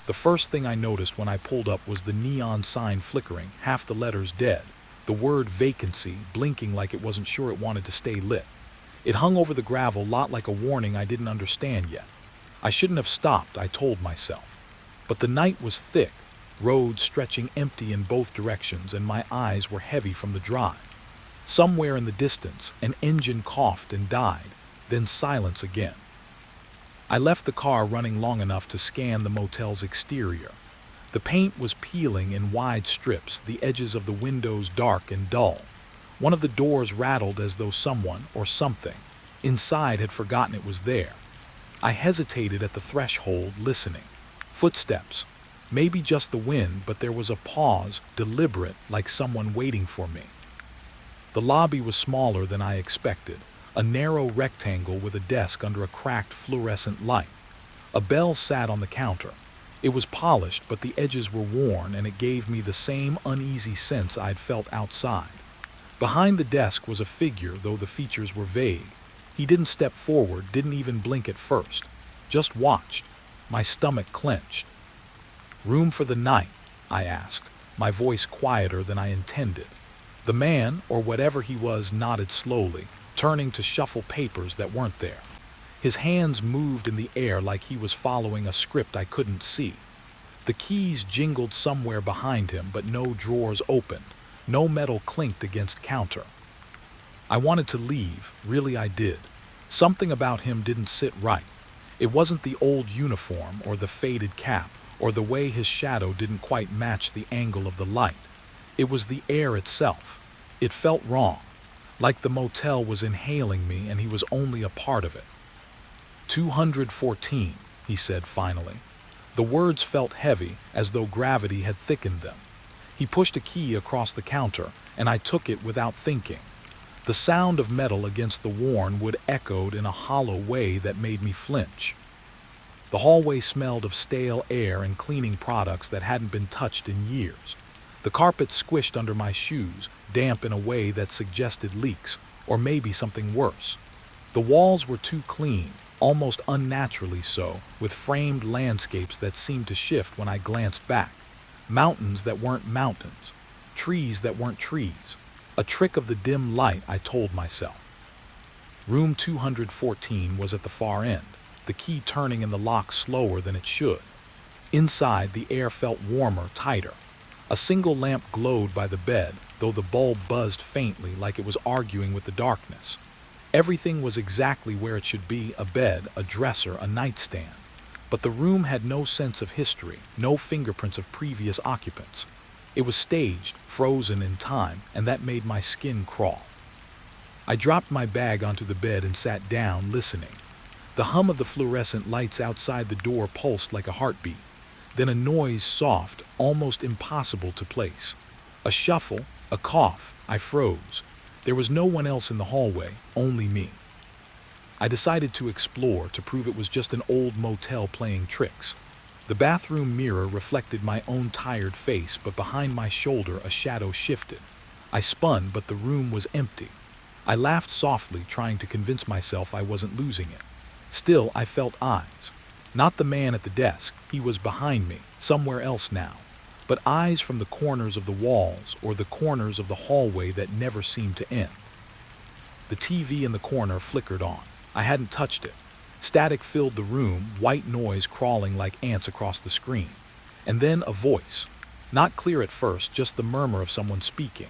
The first thing I noticed when I pulled up was the neon sign flickering, half the letters dead, the word vacancy blinking like it wasn't sure it wanted to stay lit. It hung over the gravel lot like a warning I didn't understand yet. I shouldn't have stopped, I told myself. But the night was thick, roads stretching empty in both directions, and my eyes were heavy from the drive. Somewhere in the distance, an engine coughed and died, then silence again. I left the car running long enough to scan the motel's exterior. The paint was peeling in wide strips, the edges of the windows dark and dull. One of the doors rattled as though someone, or something, inside had forgotten it was there. I hesitated at the threshold, listening. Footsteps. Maybe just the wind, but there was a pause, deliberate, like someone waiting for me. The lobby was smaller than I expected, a narrow rectangle with a desk under a cracked fluorescent light. A bell sat on the counter. It was polished, but the edges were worn, and it gave me the same uneasy sense I'd felt outside. Behind the desk was a figure, though the features were vague. He didn't step forward, didn't even blink at first. Just watched. My stomach clenched. "Room for the night?" I asked, my voice quieter than I intended. The man, or whatever he was, nodded slowly, turning to shuffle papers that weren't there. His hands moved in the air like he was following a script I couldn't see. The keys jingled somewhere behind him, but no drawers opened. No metal clinked against counter. I wanted to leave, really I did. Something about him didn't sit right. It wasn't the old uniform, or the faded cap, or the way his shadow didn't quite match the angle of the light. It was the air itself. It felt wrong, like the motel was inhaling me and he was only a part of it. 214, he said finally. The words felt heavy, as though gravity had thickened them. He pushed a key across the counter, and I took it without thinking. The sound of metal against the worn wood echoed in a hollow way that made me flinch. The hallway smelled of stale air and cleaning products that hadn't been touched in years. The carpet squished under my shoes, damp in a way that suggested leaks, or maybe something worse. The walls were too clean, almost unnaturally so, with framed landscapes that seemed to shift when I glanced back. Mountains that weren't mountains. Trees that weren't trees. A trick of the dim light, I told myself. Room 214 was at the far end, the key turning in the lock slower than it should. Inside, the air felt warmer, tighter. A single lamp glowed by the bed, though the bulb buzzed faintly like it was arguing with the darkness. Everything was exactly where it should be, a bed, a dresser, a nightstand. But the room had no sense of history, no fingerprints of previous occupants. It was staged, frozen in time, and that made my skin crawl. I dropped my bag onto the bed and sat down, listening. The hum of the fluorescent lights outside the door pulsed like a heartbeat. Then a noise soft, almost impossible to place. A shuffle, a cough. I froze. There was no one else in the hallway, only me. I decided to explore, to prove it was just an old motel playing tricks. The bathroom mirror reflected my own tired face, but behind my shoulder a shadow shifted. I spun, but the room was empty. I laughed softly, trying to convince myself I wasn't losing it. Still, I felt eyes. Not the man at the desk, he was behind me, somewhere else now. But eyes from the corners of the walls, or the corners of the hallway that never seemed to end. The TV in the corner flickered on. I hadn't touched it. Static filled the room, white noise crawling like ants across the screen. And then a voice. Not clear at first, just the murmur of someone speaking.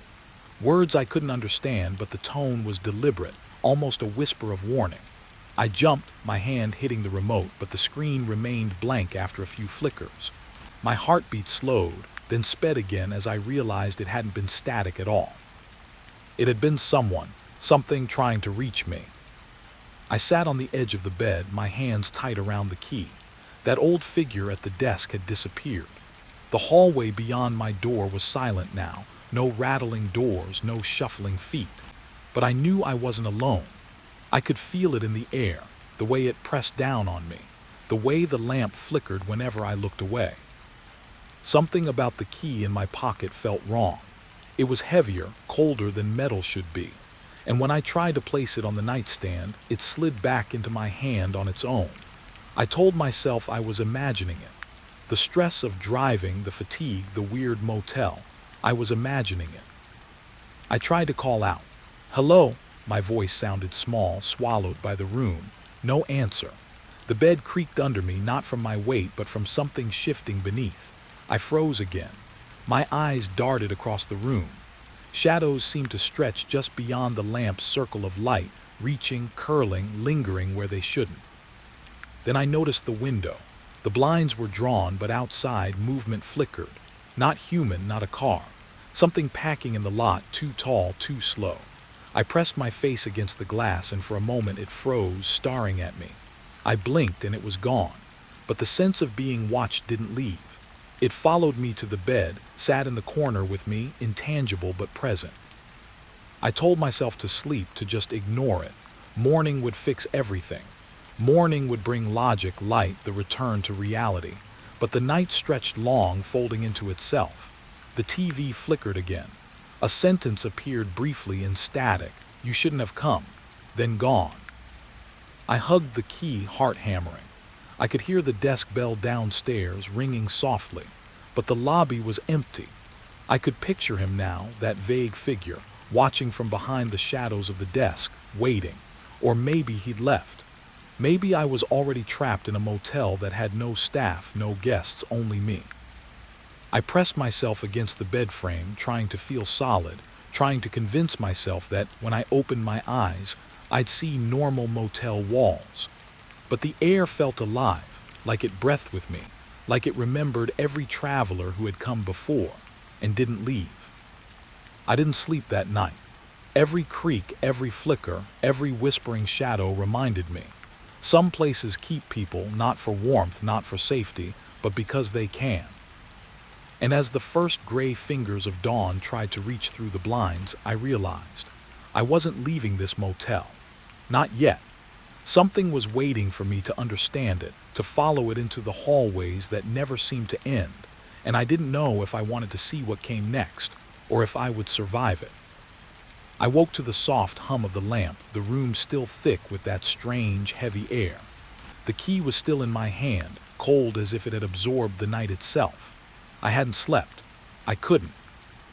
Words I couldn't understand, but the tone was deliberate, almost a whisper of warning. I jumped, my hand hitting the remote, but the screen remained blank after a few flickers. My heartbeat slowed, then sped again as I realized it hadn't been static at all. It had been someone, something trying to reach me. I sat on the edge of the bed, my hands tight around the key. That old figure at the desk had disappeared. The hallway beyond my door was silent now, no rattling doors, no shuffling feet. But I knew I wasn't alone. I could feel it in the air, the way it pressed down on me, the way the lamp flickered whenever I looked away. Something about the key in my pocket felt wrong. It was heavier, colder than metal should be. And when I tried to place it on the nightstand, it slid back into my hand on its own. I told myself I was imagining it. The stress of driving, the fatigue, the weird motel. I was imagining it. I tried to call out. "Hello?" My voice sounded small, swallowed by the room. No answer. The bed creaked under me, not from my weight, but from something shifting beneath. I froze again. My eyes darted across the room. Shadows seemed to stretch just beyond the lamp's circle of light, reaching, curling, lingering where they shouldn't. Then I noticed the window. The blinds were drawn, but outside movement flickered. Not human, not a car. Something packing in the lot, too tall, too slow. I pressed my face against the glass, and for a moment it froze, staring at me. I blinked and it was gone, but the sense of being watched didn't leave. It followed me to the bed, sat in the corner with me, intangible but present. I told myself to sleep, to just ignore it. Morning would fix everything. Morning would bring logic, light, the return to reality. But the night stretched long, folding into itself. The TV flickered again. A sentence appeared briefly in static. "You shouldn't have come." Then gone. I hugged the key, heart hammering. I could hear the desk bell downstairs ringing softly, but the lobby was empty. I could picture him now, that vague figure, watching from behind the shadows of the desk, waiting. Or maybe he'd left. Maybe I was already trapped in a motel that had no staff, no guests, only me. I pressed myself against the bed frame, trying to feel solid, trying to convince myself that when I opened my eyes, I'd see normal motel walls. But the air felt alive, like it breathed with me, like it remembered every traveler who had come before and didn't leave. I didn't sleep that night. Every creak, every flicker, every whispering shadow reminded me. Some places keep people not for warmth, not for safety, but because they can. And as the first gray fingers of dawn tried to reach through the blinds, I realized I wasn't leaving this motel. Not yet. Something was waiting for me to understand it, to follow it into the hallways that never seemed to end, and I didn't know if I wanted to see what came next, or if I would survive it. I woke to the soft hum of the lamp, the room still thick with that strange, heavy air. The key was still in my hand, cold as if it had absorbed the night itself. I hadn't slept. I couldn't.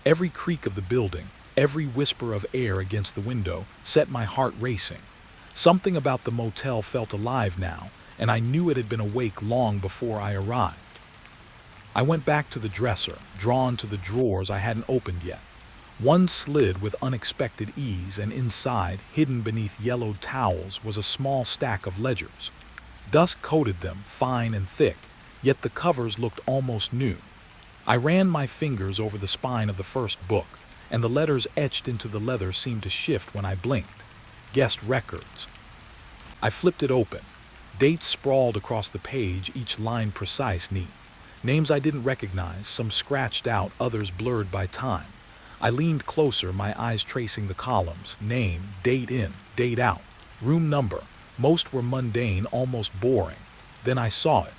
Every creak of the building, every whisper of air against the window set my heart racing. Something about the motel felt alive now, and I knew it had been awake long before I arrived. I went back to the dresser, drawn to the drawers I hadn't opened yet. One slid with unexpected ease, and inside, hidden beneath yellowed towels, was a small stack of ledgers. Dust coated them, fine and thick, yet the covers looked almost new. I ran my fingers over the spine of the first book, and the letters etched into the leather seemed to shift when I blinked. Guest records. I flipped it open. Dates sprawled across the page, each line precise, neat. Names I didn't recognize, some scratched out, others blurred by time. I leaned closer, my eyes tracing the columns. Name, date in, date out, room number. Most were mundane, almost boring. Then I saw it.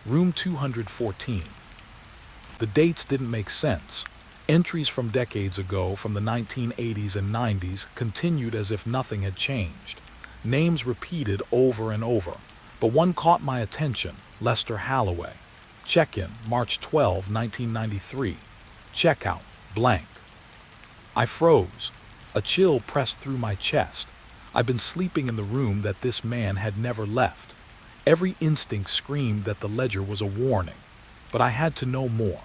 Room 214. The dates didn't make sense. Entries from decades ago, from the 1980s and 90s, continued as if nothing had changed. Names repeated over and over, but one caught my attention: Lester Holloway. Check-in, March 12, 1993. Check-out, blank. I froze. A chill pressed through my chest. I'd been sleeping in the room that this man had never left. Every instinct screamed that the ledger was a warning, but I had to know more.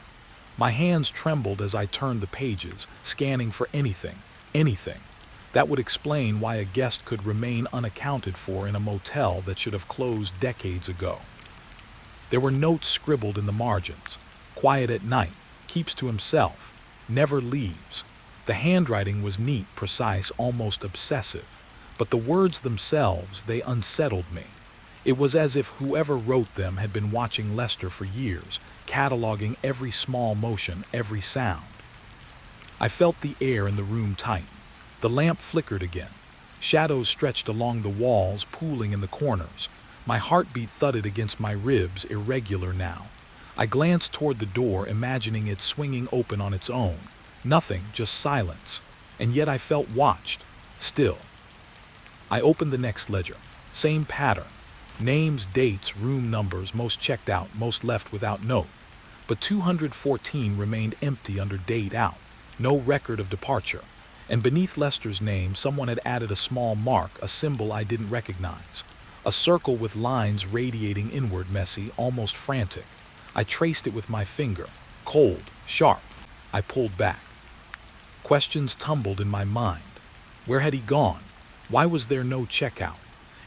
My hands trembled as I turned the pages, scanning for anything that would explain why a guest could remain unaccounted for in a motel that should have closed decades ago. There were notes scribbled in the margins. Quiet at night, keeps to himself, never leaves. The handwriting was neat, precise, almost obsessive, but the words themselves, they unsettled me. It was as if whoever wrote them had been watching Lester for years, cataloging every small motion, every sound. I felt the air in the room tighten. The lamp flickered again. Shadows stretched along the walls, pooling in the corners. My heartbeat thudded against my ribs, irregular now. I glanced toward the door, imagining it swinging open on its own. Nothing, just silence. And yet I felt watched. Still. I opened the next ledger. Same pattern. Names, dates, room numbers, most checked out, most left without note. But 214 remained empty under date out, no record of departure. And beneath Lester's name, someone had added a small mark, a symbol I didn't recognize. A circle with lines radiating inward, messy, almost frantic. I traced it with my finger. Cold, sharp. I pulled back. Questions tumbled in my mind. Where had he gone? Why was there no checkout?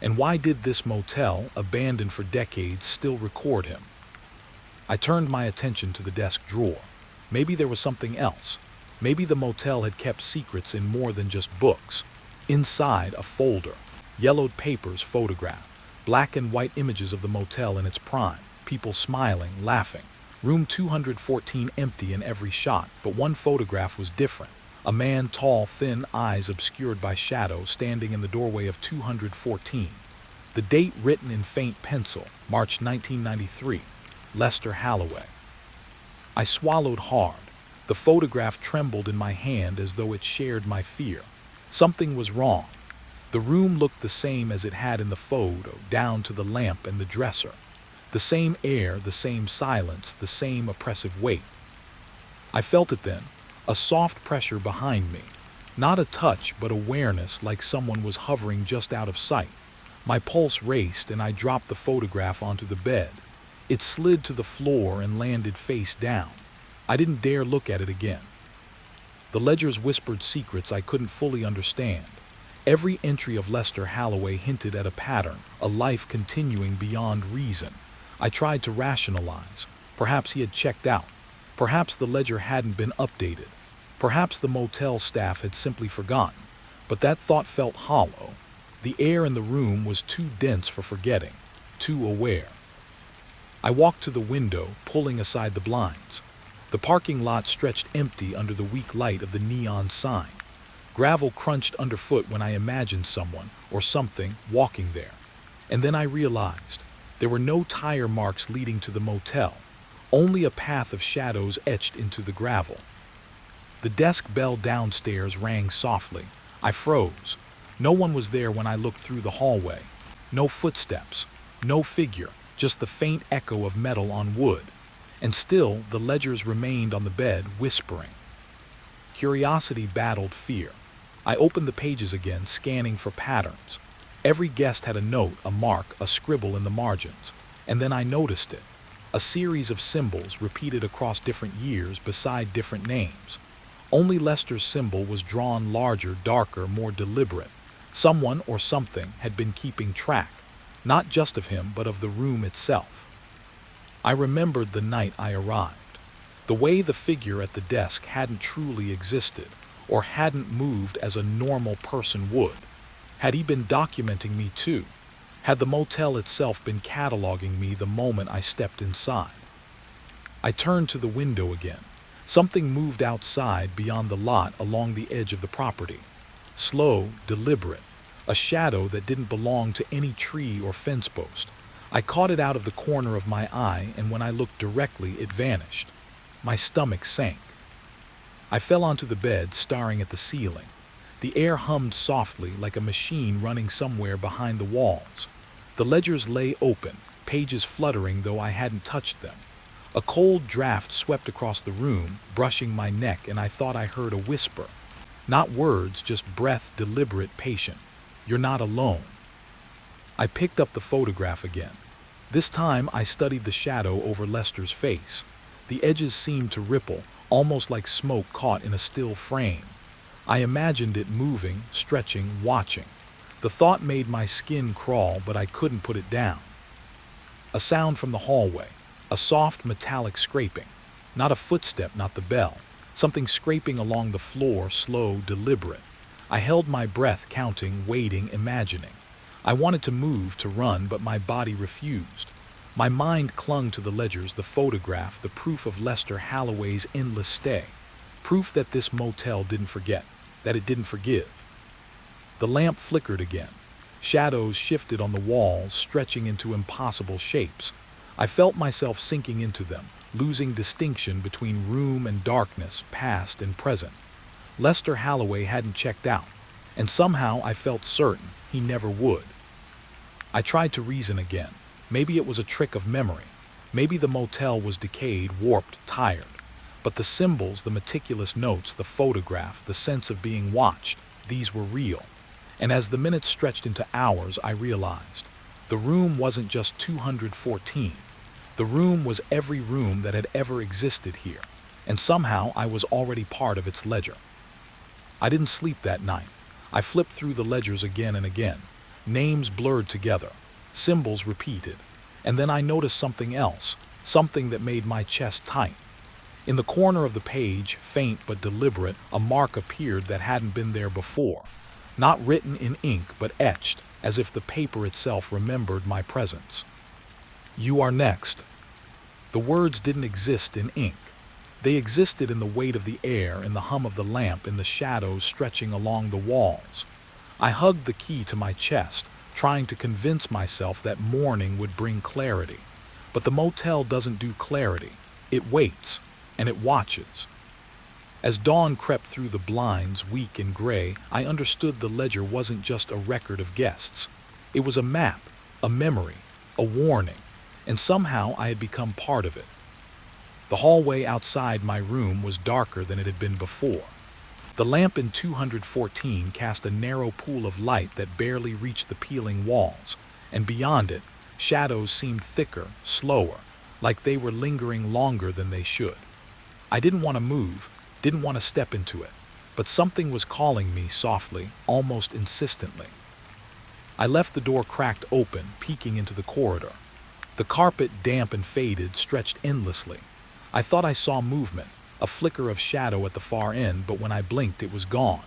And why did this motel, abandoned for decades, still record him? I turned my attention to the desk drawer. Maybe there was something else. Maybe the motel had kept secrets in more than just books. Inside, a folder. Yellowed papers, photograph. Black and white images of the motel in its prime. People smiling, laughing. Room 214 empty in every shot, but one photograph was different. A man, tall, thin, eyes obscured by shadow, standing in the doorway of 214. The date written in faint pencil, March 1993. Lester Holloway. I swallowed hard. The photograph trembled in my hand as though it shared my fear. Something was wrong. The room looked the same as it had in the photo, down to the lamp and the dresser. The same air, the same silence, the same oppressive weight. I felt it then, a soft pressure behind me. Not a touch, but awareness, like someone was hovering just out of sight. My pulse raced and I dropped the photograph onto the bed. It slid to the floor and landed face down. I didn't dare look at it again. The ledger's whispered secrets I couldn't fully understand. Every entry of Lester Holloway hinted at a pattern, a life continuing beyond reason. I tried to rationalize. Perhaps he had checked out. Perhaps the ledger hadn't been updated. Perhaps the motel staff had simply forgotten. But that thought felt hollow. The air in the room was too dense for forgetting, too aware. I walked to the window, pulling aside the blinds. The parking lot stretched empty under the weak light of the neon sign. Gravel crunched underfoot when I imagined someone, or something, walking there. And then I realized there were no tire marks leading to the motel, only a path of shadows etched into the gravel. The desk bell downstairs rang softly. I froze. No one was there when I looked through the hallway. No footsteps, no figure, just the faint echo of metal on wood. And still, the ledgers remained on the bed, whispering. Curiosity battled fear. I opened the pages again, scanning for patterns. Every guest had a note, a mark, a scribble in the margins. And then I noticed it. A series of symbols repeated across different years beside different names. Only Lester's symbol was drawn larger, darker, more deliberate. Someone or something had been keeping track, not just of him, but of the room itself. I remembered the night I arrived. The way the figure at the desk hadn't truly existed, or hadn't moved as a normal person would. Had he been documenting me too? Had the motel itself been cataloging me the moment I stepped inside? I turned to the window again. Something moved outside beyond the lot along the edge of the property. Slow, deliberate, a shadow that didn't belong to any tree or fence post. I caught it out of the corner of my eye, and when I looked directly, it vanished. My stomach sank. I fell onto the bed, staring at the ceiling. The air hummed softly, like a machine running somewhere behind the walls. The ledgers lay open, pages fluttering though I hadn't touched them. A cold draft swept across the room, brushing my neck, and I thought I heard a whisper. Not words, just breath, deliberate, patient. You're not alone. I picked up the photograph again. This time I studied the shadow over Lester's face. The edges seemed to ripple, almost like smoke caught in a still frame. I imagined it moving, stretching, watching. The thought made my skin crawl, but I couldn't put it down. A sound from the hallway, a soft metallic scraping. Not a footstep, not the bell. Something scraping along the floor, slow, deliberate. I held my breath, counting, waiting, imagining. I wanted to move, to run, but my body refused. My mind clung to the ledgers, the photograph, the proof of Lester Holloway's endless stay. Proof that this motel didn't forget, that it didn't forgive. The lamp flickered again. Shadows shifted on the walls, stretching into impossible shapes. I felt myself sinking into them, losing distinction between room and darkness, past and present. Lester Holloway hadn't checked out, and somehow I felt certain he never would. I tried to reason again. Maybe it was a trick of memory. Maybe the motel was decayed, warped, tired. But the symbols, the meticulous notes, the photograph, the sense of being watched, these were real. And as the minutes stretched into hours, I realized the room wasn't just 214. The room was every room that had ever existed here, and somehow I was already part of its ledger. I didn't sleep that night. I flipped through the ledgers again and again. Names blurred together, symbols repeated, and then I noticed something else, something that made my chest tight. In the corner of the page, faint but deliberate, a mark appeared that hadn't been there before. Not written in ink, but etched, as if the paper itself remembered my presence. "You are next." The words didn't exist in ink. They existed in the weight of the air, in the hum of the lamp, in the shadows stretching along the walls. I hugged the key to my chest, trying to convince myself that morning would bring clarity. But the motel doesn't do clarity. It waits, and it watches. As dawn crept through the blinds, weak and gray, I understood the ledger wasn't just a record of guests. It was a map, a memory, a warning, and somehow I had become part of it. The hallway outside my room was darker than it had been before. The lamp in 214 cast a narrow pool of light that barely reached the peeling walls, and beyond it, shadows seemed thicker, slower, like they were lingering longer than they should. I didn't want to move, didn't want to step into it, but something was calling me softly, almost insistently. I left the door cracked open, peeking into the corridor. The carpet, damp and faded, stretched endlessly. I thought I saw movement, a flicker of shadow at the far end, but when I blinked it was gone.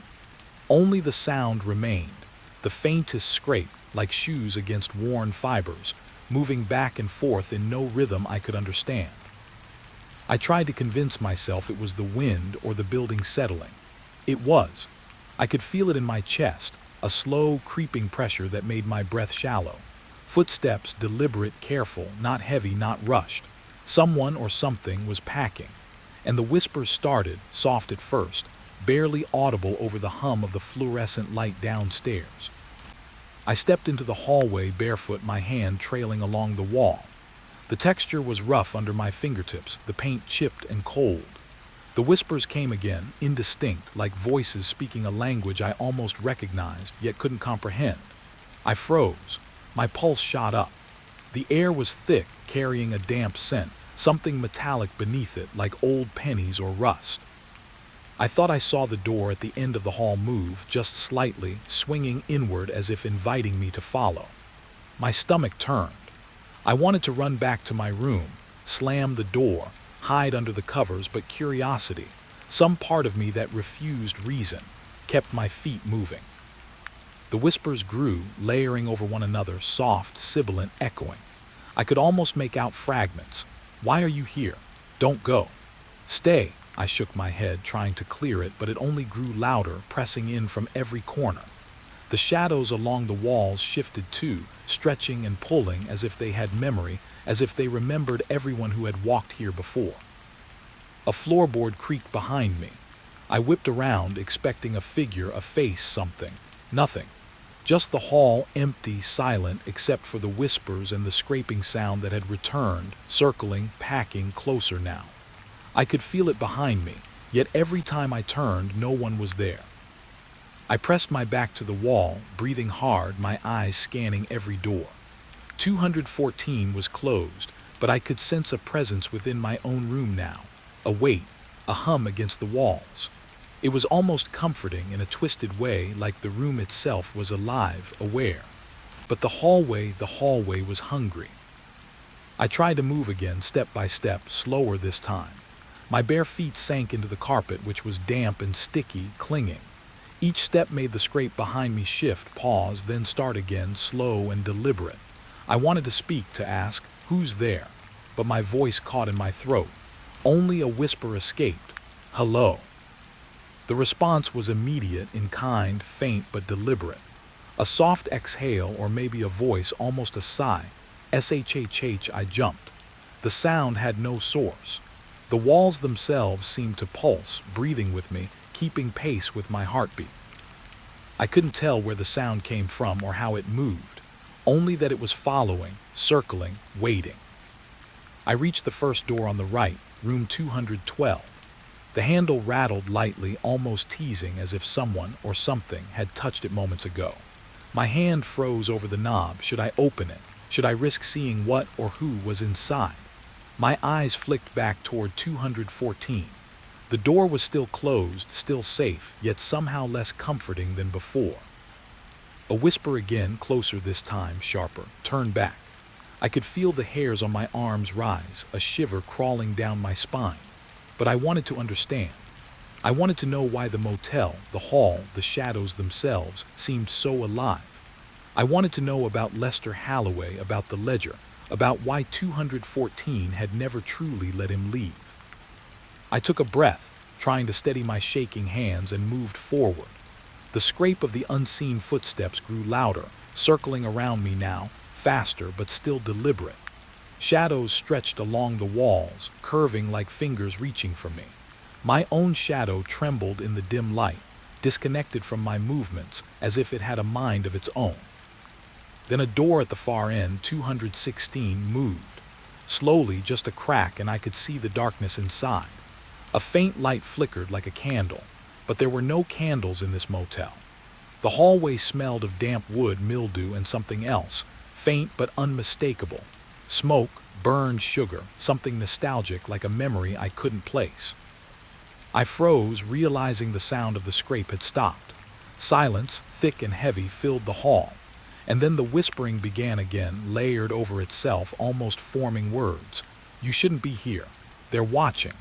Only the sound remained, the faintest scrape, like shoes against worn fibers, moving back and forth in no rhythm I could understand. I tried to convince myself it was the wind or the building settling. It was. I could feel it in my chest, a slow, creeping pressure that made my breath shallow. Footsteps, deliberate, careful, not heavy, not rushed. Someone or something was packing. And the whispers started, soft at first, barely audible over the hum of the fluorescent light downstairs. I stepped into the hallway barefoot, my hand trailing along the wall. The texture was rough under my fingertips, the paint chipped and cold. The whispers came again, indistinct, like voices speaking a language I almost recognized, yet couldn't comprehend. I froze. My pulse shot up. The air was thick, carrying a damp scent, something metallic beneath it, like old pennies or rust. I thought I saw the door at the end of the hall move, just slightly, swinging inward as if inviting me to follow. My stomach turned. I wanted to run back to my room, slam the door, hide under the covers, but curiosity, some part of me that refused reason, kept my feet moving. The whispers grew, layering over one another, soft, sibilant, echoing. I could almost make out fragments. "Why are you here? Don't go." "Stay." I shook my head, trying to clear it, but it only grew louder, pressing in from every corner. The shadows along the walls shifted too, stretching and pulling as if they had memory, as if they remembered everyone who had walked here before. A floorboard creaked behind me. I whipped around, expecting a figure, a face, something. Nothing. Just the hall, empty, silent, except for the whispers and the scraping sound that had returned, circling, packing, closer now. I could feel it behind me, yet every time I turned, no one was there. I pressed my back to the wall, breathing hard, my eyes scanning every door. 214 was closed, but I could sense a presence within my own room now, a weight, a hum against the walls. It was almost comforting in a twisted way, like the room itself was alive, aware. But the hallway was hungry. I tried to move again, step by step, slower this time. My bare feet sank into the carpet, which was damp and sticky, clinging. Each step made the scrape behind me shift, pause, then start again, slow and deliberate. I wanted to speak, to ask, "Who's there?" But my voice caught in my throat. Only a whisper escaped. "Hello." The response was immediate, in kind, faint but deliberate. A soft exhale, or maybe a voice, almost a sigh. "SHHH." I jumped. The sound had no source. The walls themselves seemed to pulse, breathing with me, keeping pace with my heartbeat. I couldn't tell where the sound came from or how it moved, only that it was following, circling, waiting. I reached the first door on the right, room 212. The handle rattled lightly, almost teasing as if someone or something had touched it moments ago. My hand froze over the knob. Should I open it? Should I risk seeing what or who was inside? My eyes flicked back toward 214. The door was still closed, still safe, yet somehow less comforting than before. A whisper again, closer this time, sharper. Turn back. I could feel the hairs on my arms rise, a shiver crawling down my spine. But I wanted to understand. I wanted to know why the motel, the hall, the shadows themselves seemed so alive. I wanted to know about Lester Holloway, about the ledger, about why 214 had never truly let him leave. I took a breath, trying to steady my shaking hands, and moved forward. The scrape of the unseen footsteps grew louder, circling around me now, faster but still deliberate. Shadows stretched along the walls, curving like fingers reaching for me. My own shadow trembled in the dim light, disconnected from my movements, as if it had a mind of its own. Then a door at the far end, 216, moved. Slowly, just a crack, and I could see the darkness inside. A faint light flickered like a candle, but there were no candles in this motel. The hallway smelled of damp wood, mildew, and something else, faint but unmistakable. Smoke, burned sugar, something nostalgic like a memory I couldn't place. I froze, realizing the sound of the scrape had stopped. Silence, thick and heavy, filled the hall. And then the whispering began again, layered over itself, almost forming words. You shouldn't be here. They're watching.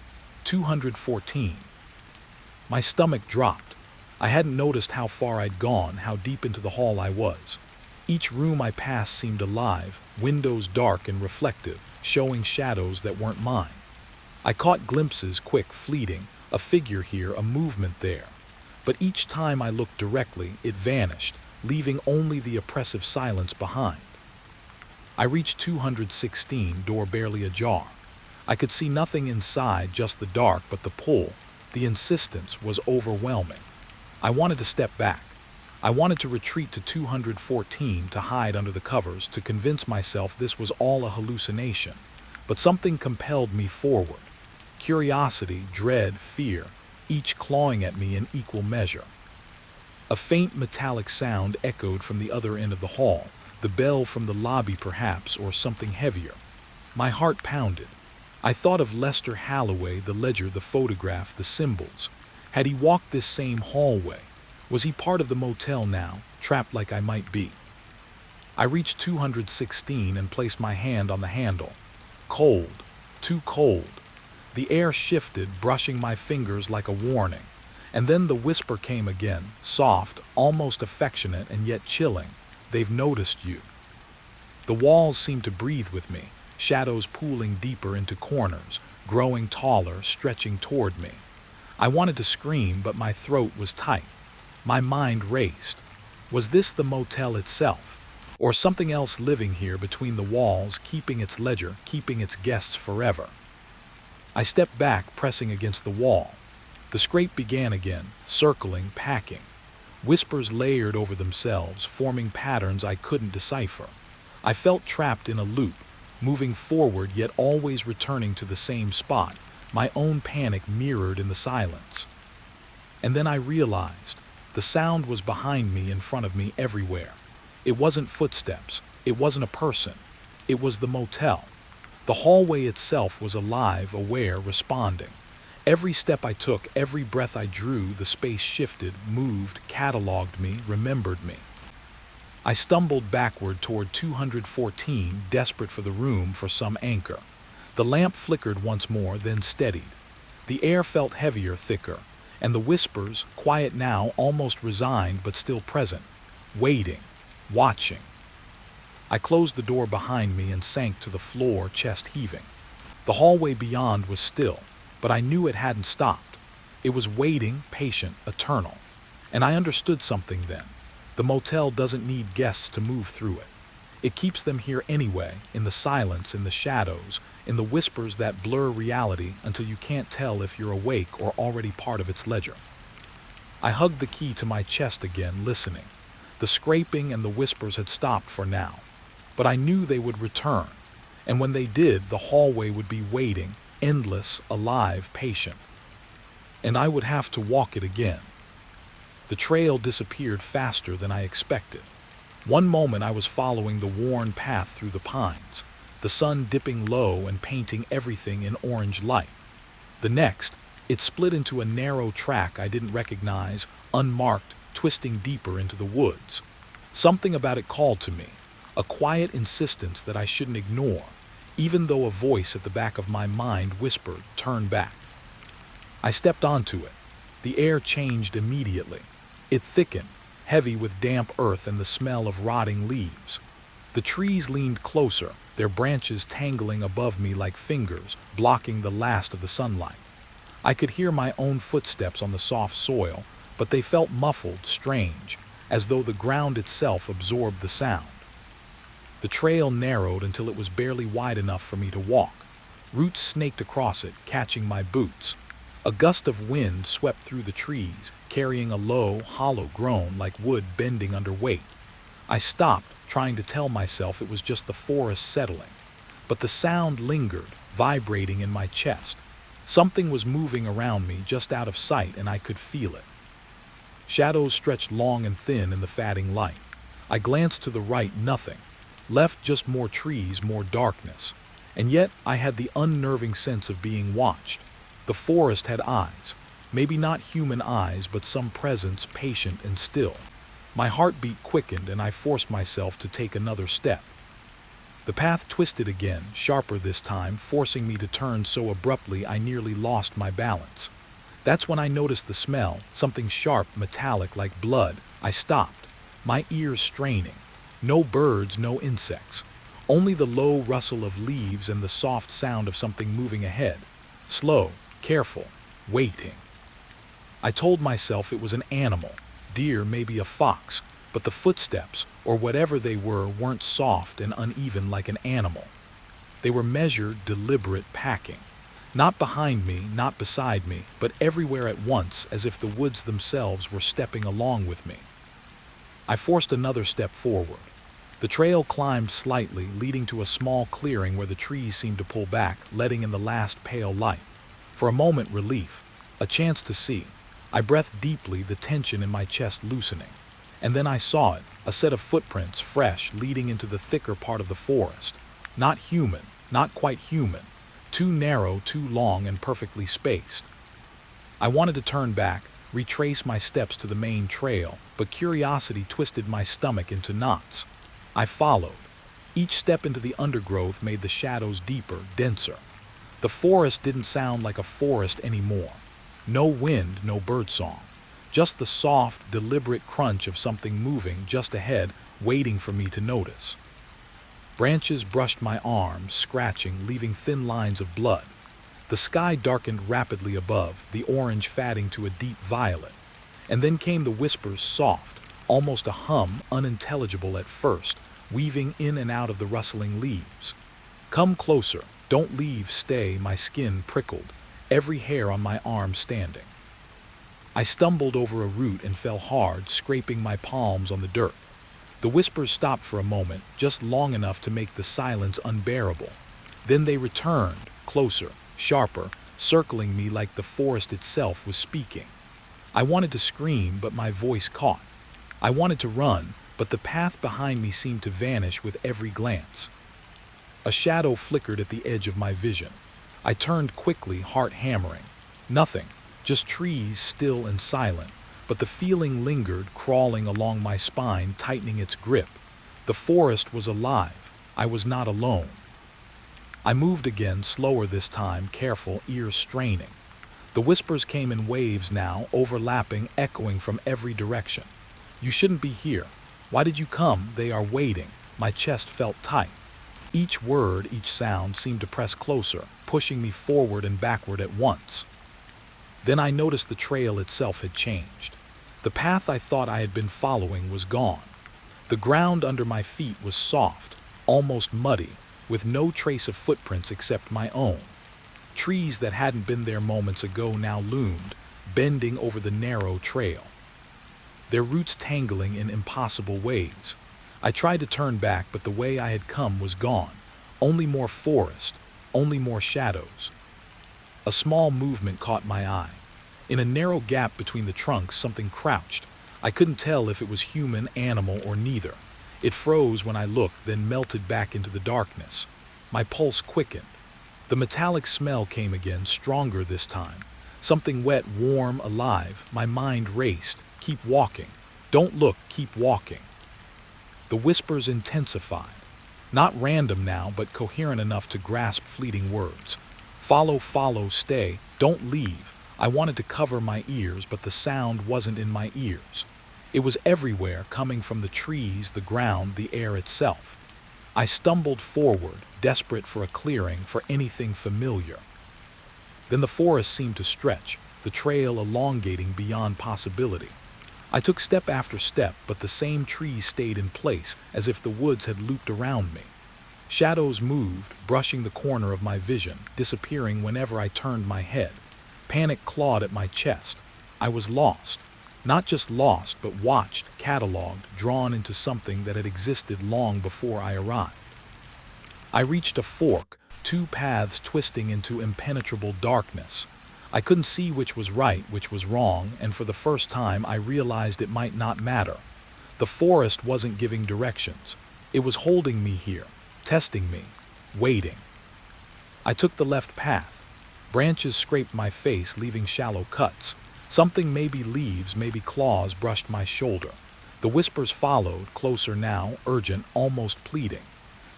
214. My stomach dropped. I hadn't noticed how far I'd gone, how deep into the hall I was. Each room I passed seemed alive, windows dark and reflective, showing shadows that weren't mine. I caught glimpses, quick, fleeting, a figure here, a movement there. But each time I looked directly, it vanished, leaving only the oppressive silence behind. I reached 216, door barely ajar. I could see nothing inside, just the dark, but the pull, the insistence was overwhelming. I wanted to step back. I wanted to retreat to 214, to hide under the covers, to convince myself this was all a hallucination. But something compelled me forward. Curiosity, dread, fear, each clawing at me in equal measure. A faint metallic sound echoed from the other end of the hall, the bell from the lobby perhaps, or something heavier. My heart pounded. I thought of Lester Holloway, the ledger, the photograph, the symbols. Had he walked this same hallway? Was he part of the motel now, trapped like I might be? I reached 216 and placed my hand on the handle. Cold, too cold. The air shifted, brushing my fingers like a warning. And then the whisper came again, soft, almost affectionate and yet chilling. They've noticed you. The walls seemed to breathe with me, shadows pooling deeper into corners, growing taller, stretching toward me. I wanted to scream, but my throat was tight. My mind raced. Was this the motel itself? Or something else living here between the walls, keeping its ledger, keeping its guests forever? I stepped back, pressing against the wall. The scrape began again, circling, packing. Whispers layered over themselves, forming patterns I couldn't decipher. I felt trapped in a loop, moving forward yet always returning to the same spot, my own panic mirrored in the silence. And then I realized. The sound was behind me, in front of me, everywhere. It wasn't footsteps. It wasn't a person. It was the motel. The hallway itself was alive, aware, responding. Every step I took, every breath I drew, the space shifted, moved, cataloged me, remembered me. I stumbled backward toward 214, desperate for the room, for some anchor. The lamp flickered once more, then steadied. The air felt heavier, thicker. And the whispers, quiet now, almost resigned but still present, waiting, watching. I closed the door behind me and sank to the floor, chest heaving. The hallway beyond was still, but I knew it hadn't stopped. It was waiting, patient, eternal. And I understood something then. The motel doesn't need guests to move through it. It keeps them here anyway, in the silence, in the shadows, in the whispers that blur reality until you can't tell if you're awake or already part of its ledger. I hugged the key to my chest again, listening. The scraping and the whispers had stopped for now, but I knew they would return. And when they did, the hallway would be waiting, endless, alive, patient. And I would have to walk it again. The trail disappeared faster than I expected. One moment I was following the worn path through the pines, the sun dipping low and painting everything in orange light. The next, it split into a narrow track I didn't recognize, unmarked, twisting deeper into the woods. Something about it called to me, a quiet insistence that I shouldn't ignore, even though a voice at the back of my mind whispered, "Turn back." I stepped onto it. The air changed immediately. It thickened, heavy with damp earth and the smell of rotting leaves. The trees leaned closer, their branches tangling above me like fingers, blocking the last of the sunlight. I could hear my own footsteps on the soft soil, but they felt muffled, strange, as though the ground itself absorbed the sound. The trail narrowed until it was barely wide enough for me to walk. Roots snaked across it, catching my boots. A gust of wind swept through the trees, carrying a low, hollow groan like wood bending under weight. I stopped, trying to tell myself it was just the forest settling. But the sound lingered, vibrating in my chest. Something was moving around me just out of sight, and I could feel it. Shadows stretched long and thin in the fading light. I glanced to the right, nothing. Left, just more trees, more darkness. And yet I had the unnerving sense of being watched. The forest had eyes. Maybe not human eyes, but some presence, patient and still. My heartbeat quickened, and I forced myself to take another step. The path twisted again, sharper this time, forcing me to turn so abruptly I nearly lost my balance. That's when I noticed the smell, something sharp, metallic, like blood. I stopped, my ears straining. No birds, no insects. Only the low rustle of leaves and the soft sound of something moving ahead. Slow, careful, waiting. I told myself it was an animal, deer, maybe a fox, but the footsteps, or whatever they were, weren't soft and uneven like an animal. They were measured, deliberate, packing. Not behind me, not beside me, but everywhere at once, as if the woods themselves were stepping along with me. I forced another step forward. The trail climbed slightly, leading to a small clearing where the trees seemed to pull back, letting in the last pale light. For a moment, relief, a chance to see. I breathed deeply, the tension in my chest loosening. And then I saw it, a set of footprints, fresh, leading into the thicker part of the forest. Not human, not quite human. Too narrow, too long, and perfectly spaced. I wanted to turn back, retrace my steps to the main trail, but curiosity twisted my stomach into knots. I followed. Each step into the undergrowth made the shadows deeper, denser. The forest didn't sound like a forest anymore. No wind, no birdsong. Just the soft, deliberate crunch of something moving just ahead, waiting for me to notice. Branches brushed my arms, scratching, leaving thin lines of blood. The sky darkened rapidly above, the orange fading to a deep violet. And then came the whispers, soft, almost a hum, unintelligible at first, weaving in and out of the rustling leaves. "Come closer, don't leave, stay," my skin prickled, every hair on my arm standing. I stumbled over a root and fell hard, scraping my palms on the dirt. The whispers stopped for a moment, just long enough to make the silence unbearable. Then they returned, closer, sharper, circling me like the forest itself was speaking. I wanted to scream, but my voice caught. I wanted to run, but the path behind me seemed to vanish with every glance. A shadow flickered at the edge of my vision. I turned quickly, heart hammering. Nothing, just trees, still and silent, but the feeling lingered, crawling along my spine, tightening its grip. The forest was alive. I was not alone. I moved again, slower this time, careful, ears straining. The whispers came in waves now, overlapping, echoing from every direction. "You shouldn't be here. Why did you come? They are waiting." My chest felt tight. Each word, each sound seemed to press closer, pushing me forward and backward at once. Then I noticed the trail itself had changed. The path I thought I had been following was gone. The ground under my feet was soft, almost muddy, with no trace of footprints except my own. Trees that hadn't been there moments ago now loomed, bending over the narrow trail, their roots tangling in impossible ways. I tried to turn back, but the way I had come was gone. Only more forest, only more shadows. A small movement caught my eye. In a narrow gap between the trunks, something crouched. I couldn't tell if it was human, animal, or neither. It froze when I looked, then melted back into the darkness. My pulse quickened. The metallic smell came again, stronger this time. Something wet, warm, alive. My mind raced. Keep walking. Don't look, keep walking. The whispers intensified. Not random now, but coherent enough to grasp fleeting words. Follow, follow, stay, don't leave. I wanted to cover my ears, but the sound wasn't in my ears. It was everywhere, coming from the trees, the ground, the air itself. I stumbled forward, desperate for a clearing, for anything familiar. Then the forest seemed to stretch, the trail elongating beyond possibility. I took step after step, but the same trees stayed in place, as if the woods had looped around me. Shadows moved, brushing the corner of my vision, disappearing whenever I turned my head. Panic clawed at my chest. I was lost. Not just lost, but watched, catalogued, drawn into something that had existed long before I arrived. I reached a fork, two paths twisting into impenetrable darkness. I couldn't see which was right, which was wrong, and for the first time I realized it might not matter. The forest wasn't giving directions. It was holding me here, testing me, waiting. I took the left path. Branches scraped my face, leaving shallow cuts. Something, maybe leaves, maybe claws, brushed my shoulder. The whispers followed, closer now, urgent, almost pleading.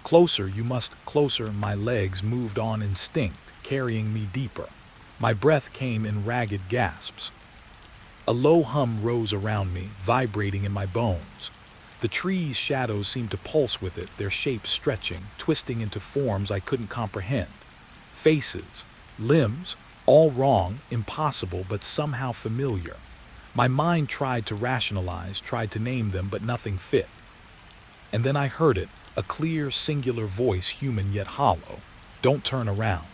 Closer, you must, closer. My legs moved on instinct, carrying me deeper. My breath came in ragged gasps. A low hum rose around me, vibrating in my bones. The trees' shadows seemed to pulse with it, their shapes stretching, twisting into forms I couldn't comprehend. Faces, limbs, all wrong, impossible, but somehow familiar. My mind tried to rationalize, tried to name them, but nothing fit. And then I heard it, a clear, singular voice, human yet hollow. Don't turn around.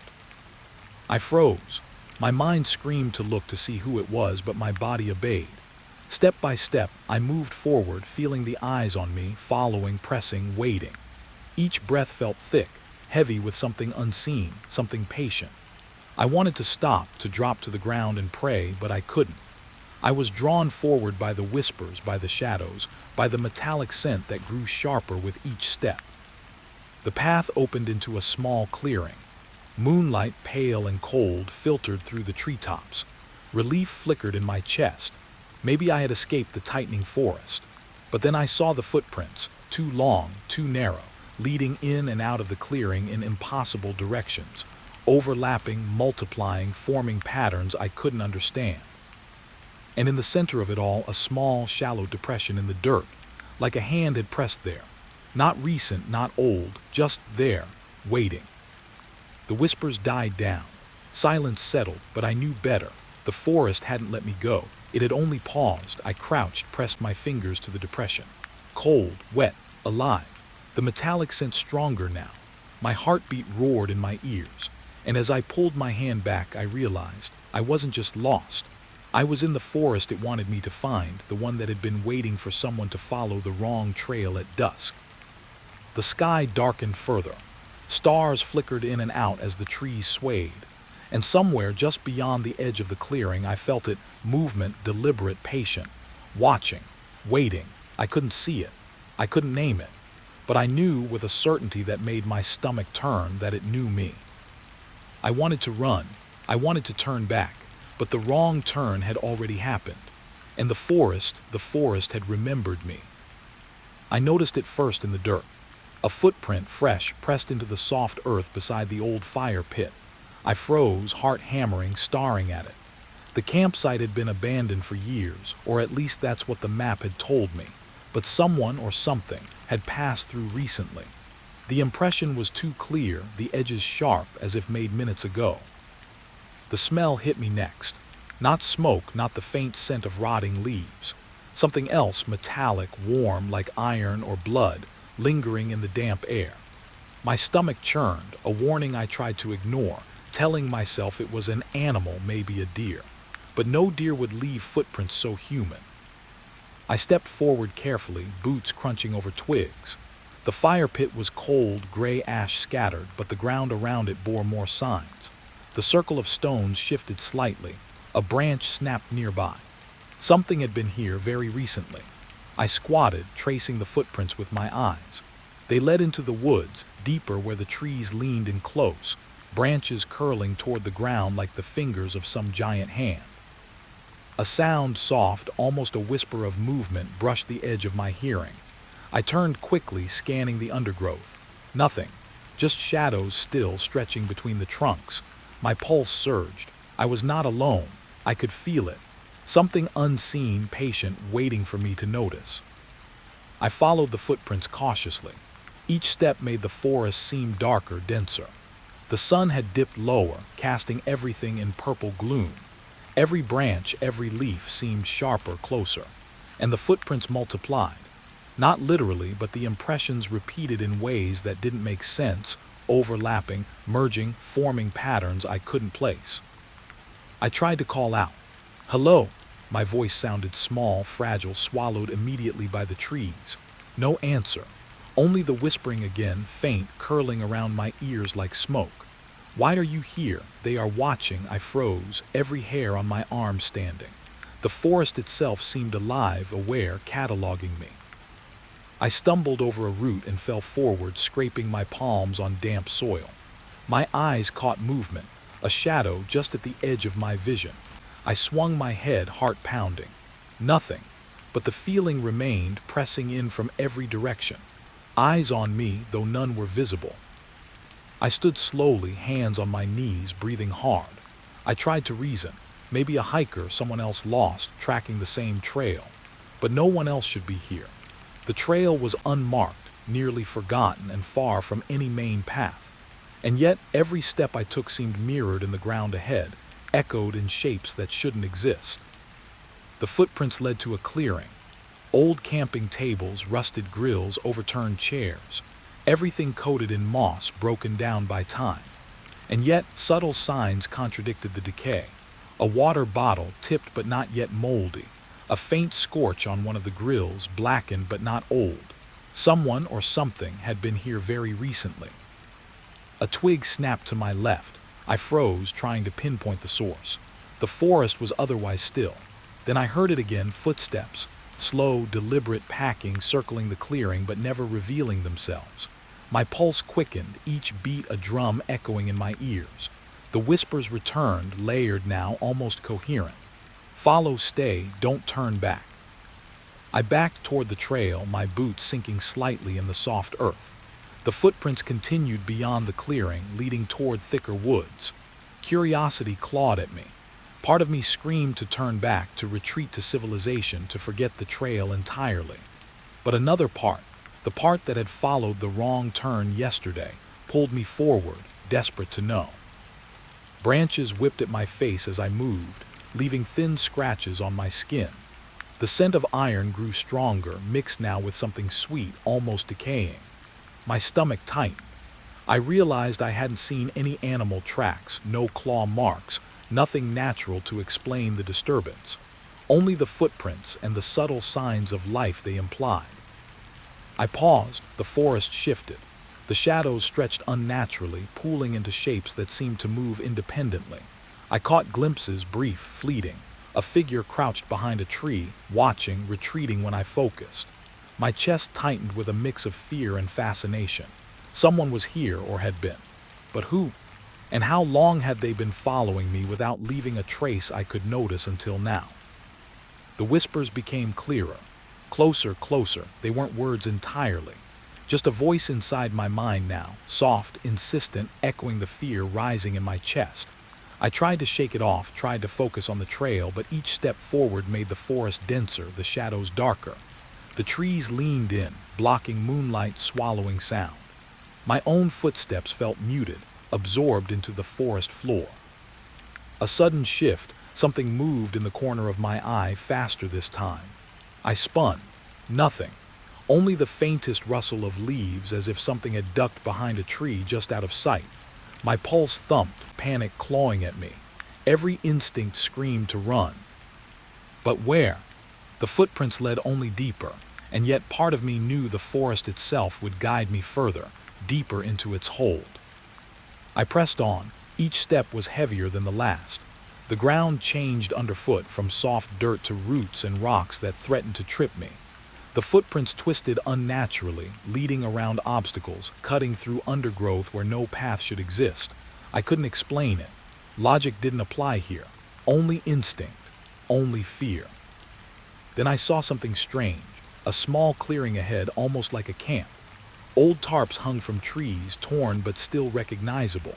I froze. My mind screamed to look to see who it was, but my body obeyed. Step by step, I moved forward, feeling the eyes on me, following, pressing, waiting. Each breath felt thick, heavy with something unseen, something patient. I wanted to stop, to drop to the ground and pray, but I couldn't. I was drawn forward by the whispers, by the shadows, by the metallic scent that grew sharper with each step. The path opened into a small clearing. Moonlight, pale and cold, filtered through the treetops. Relief flickered in my chest. Maybe I had escaped the tightening forest. But then I saw the footprints, too long, too narrow, leading in and out of the clearing in impossible directions, overlapping, multiplying, forming patterns I couldn't understand. And in the center of it all, a small, shallow depression in the dirt, like a hand had pressed there. Not recent, not old, just there, waiting. The whispers died down. Silence settled, but I knew better. The forest hadn't let me go. It had only paused. I crouched, pressed my fingers to the depression. Cold, wet, alive. The metallic scent stronger now. My heartbeat roared in my ears. And as I pulled my hand back, I realized I wasn't just lost. I was in the forest it wanted me to find, the one that had been waiting for someone to follow the wrong trail at dusk. The sky darkened further. Stars flickered in and out as the trees swayed. And somewhere just beyond the edge of the clearing, I felt it, movement, deliberate, patient, watching, waiting. I couldn't see it. I couldn't name it. But I knew with a certainty that made my stomach turn that it knew me. I wanted to run. I wanted to turn back. But the wrong turn had already happened. And the forest had remembered me. I noticed it first in the dirt. A footprint, fresh, pressed into the soft earth beside the old fire pit. I froze, heart hammering, staring at it. The campsite had been abandoned for years, or at least that's what the map had told me. But someone or something had passed through recently. The impression was too clear, the edges sharp, as if made minutes ago. The smell hit me next. Not smoke, not the faint scent of rotting leaves. Something else, metallic, warm, like iron or blood, lingering in the damp air. My stomach churned, a warning I tried to ignore, telling myself it was an animal, maybe a deer. But no deer would leave footprints so human. I stepped forward carefully, boots crunching over twigs. The fire pit was cold, gray ash scattered, but the ground around it bore more signs. The circle of stones shifted slightly. A branch snapped nearby. Something had been here very recently. I squatted, tracing the footprints with my eyes. They led into the woods, deeper where the trees leaned in close, branches curling toward the ground like the fingers of some giant hand. A sound, soft, almost a whisper of movement, brushed the edge of my hearing. I turned quickly, scanning the undergrowth. Nothing, just shadows still stretching between the trunks. My pulse surged. I was not alone. I could feel it. Something unseen, patient, waiting for me to notice. I followed the footprints cautiously. Each step made the forest seem darker, denser. The sun had dipped lower, casting everything in purple gloom. Every branch, every leaf seemed sharper, closer. And the footprints multiplied. Not literally, but the impressions repeated in ways that didn't make sense, overlapping, merging, forming patterns I couldn't place. I tried to call out. "Hello!" My voice sounded small, fragile, swallowed immediately by the trees. No answer. Only the whispering again, faint, curling around my ears like smoke. "Why are you here? They are watching." I froze, every hair on my arm standing. The forest itself seemed alive, aware, cataloging me. I stumbled over a root and fell forward, scraping my palms on damp soil. My eyes caught movement, a shadow just at the edge of my vision. I swung my head, heart pounding. Nothing, but the feeling remained, pressing in from every direction. Eyes on me, though none were visible. I stood slowly, hands on my knees, breathing hard. I tried to reason. Maybe a hiker, someone else lost, tracking the same trail. But no one else should be here. The trail was unmarked, nearly forgotten, and far from any main path. And yet, every step I took seemed mirrored in the ground ahead, echoed in shapes that shouldn't exist. The footprints led to a clearing. Old camping tables, rusted grills, overturned chairs. Everything coated in moss, broken down by time. And yet, subtle signs contradicted the decay. A water bottle, tipped but not yet moldy. A faint scorch on one of the grills, blackened but not old. Someone or something had been here very recently. A twig snapped to my left. I froze, trying to pinpoint the source. The forest was otherwise still. Then I heard it again, footsteps. Slow, deliberate packing, circling the clearing but never revealing themselves. My pulse quickened, each beat a drum echoing in my ears. The whispers returned, layered now, almost coherent. "Follow, stay, don't turn back." I backed toward the trail, my boots sinking slightly in the soft earth. The footprints continued beyond the clearing, leading toward thicker woods. Curiosity clawed at me. Part of me screamed to turn back, to retreat to civilization, to forget the trail entirely. But another part, the part that had followed the wrong turn yesterday, pulled me forward, desperate to know. Branches whipped at my face as I moved, leaving thin scratches on my skin. The scent of iron grew stronger, mixed now with something sweet, almost decaying. My stomach tightened. I realized I hadn't seen any animal tracks, no claw marks, nothing natural to explain the disturbance. Only the footprints and the subtle signs of life they implied. I paused. The forest shifted. The shadows stretched unnaturally, pooling into shapes that seemed to move independently. I caught glimpses, brief, fleeting. A figure crouched behind a tree, watching, retreating when I focused. My chest tightened with a mix of fear and fascination. Someone was here, or had been. But who? And how long had they been following me without leaving a trace I could notice until now? The whispers became clearer. Closer, closer. They weren't words entirely. Just a voice inside my mind now, soft, insistent, echoing the fear rising in my chest. I tried to shake it off, tried to focus on the trail, but each step forward made the forest denser, the shadows darker. The trees leaned in, blocking moonlight, swallowing sound. My own footsteps felt muted, absorbed into the forest floor. A sudden shift, something moved in the corner of my eye, faster this time. I spun. Nothing. Only the faintest rustle of leaves, as if something had ducked behind a tree just out of sight. My pulse thumped, panic clawing at me. Every instinct screamed to run. But where? The footprints led only deeper. and yet part of me knew the forest itself would guide me further, deeper into its hold. I pressed on. Each step was heavier than the last. The ground changed underfoot from soft dirt to roots and rocks that threatened to trip me. The footprints twisted unnaturally, leading around obstacles, cutting through undergrowth where no path should exist. I couldn't explain it. Logic didn't apply here. Only instinct. Only fear. Then I saw something strange. A small clearing ahead, almost like a camp. Old tarps hung from trees, torn but still recognizable.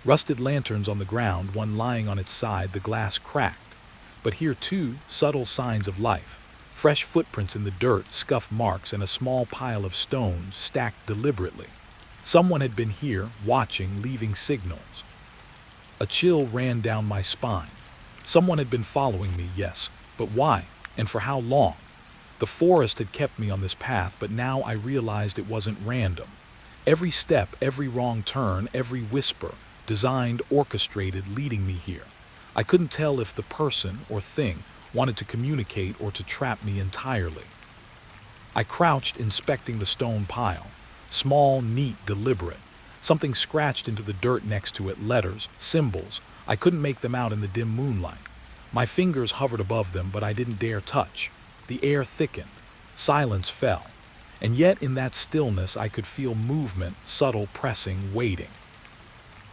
Rusted lanterns on the ground, one lying on its side, the glass cracked. But here too, subtle signs of life. Fresh footprints in the dirt, scuff marks, and a small pile of stones stacked deliberately. Someone had been here, watching, leaving signals. A chill ran down my spine. Someone had been following me, yes, but why, and for how long? The forest had kept me on this path, but now I realized it wasn't random. Every step, every wrong turn, every whisper, designed, orchestrated, leading me here. I couldn't tell if the person or thing wanted to communicate or to trap me entirely. I crouched, inspecting the stone pile. Small, neat, deliberate. Something scratched into the dirt next to it, letters, symbols. I couldn't make them out in the dim moonlight. My fingers hovered above them, but I didn't dare touch. The air thickened. Silence fell. And yet in that stillness I could feel movement, subtle pressing, waiting.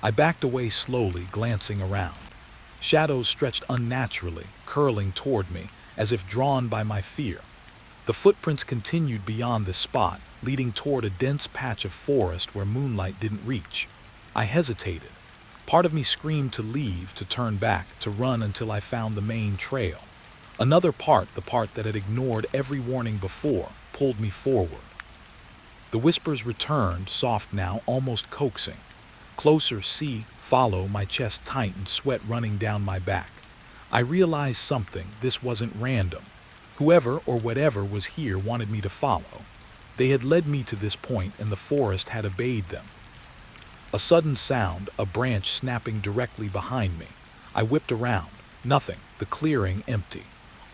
I backed away slowly, glancing around. Shadows stretched unnaturally, curling toward me, as if drawn by my fear. The footprints continued beyond this spot, leading toward a dense patch of forest where moonlight didn't reach. I hesitated. Part of me screamed to leave, to turn back, to run until I found the main trail. Another part, the part that had ignored every warning before, pulled me forward. The whispers returned, soft now, almost coaxing. Closer, see, follow, my chest tightened, sweat running down my back. I realized something. This wasn't random. Whoever or whatever was here wanted me to follow. They had led me to this point, and the forest had obeyed them. A sudden sound, a branch snapping directly behind me. I whipped around. Nothing. The clearing empty.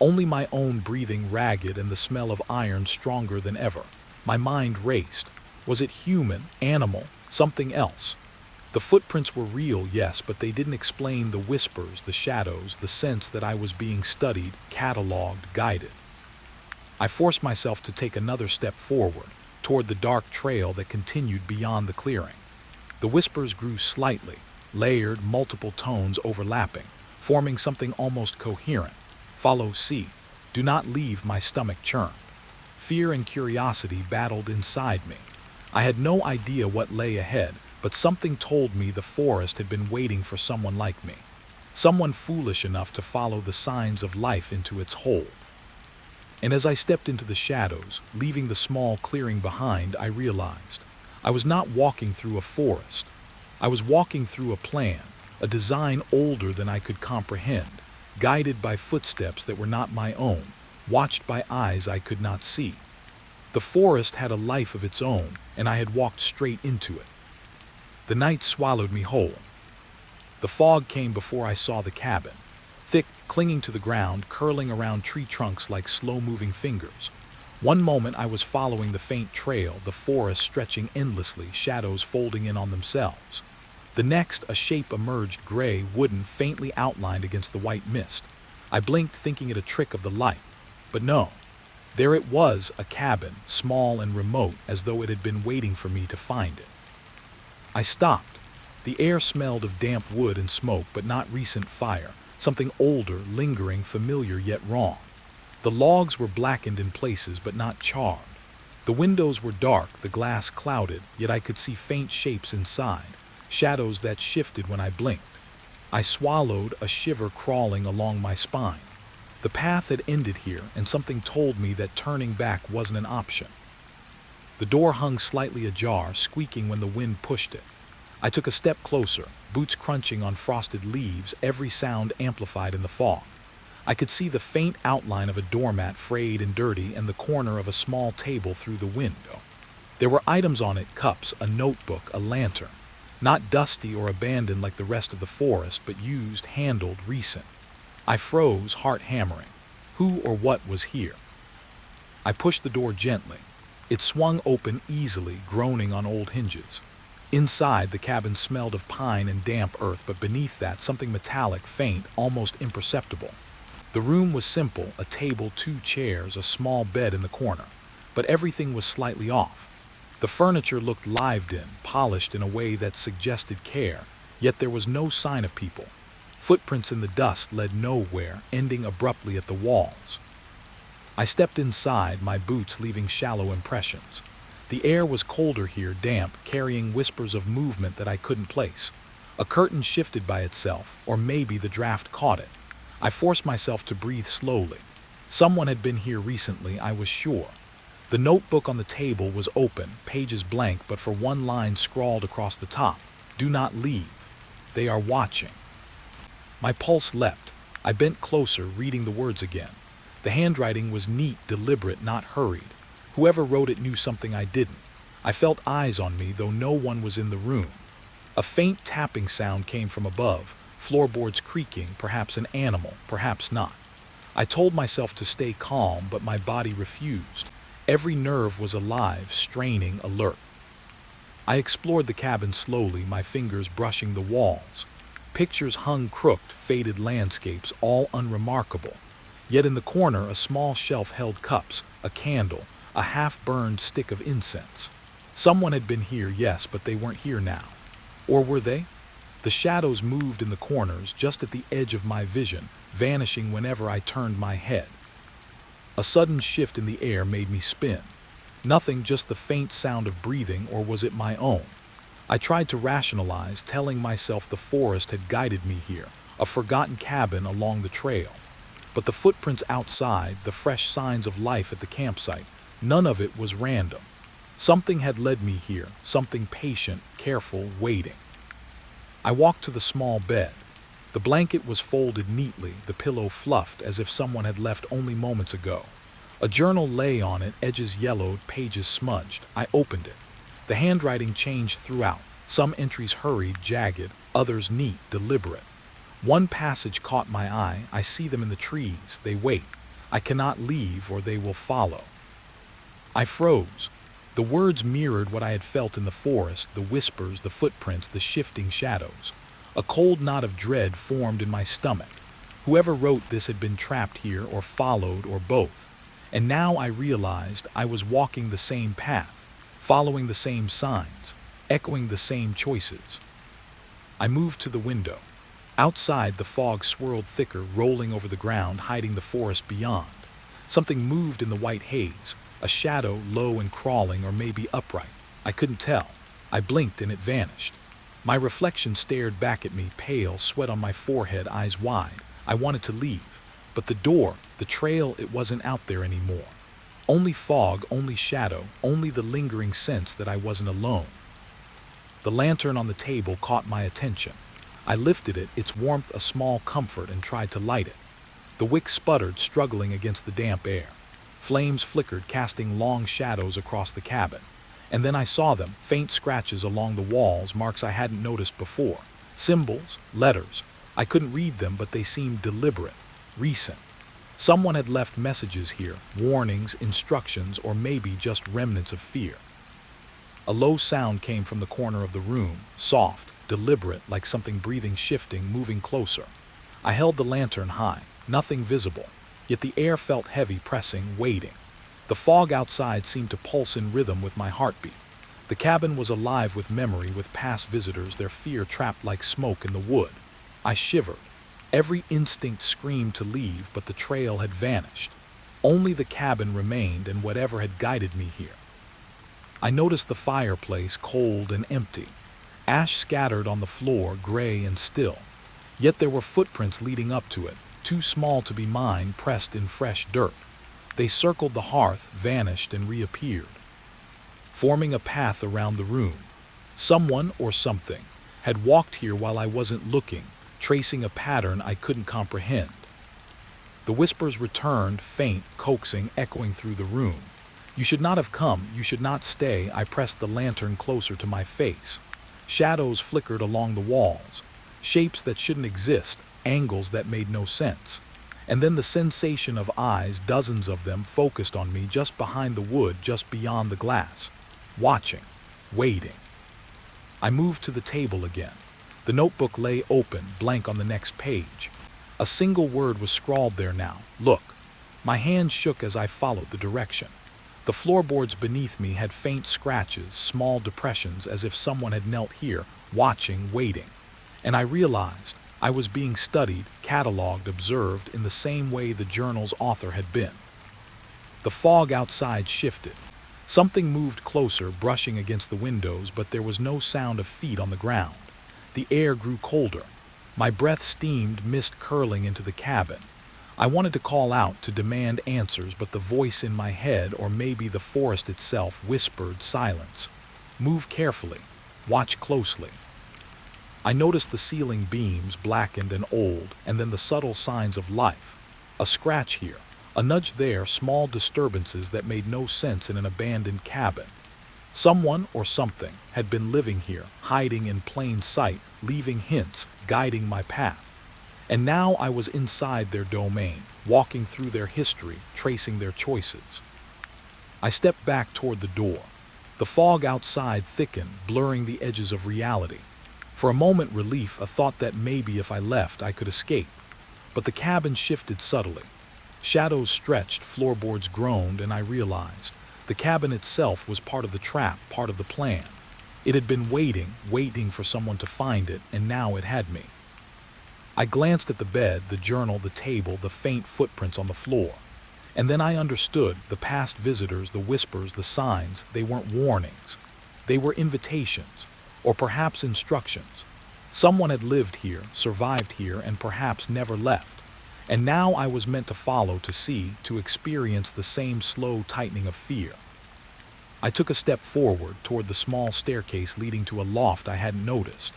Only my own breathing ragged and the smell of iron stronger than ever. My mind raced. Was it human, animal, something else? The footprints were real, yes, but they didn't explain the whispers, the shadows, the sense that I was being studied, catalogued, guided. I forced myself to take another step forward, toward the dark trail that continued beyond the clearing. The whispers grew slightly, layered, multiple tones overlapping, forming something almost coherent. Follow, see. Do not leave. My stomach churned. Fear and curiosity battled inside me. I had no idea what lay ahead, but something told me the forest had been waiting for someone like me. Someone foolish enough to follow the signs of life into its hold. And as I stepped into the shadows, leaving the small clearing behind, I realized I was not walking through a forest. I was walking through a plan, a design older than I could comprehend, guided by footsteps that were not my own, watched by eyes I could not see. The forest had a life of its own, and I had walked straight into it. The night swallowed me whole. The fog came before I saw the cabin, thick, clinging to the ground, curling around tree trunks like slow-moving fingers. One moment I was following the faint trail, the forest stretching endlessly, shadows folding in on themselves. The next, a shape emerged, gray, wooden, faintly outlined against the white mist. I blinked, thinking it a trick of the light. But no. There it was, a cabin, small and remote, as though it had been waiting for me to find it. I stopped. The air smelled of damp wood and smoke, but not recent fire. Something older, lingering, familiar yet wrong. The logs were blackened in places, but not charred. The windows were dark, the glass clouded, yet I could see faint shapes inside, shadows that shifted when I blinked. I swallowed, a shiver crawling along my spine. The path had ended here, and something told me that turning back wasn't an option. The door hung slightly ajar, squeaking when the wind pushed it. I took a step closer, boots crunching on frosted leaves, every sound amplified in the fog. I could see the faint outline of a doormat, frayed and dirty, and the corner of a small table through the window. There were items on it, cups, a notebook, a lantern. Not dusty or abandoned like the rest of the forest, but used, handled, recent. I froze, heart hammering. Who or what was here? I pushed the door gently. It swung open easily, groaning on old hinges. Inside, the cabin smelled of pine and damp earth, but beneath that, something metallic, faint, almost imperceptible. The room was simple: a table, 2 chairs, a small bed in the corner. But everything was slightly off. The furniture looked lived in, polished in a way that suggested care, yet there was no sign of people. Footprints in the dust led nowhere, ending abruptly at the walls. I stepped inside, my boots leaving shallow impressions. The air was colder here, damp, carrying whispers of movement that I couldn't place. A curtain shifted by itself, or maybe the draft caught it. I forced myself to breathe slowly. Someone had been here recently, I was sure. The notebook on the table was open, pages blank, but for one line scrawled across the top: "Do not leave. They are watching." My pulse leapt. I bent closer, reading the words again. The handwriting was neat, deliberate, not hurried. Whoever wrote it knew something I didn't. I felt eyes on me, though no one was in the room. A faint tapping sound came from above, floorboards creaking, perhaps an animal, perhaps not. I told myself to stay calm, but my body refused. Every nerve was alive, straining, alert. I explored the cabin slowly, my fingers brushing the walls. Pictures hung crooked, faded landscapes, all unremarkable. Yet in the corner, a small shelf held cups, a candle, a half-burned stick of incense. Someone had been here, yes, but they weren't here now. Or were they? The shadows moved in the corners, just at the edge of my vision, vanishing whenever I turned my head. A sudden shift in the air made me spin. Nothing, just the faint sound of breathing, or was it my own? I tried to rationalize, telling myself the forest had guided me here, a forgotten cabin along the trail. But the footprints outside, the fresh signs of life at the campsite, none of it was random. Something had led me here, something patient, careful, waiting. I walked to the small bed. The blanket was folded neatly, the pillow fluffed as if someone had left only moments ago. A journal lay on it, edges yellowed, pages smudged. I opened it. The handwriting changed throughout, some entries hurried, jagged, others neat, deliberate. One passage caught my eye. "I see them in the trees. They wait. I cannot leave, or they will follow." I froze. The words mirrored what I had felt in the forest, the whispers, the footprints, the shifting shadows. A cold knot of dread formed in my stomach. Whoever wrote this had been trapped here, or followed, or both. And now I realized I was walking the same path, following the same signs, echoing the same choices. I moved to the window. Outside, the fog swirled thicker, rolling over the ground, hiding the forest beyond. Something moved in the white haze, a shadow, low and crawling, or maybe upright. I couldn't tell. I blinked and it vanished. My reflection stared back at me, pale, sweat on my forehead, eyes wide. I wanted to leave. But the door, the trail, it wasn't out there anymore. Only fog, only shadow, only the lingering sense that I wasn't alone. The lantern on the table caught my attention. I lifted it, its warmth a small comfort, and tried to light it. The wick sputtered, struggling against the damp air. Flames flickered, casting long shadows across the cabin. And then I saw them, faint scratches along the walls, marks I hadn't noticed before. Symbols, letters. I couldn't read them, but they seemed deliberate, recent. Someone had left messages here, warnings, instructions, or maybe just remnants of fear. A low sound came from the corner of the room, soft, deliberate, like something breathing, shifting, moving closer. I held the lantern high, nothing visible, yet the air felt heavy, pressing, waiting. The fog outside seemed to pulse in rhythm with my heartbeat. The cabin was alive with memory, with past visitors, their fear trapped like smoke in the wood. I shivered. Every instinct screamed to leave, but the trail had vanished. Only the cabin remained and whatever had guided me here. I noticed the fireplace, cold and empty. Ash scattered on the floor, gray and still. Yet there were footprints leading up to it, too small to be mine, pressed in fresh dirt. They circled the hearth, vanished, and reappeared, forming a path around the room. Someone or something had walked here while I wasn't looking, tracing a pattern I couldn't comprehend. The whispers returned, faint, coaxing, echoing through the room. "You should not have come. You should not stay." I pressed the lantern closer to my face. Shadows flickered along the walls, shapes that shouldn't exist, angles that made no sense. And then the sensation of eyes, dozens of them, focused on me just behind the wood, just beyond the glass. Watching. Waiting. I moved to the table again. The notebook lay open, blank on the next page. A single word was scrawled there now. Look. My hand shook as I followed the direction. The floorboards beneath me had faint scratches, small depressions, as if someone had knelt here, watching, waiting. And I realized I was being studied, cataloged, observed in the same way the journal's author had been. The fog outside shifted. Something moved closer, brushing against the windows, but there was no sound of feet on the ground. The air grew colder. My breath steamed, mist curling into the cabin. I wanted to call out, to demand answers, but the voice in my head, or maybe the forest itself, whispered silence. Move carefully. Watch closely. I noticed the ceiling beams, blackened and old, and then the subtle signs of life. A scratch here, a nudge there, small disturbances that made no sense in an abandoned cabin. Someone or something had been living here, hiding in plain sight, leaving hints, guiding my path. And now I was inside their domain, walking through their history, tracing their choices. I stepped back toward the door. The fog outside thickened, blurring the edges of reality. For a moment, relief, a thought that maybe if I left, I could escape. But the cabin shifted subtly. Shadows stretched, floorboards groaned, and I realized the cabin itself was part of the trap, part of the plan. It had been waiting for someone to find it, and now it had me. I glanced at the bed, the journal, the table, the faint footprints on the floor. And then I understood the past visitors, the whispers, the signs. They weren't warnings. They were invitations, or perhaps instructions. Someone had lived here, survived here, and perhaps never left. And now I was meant to follow, to see, to experience the same slow tightening of fear. I took a step forward toward the small staircase leading to a loft I hadn't noticed.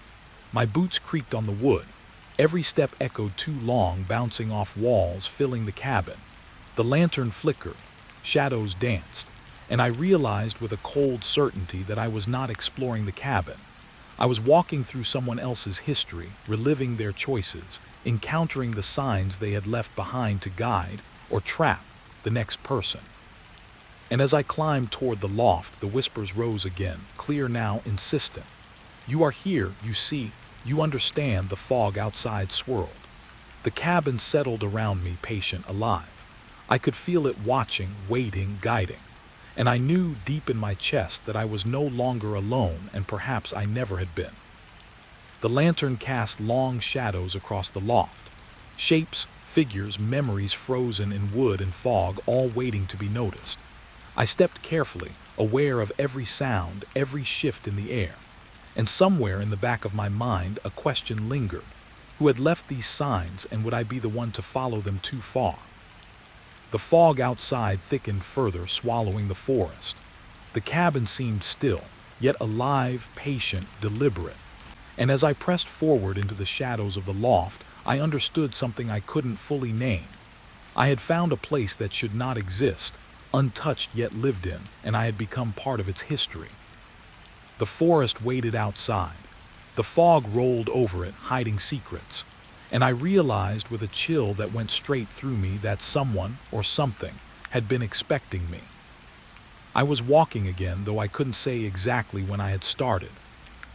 My boots creaked on the wood. Every step echoed too long, bouncing off walls, filling the cabin. The lantern flickered, shadows danced, and I realized with a cold certainty that I was not exploring the cabin. I was walking through someone else's history, reliving their choices, encountering the signs they had left behind to guide or trap the next person. And as I climbed toward the loft, the whispers rose again, clear now, insistent. You are here, you see. You understand. The fog outside swirled. The cabin settled around me, patient, alive. I could feel it watching, waiting, guiding. And I knew deep in my chest that I was no longer alone, and perhaps I never had been. The lantern cast long shadows across the loft. Shapes, figures, memories frozen in wood and fog, all waiting to be noticed. I stepped carefully, aware of every sound, every shift in the air. And somewhere in the back of my mind, a question lingered. Who had left these signs, and would I be the one to follow them too far? The fog outside thickened further, swallowing the forest. The cabin seemed still, yet alive, patient, deliberate. And as I pressed forward into the shadows of the loft, I understood something I couldn't fully name. I had found a place that should not exist, untouched yet lived in, and I had become part of its history. The forest waited outside. The fog rolled over it, hiding secrets. And I realized with a chill that went straight through me that someone, or something, had been expecting me. I was walking again, though I couldn't say exactly when I had started.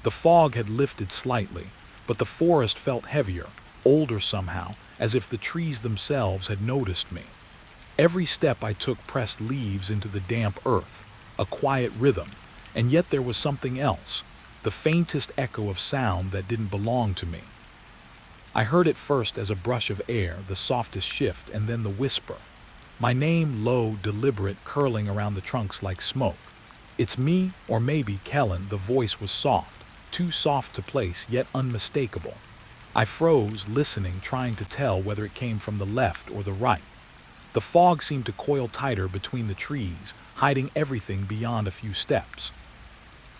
The fog had lifted slightly, but the forest felt heavier, older somehow, as if the trees themselves had noticed me. Every step I took pressed leaves into the damp earth, a quiet rhythm. And yet there was something else, the faintest echo of sound that didn't belong to me. I heard it first as a brush of air, the softest shift, and then the whisper. My name, low, deliberate, curling around the trunks like smoke. It's me, or maybe Kellen. The voice was soft, too soft to place, yet unmistakable. I froze, listening, trying to tell whether it came from the left or the right. The fog seemed to coil tighter between the trees, hiding everything beyond a few steps.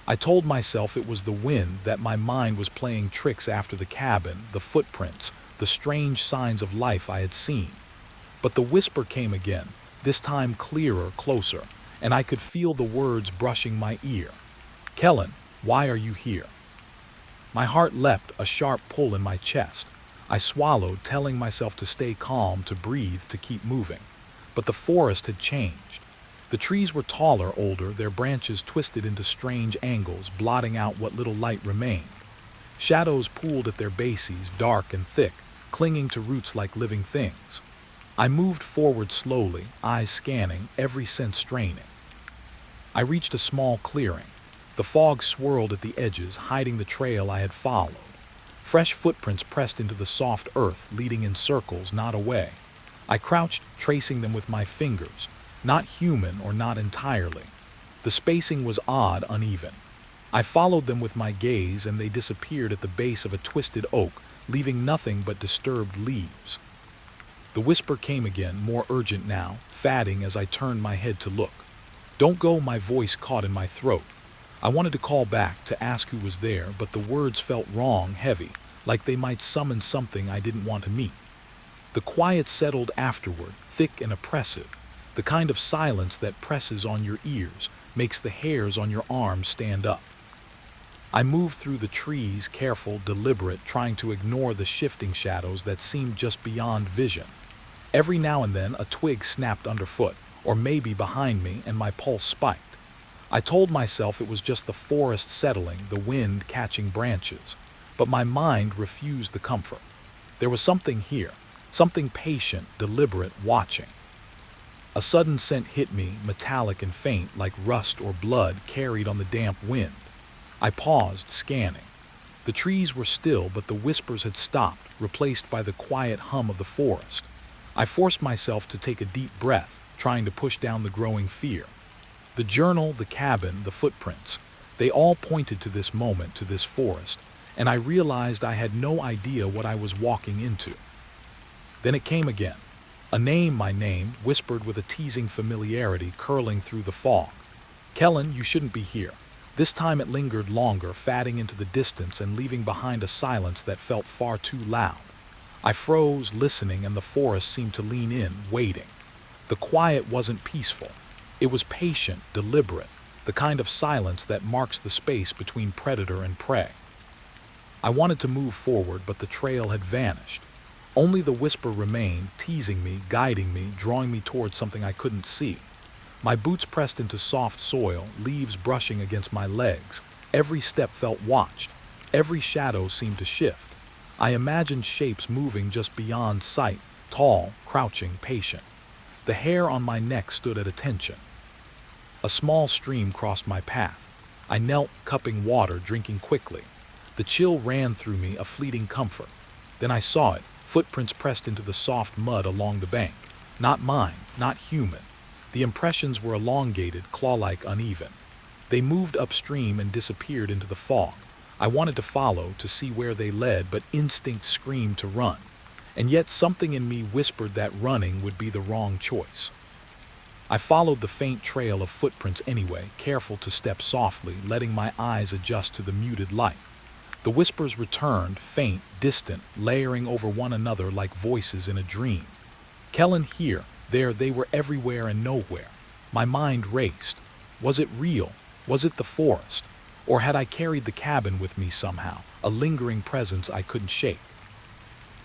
I told myself it was the wind, that my mind was playing tricks after the cabin, the footprints, the strange signs of life I had seen. But the whisper came again, this time clearer, closer, and I could feel the words brushing my ear. Kellen, why are you here? My heart leapt, a sharp pull in my chest. I swallowed, telling myself to stay calm, to breathe, to keep moving. But the forest had changed. The trees were taller, older, their branches twisted into strange angles, blotting out what little light remained. Shadows pooled at their bases, dark and thick, clinging to roots like living things. I moved forward slowly, eyes scanning, every sense straining. I reached a small clearing. The fog swirled at the edges, hiding the trail I had followed. Fresh footprints pressed into the soft earth, leading in circles, not away. I crouched, tracing them with my fingers, not human or not entirely. The spacing was odd, uneven. I followed them with my gaze, and they disappeared at the base of a twisted oak, leaving nothing but disturbed leaves. The whisper came again, more urgent now, fading as I turned my head to look. "Don't go," my voice caught in my throat. I wanted to call back, to ask who was there, but the words felt wrong, heavy, like they might summon something I didn't want to meet. The quiet settled afterward, thick and oppressive, the kind of silence that presses on your ears, makes the hairs on your arms stand up. I moved through the trees, careful, deliberate, trying to ignore the shifting shadows that seemed just beyond vision. Every now and then a twig snapped underfoot, or maybe behind me, and my pulse spiked. I told myself it was just the forest settling, the wind catching branches, but my mind refused the comfort. There was something here, something patient, deliberate, watching. A sudden scent hit me, metallic and faint, like rust or blood carried on the damp wind. I paused, scanning. The trees were still, but the whispers had stopped, replaced by the quiet hum of the forest. I forced myself to take a deep breath, trying to push down the growing fear. The journal, the cabin, the footprints, they all pointed to this moment, to this forest, and I realized I had no idea what I was walking into. Then it came again. A name, my name, whispered with a teasing familiarity curling through the fog. "Kellen, you shouldn't be here." This time it lingered longer, fading into the distance and leaving behind a silence that felt far too loud. I froze, listening, and the forest seemed to lean in, waiting. The quiet wasn't peaceful. It was patient, deliberate, the kind of silence that marks the space between predator and prey. I wanted to move forward, but the trail had vanished. Only the whisper remained, teasing me, guiding me, drawing me towards something I couldn't see. My boots pressed into soft soil, leaves brushing against my legs. Every step felt watched. Every shadow seemed to shift. I imagined shapes moving just beyond sight, tall, crouching, patient. The hair on my neck stood at attention. A small stream crossed my path. I knelt, cupping water, drinking quickly. The chill ran through me, a fleeting comfort. Then I saw it, footprints pressed into the soft mud along the bank. Not mine, not human. The impressions were elongated, claw-like, uneven. They moved upstream and disappeared into the fog. I wanted to follow, to see where they led, but instinct screamed to run. And yet something in me whispered that running would be the wrong choice. I followed the faint trail of footprints anyway, careful to step softly, letting my eyes adjust to the muted light. The whispers returned, faint, distant, layering over one another like voices in a dream. "Kellen here, there," they were everywhere and nowhere. My mind raced. Was it real? Was it the forest? Or had I carried the cabin with me somehow, a lingering presence I couldn't shake?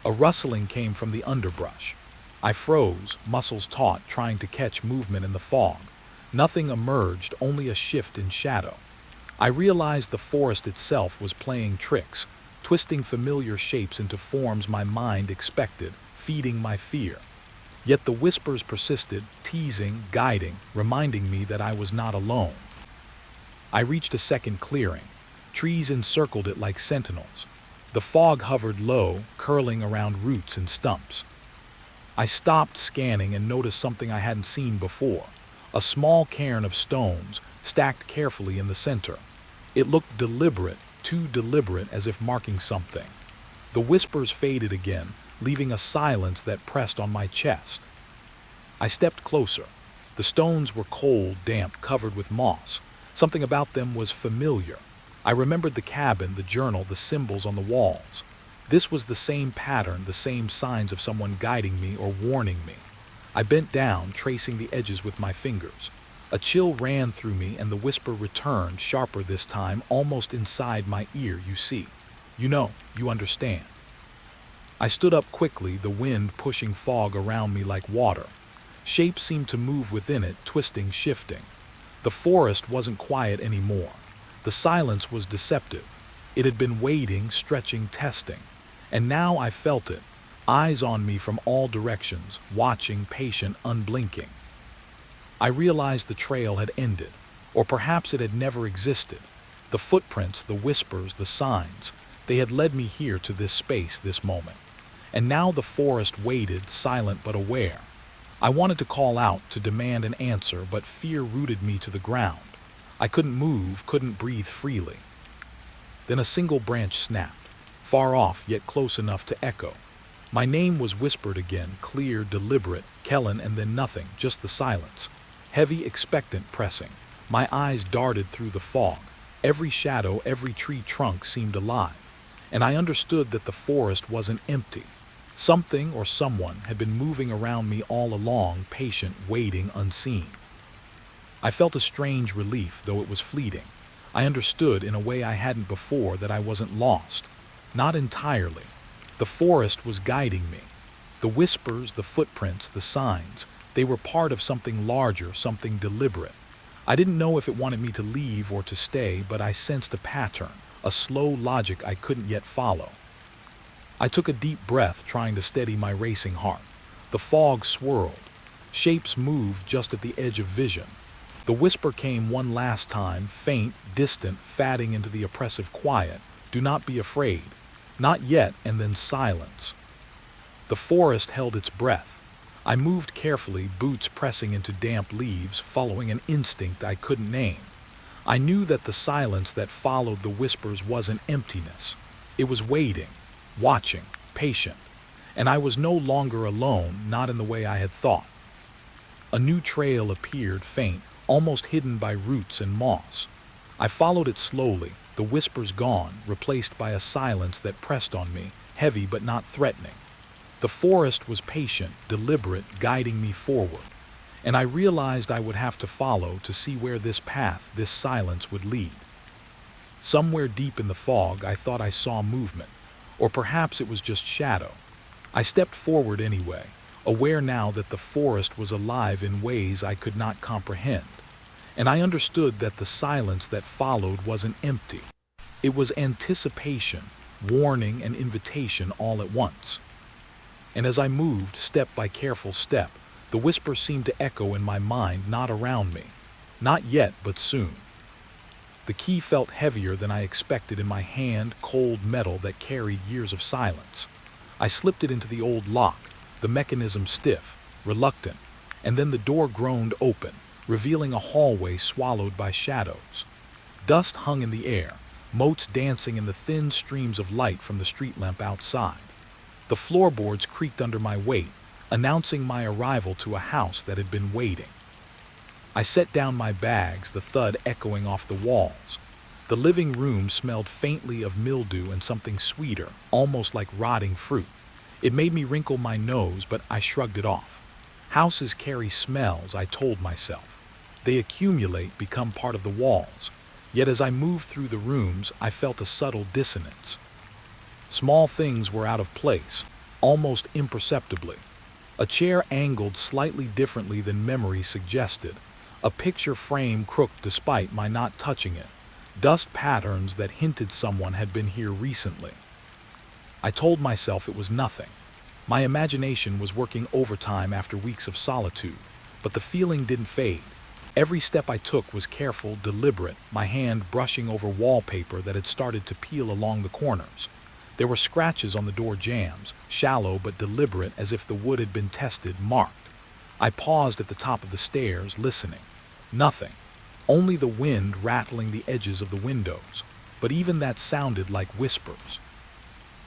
A rustling came from the underbrush. I froze, muscles taut, trying to catch movement in the fog. Nothing emerged, only a shift in shadow. I realized the forest itself was playing tricks, twisting familiar shapes into forms my mind expected, feeding my fear. Yet the whispers persisted, teasing, guiding, reminding me that I was not alone. I reached a second clearing. Trees encircled it like sentinels. The fog hovered low, curling around roots and stumps. I stopped, scanning, and noticed something I hadn't seen before. A small cairn of stones, stacked carefully in the center. It looked deliberate, too deliberate, as if marking something. The whispers faded again, leaving a silence that pressed on my chest. I stepped closer. The stones were cold, damp, covered with moss. Something about them was familiar. I remembered the cabin, the journal, the symbols on the walls. This was the same pattern, the same signs of someone guiding me or warning me. I bent down, tracing the edges with my fingers. A chill ran through me, and the whisper returned, sharper this time, almost inside my ear. "You see. You know. You understand." I stood up quickly, the wind pushing fog around me like water. Shapes seemed to move within it, twisting, shifting. The forest wasn't quiet anymore. The silence was deceptive. It had been waiting, stretching, testing. And now I felt it, eyes on me from all directions, watching, patient, unblinking. I realized the trail had ended, or perhaps it had never existed. The footprints, the whispers, the signs, they had led me here to this space, this moment. And now the forest waited, silent but aware. I wanted to call out, to demand an answer, but fear rooted me to the ground. I couldn't move, couldn't breathe freely. Then a single branch snapped, far off yet close enough to echo. My name was whispered again, clear, deliberate, Kellen, and then nothing, just the silence. Heavy, expectant, pressing. My eyes darted through the fog. Every shadow, every tree trunk seemed alive. And I understood that the forest wasn't empty. Something or someone had been moving around me all along, patient, waiting, unseen. I felt a strange relief, though it was fleeting. I understood in a way I hadn't before that I wasn't lost. Not entirely. The forest was guiding me. The whispers, the footprints, the signs, they were part of something larger, something deliberate. I didn't know if it wanted me to leave or to stay, but I sensed a pattern, a slow logic I couldn't yet follow. I took a deep breath, trying to steady my racing heart. The fog swirled. Shapes moved just at the edge of vision. The whisper came one last time, faint, distant, fading into the oppressive quiet. Do not be afraid. Not yet, and then silence. The forest held its breath. I moved carefully, boots pressing into damp leaves, following an instinct I couldn't name. I knew that the silence that followed the whispers wasn't emptiness. It was waiting, watching, patient. And I was no longer alone, not in the way I had thought. A new trail appeared, faint, almost hidden by roots and moss. I followed it slowly, the whispers gone, replaced by a silence that pressed on me, heavy but not threatening. The forest was patient, deliberate, guiding me forward. And I realized I would have to follow to see where this path, this silence would lead. Somewhere deep in the fog, I thought I saw movement. Or perhaps it was just shadow. I stepped forward anyway, aware now that the forest was alive in ways I could not comprehend. And I understood that the silence that followed wasn't empty. It was anticipation, warning, and invitation all at once. And as I moved, step by careful step, the whisper seemed to echo in my mind, not around me. Not yet, but soon. The key felt heavier than I expected in my hand, cold metal that carried years of silence. I slipped it into the old lock, the mechanism stiff, reluctant, and then the door groaned open, revealing a hallway swallowed by shadows. Dust hung in the air, motes dancing in the thin streams of light from the street lamp outside. The floorboards creaked under my weight, announcing my arrival to a house that had been waiting. I set down my bags, the thud echoing off the walls. The living room smelled faintly of mildew and something sweeter, almost like rotting fruit. It made me wrinkle my nose, but I shrugged it off. Houses carry smells, I told myself. They accumulate, become part of the walls. Yet as I moved through the rooms, I felt a subtle dissonance. Small things were out of place, almost imperceptibly. A chair angled slightly differently than memory suggested. A picture frame crooked despite my not touching it. Dust patterns that hinted someone had been here recently. I told myself it was nothing. My imagination was working overtime after weeks of solitude, but the feeling didn't fade. Every step I took was careful, deliberate, my hand brushing over wallpaper that had started to peel along the corners. There were scratches on the door jambs, shallow but deliberate, as if the wood had been tested, marked. I paused at the top of the stairs, listening. Nothing. Only the wind rattling the edges of the windows. But even that sounded like whispers.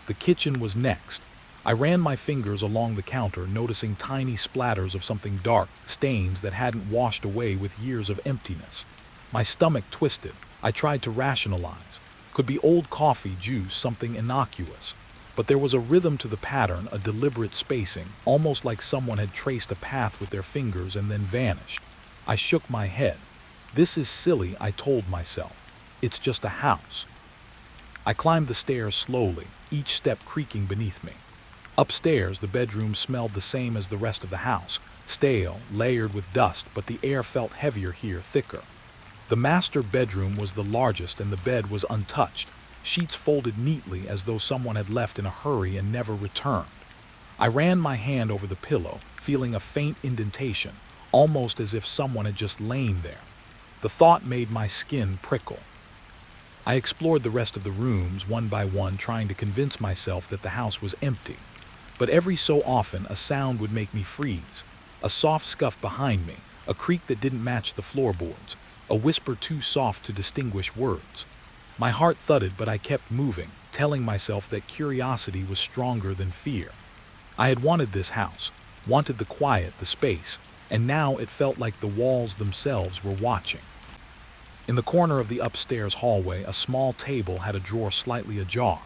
The kitchen was next. I ran my fingers along the counter, noticing tiny splatters of something dark, stains that hadn't washed away with years of emptiness. My stomach twisted. I tried to rationalize. Could be old coffee, juice, something innocuous. But there was a rhythm to the pattern, a deliberate spacing, almost like someone had traced a path with their fingers and then vanished. I shook my head. This is silly, I told myself. It's just a house. I climbed the stairs slowly, each step creaking beneath me. Upstairs, the bedroom smelled the same as the rest of the house, stale, layered with dust, but the air felt heavier here, thicker. The master bedroom was the largest and the bed was untouched, sheets folded neatly as though someone had left in a hurry and never returned. I ran my hand over the pillow, feeling a faint indentation, almost as if someone had just lain there. The thought made my skin prickle. I explored the rest of the rooms one by one, trying to convince myself that the house was empty. But every so often a sound would make me freeze. A soft scuff behind me, a creak that didn't match the floorboards, a whisper too soft to distinguish words. My heart thudded, but I kept moving, telling myself that curiosity was stronger than fear. I had wanted this house, wanted the quiet, the space, and now it felt like the walls themselves were watching. In the corner of the upstairs hallway, a small table had a drawer slightly ajar.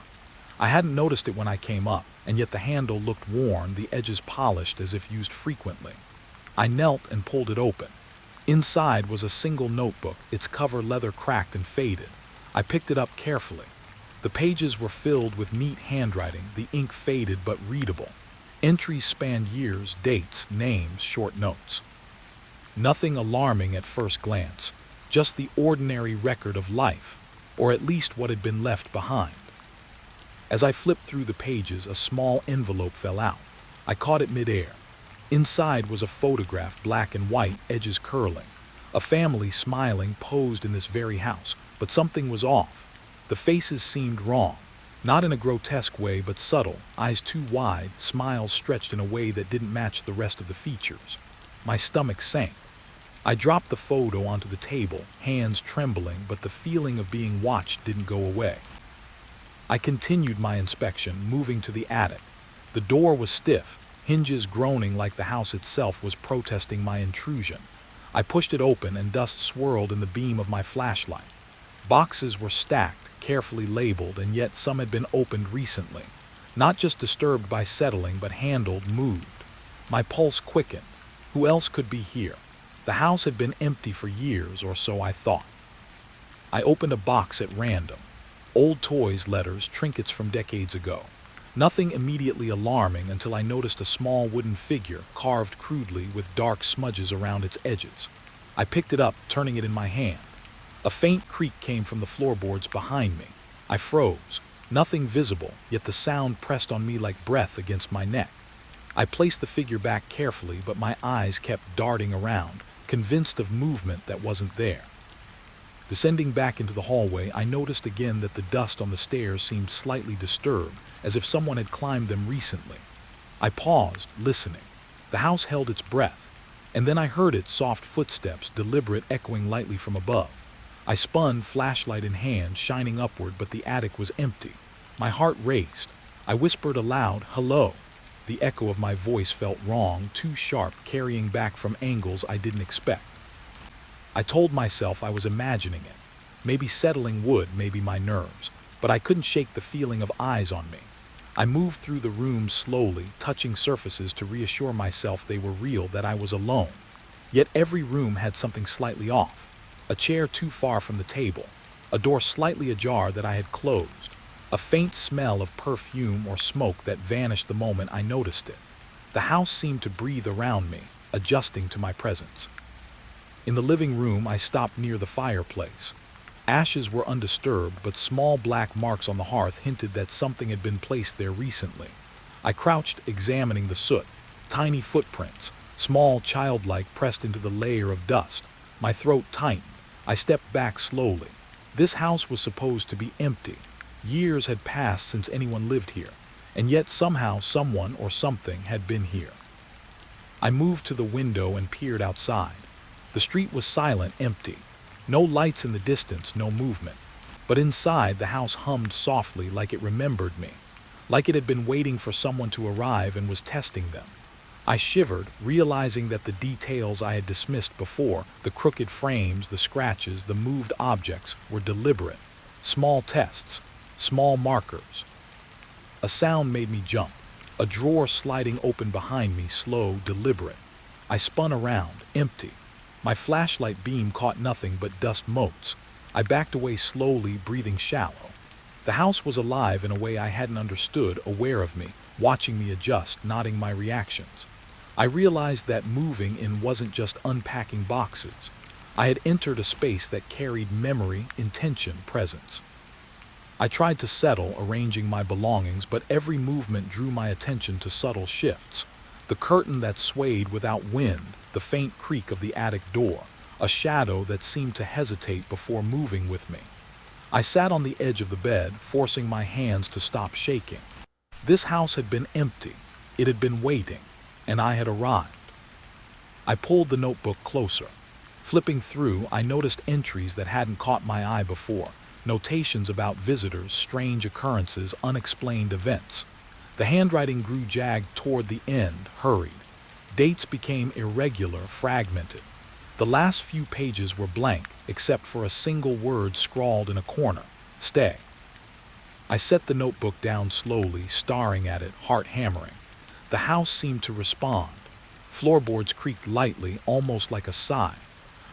I hadn't noticed it when I came up, and yet the handle looked worn, the edges polished as if used frequently. I knelt and pulled it open. Inside was a single notebook, its cover leather cracked and faded. I picked it up carefully. The pages were filled with neat handwriting, the ink faded but readable. Entries spanned years, dates, names, short notes. Nothing alarming at first glance, just the ordinary record of life, or at least what had been left behind. As I flipped through the pages, a small envelope fell out. I caught it midair. Inside was a photograph, black and white, edges curling. A family smiling posed in this very house, but something was off. The faces seemed wrong, not in a grotesque way, but subtle, eyes too wide, smiles stretched in a way that didn't match the rest of the features. My stomach sank. I dropped the photo onto the table, hands trembling, but the feeling of being watched didn't go away. I continued my inspection, moving to the attic. The door was stiff, hinges groaning like the house itself was protesting my intrusion. I pushed it open and dust swirled in the beam of my flashlight. Boxes were stacked, carefully labeled, and yet some had been opened recently. Not just disturbed by settling, but handled, moved. My pulse quickened. Who else could be here? The house had been empty for years, or so I thought. I opened a box at random. Old toys, letters, trinkets from decades ago. Nothing immediately alarming until I noticed a small wooden figure, carved crudely with dark smudges around its edges. I picked it up, turning it in my hand. A faint creak came from the floorboards behind me. I froze. Nothing visible, yet the sound pressed on me like breath against my neck. I placed the figure back carefully, but my eyes kept darting around, convinced of movement that wasn't there. Descending back into the hallway, I noticed again that the dust on the stairs seemed slightly disturbed, as if someone had climbed them recently. I paused, listening. The house held its breath, and then I heard its soft footsteps, deliberate, echoing lightly from above. I spun, flashlight in hand, shining upward, but the attic was empty. My heart raced. I whispered aloud, "Hello." The echo of my voice felt wrong, too sharp, carrying back from angles I didn't expect. I told myself I was imagining it. Maybe settling would, maybe my nerves, but I couldn't shake the feeling of eyes on me. I moved through the room slowly, touching surfaces to reassure myself they were real, that I was alone. Yet every room had something slightly off. A chair too far from the table, a door slightly ajar that I had closed, a faint smell of perfume or smoke that vanished the moment I noticed it. The house seemed to breathe around me, adjusting to my presence. In the living room, I stopped near the fireplace. Ashes were undisturbed, but small black marks on the hearth hinted that something had been placed there recently. I crouched, examining the soot. Tiny footprints, small, childlike, pressed into the layer of dust. My throat tightened. I stepped back slowly. This house was supposed to be empty. Years had passed since anyone lived here, and yet somehow someone or something had been here. I moved to the window and peered outside. The street was silent, empty. No lights in the distance, no movement. But inside, the house hummed softly, like it remembered me, like it had been waiting for someone to arrive and was testing them. I shivered, realizing that the details I had dismissed before, the crooked frames, the scratches, the moved objects, were deliberate. Small tests, small markers. A sound made me jump. A drawer sliding open behind me, slow, deliberate. I spun around, empty. My flashlight beam caught nothing but dust motes. I backed away slowly, breathing shallow. The house was alive in a way I hadn't understood, aware of me, watching me adjust, nodding my reactions. I realized that moving in wasn't just unpacking boxes. I had entered a space that carried memory, intention, presence. I tried to settle, arranging my belongings, but every movement drew my attention to subtle shifts. The curtain that swayed without wind, the faint creak of the attic door, a shadow that seemed to hesitate before moving with me. I sat on the edge of the bed, forcing my hands to stop shaking. This house had been empty. It had been waiting, and I had arrived. I pulled the notebook closer. Flipping through, I noticed entries that hadn't caught my eye before. Notations about visitors, strange occurrences, unexplained events. The handwriting grew jagged toward the end, hurried. Dates became irregular, fragmented. The last few pages were blank, except for a single word scrawled in a corner: stay. I set the notebook down slowly, staring at it, heart hammering. The house seemed to respond. Floorboards creaked lightly, almost like a sigh.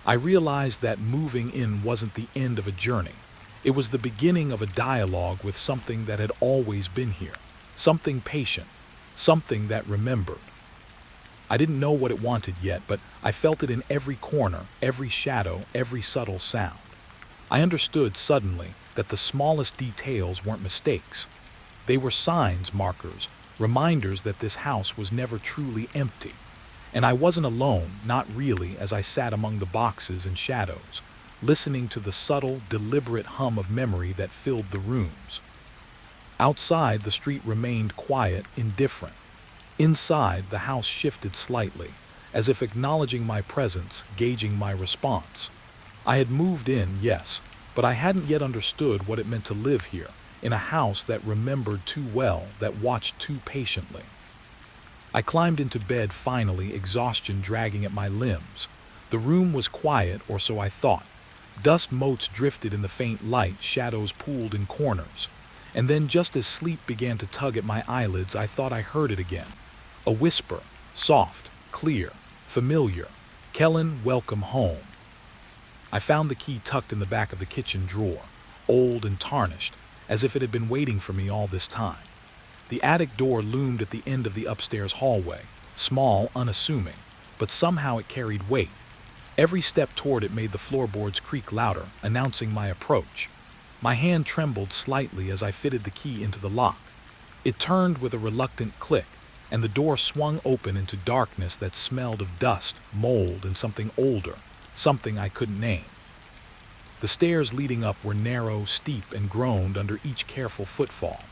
I realized that moving in wasn't the end of a journey. It was the beginning of a dialogue with something that had always been here. Something patient. Something that remembered. I didn't know what it wanted yet, but I felt it in every corner, every shadow, every subtle sound. I understood suddenly that the smallest details weren't mistakes. They were signs, markers, reminders that this house was never truly empty. And I wasn't alone, not really, as I sat among the boxes and shadows, listening to the subtle, deliberate hum of memory that filled the rooms. Outside, the street remained quiet, indifferent. Inside, the house shifted slightly, as if acknowledging my presence, gauging my response. I had moved in, yes, but I hadn't yet understood what it meant to live here, in a house that remembered too well, that watched too patiently. I climbed into bed finally, exhaustion dragging at my limbs. The room was quiet, or so I thought. Dust motes drifted in the faint light, shadows pooled in corners. And then, just as sleep began to tug at my eyelids, I thought I heard it again. A whisper, soft, clear, familiar. "Kellen, welcome home." I found the key tucked in the back of the kitchen drawer, old and tarnished, as if it had been waiting for me all this time. The attic door loomed at the end of the upstairs hallway, small, unassuming, but somehow it carried weight. Every step toward it made the floorboards creak louder, announcing my approach. My hand trembled slightly as I fitted the key into the lock. It turned with a reluctant click, and the door swung open into darkness that smelled of dust, mold, and something older, something I couldn't name. The stairs leading up were narrow, steep, and groaned under each careful footfall.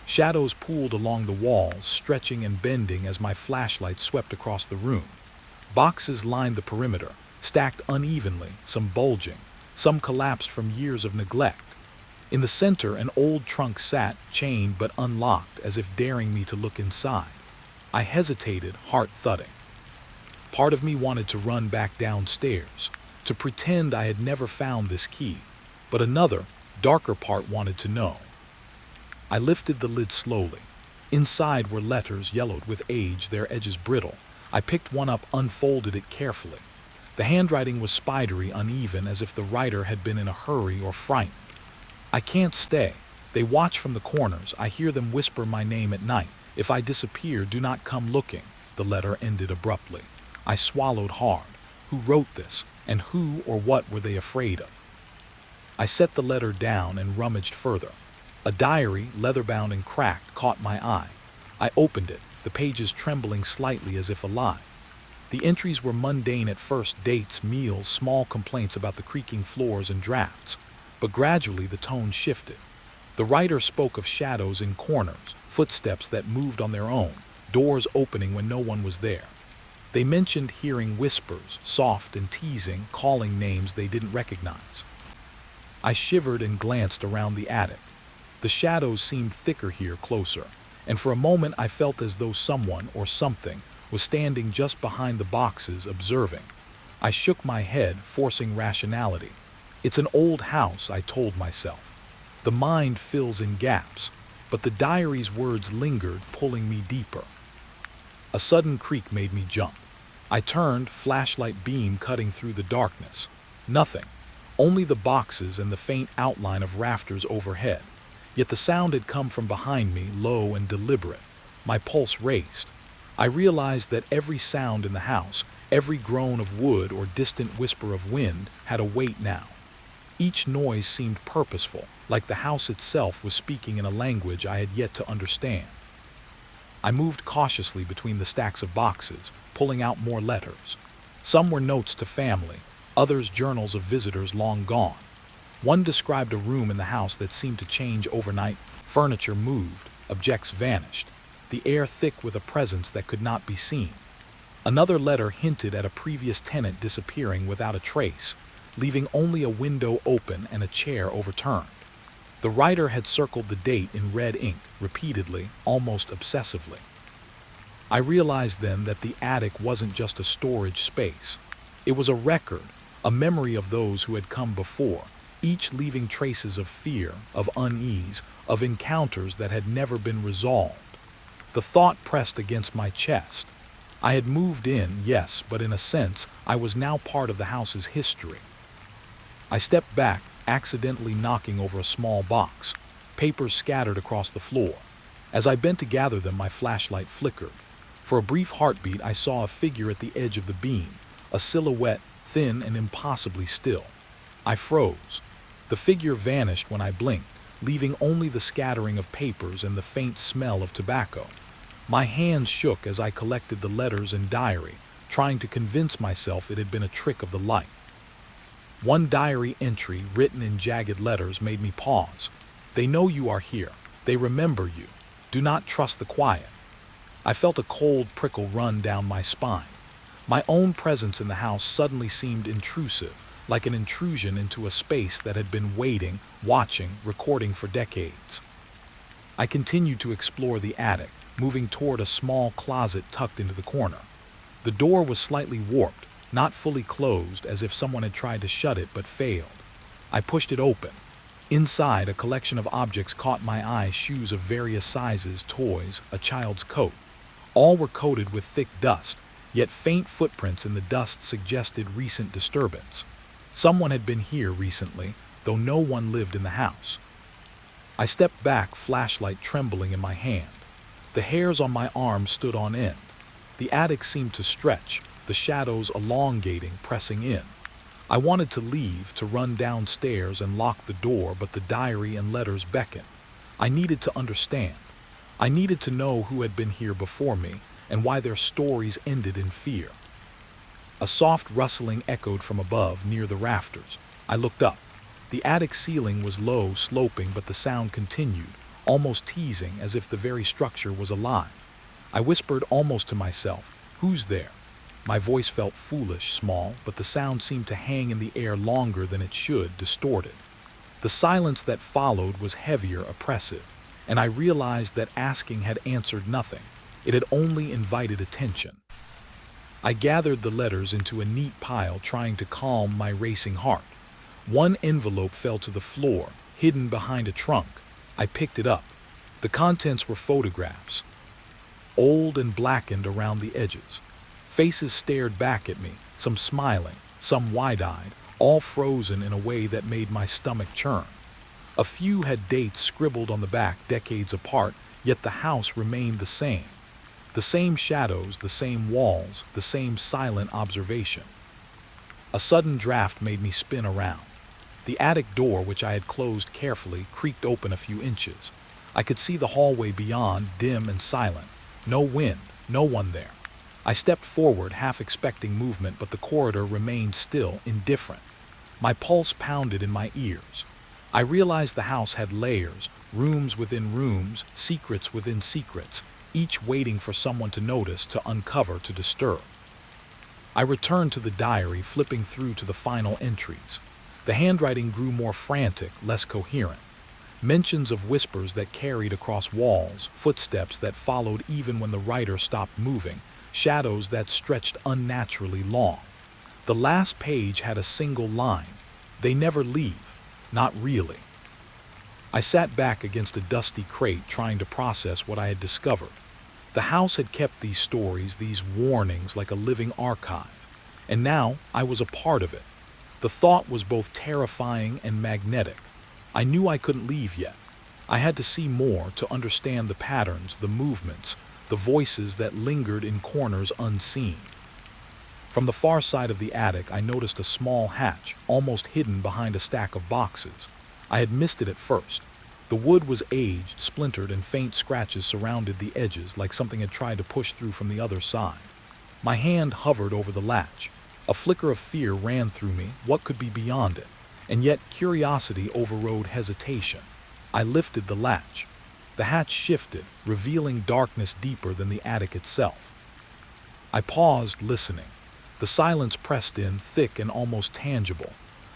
Shadows pooled along the walls, stretching and bending as my flashlight swept across the room. Boxes lined the perimeter, stacked unevenly, some bulging, some collapsed from years of neglect. In the center, an old trunk sat, chained but unlocked, as if daring me to look inside. I hesitated, heart thudding. Part of me wanted to run back downstairs, to pretend I had never found this key, but another, darker part wanted to know. I lifted the lid slowly. Inside were letters yellowed with age, their edges brittle. I picked one up, unfolded it carefully. The handwriting was spidery, uneven, as if the writer had been in a hurry or frightened. "I can't stay. They watch from the corners. I hear them whisper my name at night. If I disappear, do not come looking." The letter ended abruptly. I swallowed hard. Who wrote this? And who or what were they afraid of? I set the letter down and rummaged further. A diary, leather-bound and cracked, caught my eye. I opened it, the pages trembling slightly as if alive. The entries were mundane at first: dates, meals, small complaints about the creaking floors and drafts. But gradually the tone shifted. The writer spoke of shadows in corners, footsteps that moved on their own, doors opening when no one was there. They mentioned hearing whispers, soft and teasing, calling names they didn't recognize. I shivered and glanced around the attic. The shadows seemed thicker here, closer, and for a moment I felt as though someone or something was standing just behind the boxes, observing. I shook my head, forcing rationality. It's an old house, I told myself. The mind fills in gaps, but the diary's words lingered, pulling me deeper. A sudden creak made me jump. I turned, flashlight beam cutting through the darkness. Nothing, only the boxes and the faint outline of rafters overhead. Yet the sound had come from behind me, low and deliberate. My pulse raced. I realized that every sound in the house, every groan of wood or distant whisper of wind, had a weight now. Each noise seemed purposeful, like the house itself was speaking in a language I had yet to understand. I moved cautiously between the stacks of boxes, pulling out more letters. Some were notes to family, others journals of visitors long gone. One described a room in the house that seemed to change overnight. Furniture moved, objects vanished, the air thick with a presence that could not be seen. Another letter hinted at a previous tenant disappearing without a trace, leaving only a window open and a chair overturned. The writer had circled the date in red ink, repeatedly, almost obsessively. I realized then that the attic wasn't just a storage space. It was a record, a memory of those who had come before, each leaving traces of fear, of unease, of encounters that had never been resolved. The thought pressed against my chest. I had moved in, yes, but in a sense, I was now part of the house's history. I stepped back, accidentally knocking over a small box. Papers scattered across the floor. As I bent to gather them, my flashlight flickered. For a brief heartbeat, I saw a figure at the edge of the beam, a silhouette, thin and impossibly still. I froze. The figure vanished when I blinked, leaving only the scattering of papers and the faint smell of tobacco. My hands shook as I collected the letters and diary, trying to convince myself it had been a trick of the light. One diary entry, written in jagged letters, made me pause. "They know you are here. They remember you. Do not trust the quiet." I felt a cold prickle run down my spine. My own presence in the house suddenly seemed intrusive, like an intrusion into a space that had been waiting, watching, recording for decades. I continued to explore the attic, moving toward a small closet tucked into the corner. The door was slightly warped, not fully closed, as if someone had tried to shut it but failed. I pushed it open. Inside, a collection of objects caught my eye: shoes of various sizes, toys, a child's coat. All were coated with thick dust, yet faint footprints in the dust suggested recent disturbance. Someone had been here recently, though no one lived in the house. I stepped back, flashlight trembling in my hand. The hairs on my arm stood on end. The attic seemed to stretch, the shadows elongating, pressing in. I wanted to leave, to run downstairs and lock the door, but the diary and letters beckoned. I needed to understand. I needed to know who had been here before me and why their stories ended in fear. A soft rustling echoed from above, near the rafters. I looked up. The attic ceiling was low, sloping, but the sound continued, almost teasing, as if the very structure was alive. I whispered almost to myself, "Who's there?" My voice felt foolish, small, but the sound seemed to hang in the air longer than it should, distorted. The silence that followed was heavier, oppressive, and I realized that asking had answered nothing. It had only invited attention. I gathered the letters into a neat pile, trying to calm my racing heart. One envelope fell to the floor, hidden behind a trunk. I picked it up. The contents were photographs, old and blackened around the edges. Faces stared back at me, some smiling, some wide-eyed, all frozen in a way that made my stomach churn. A few had dates scribbled on the back, decades apart, yet the house remained the same. The same shadows, the same walls, the same silent observation. A sudden draft made me spin around. The attic door, which I had closed carefully, creaked open a few inches. I could see the hallway beyond, dim and silent. No wind, no one there. I stepped forward, half expecting movement, but the corridor remained still, indifferent. My pulse pounded in my ears. I realized the house had layers, rooms within rooms, secrets within secrets, each waiting for someone to notice, to uncover, to disturb. I returned to the diary, flipping through to the final entries. The handwriting grew more frantic, less coherent. Mentions of whispers that carried across walls, footsteps that followed even when the writer stopped moving, shadows that stretched unnaturally long. The last page had a single line: "They never leave, not really." I sat back against a dusty crate, trying to process what I had discovered. The house had kept these stories, these warnings, like a living archive, and now I was a part of it. The thought was both terrifying and magnetic. I knew I couldn't leave yet. I had to see more, to understand the patterns, the movements, the voices that lingered in corners unseen. From the far side of the attic, I noticed a small hatch, almost hidden behind a stack of boxes. I had missed it at first. The wood was aged, splintered, and faint scratches surrounded the edges like something had tried to push through from the other side. My hand hovered over the latch. A flicker of fear ran through me. What could be beyond it? And yet curiosity overrode hesitation. I lifted the latch. The hatch shifted, revealing darkness deeper than the attic itself. I paused, listening. The silence pressed in, thick and almost tangible.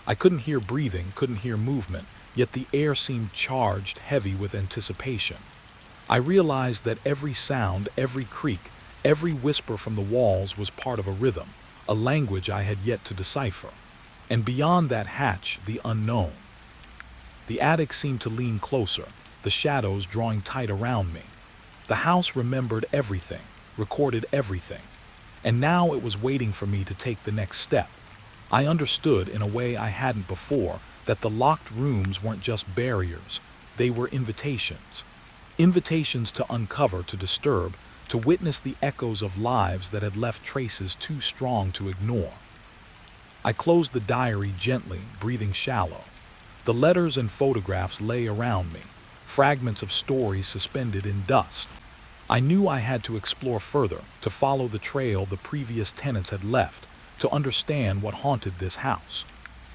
I couldn't hear breathing, couldn't hear movement, yet the air seemed charged, heavy with anticipation. I realized that every sound, every creak, every whisper from the walls was part of a rhythm, a language I had yet to decipher. And beyond that hatch, the unknown. The attic seemed to lean closer, the shadows drawing tight around me. The house remembered everything, recorded everything, and now it was waiting for me to take the next step. I understood, in a way I hadn't before, that the locked rooms weren't just barriers, they were invitations. Invitations to uncover, to disturb, to witness the echoes of lives that had left traces too strong to ignore. I closed the diary gently, breathing shallow. The letters and photographs lay around me, fragments of stories suspended in dust. I knew I had to explore further, to follow the trail the previous tenants had left, to understand what haunted this house.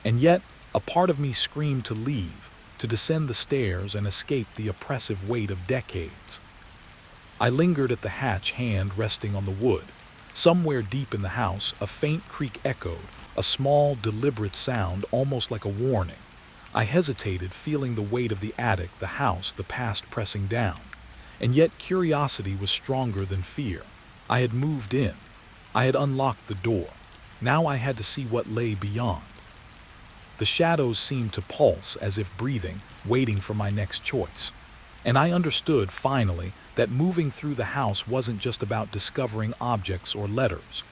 And yet, a part of me screamed to leave, to descend the stairs and escape the oppressive weight of decades. I lingered at the hatch, hand resting on the wood. Somewhere deep in the house, a faint creak echoed, a small, deliberate sound, almost like a warning. I hesitated, feeling the weight of the attic, the house, the past pressing down. And yet curiosity was stronger than fear. I had moved in. I had unlocked the door. Now I had to see what lay beyond. The shadows seemed to pulse, as if breathing, waiting for my next choice. And I understood, finally, that moving through the house wasn't just about discovering objects or letters.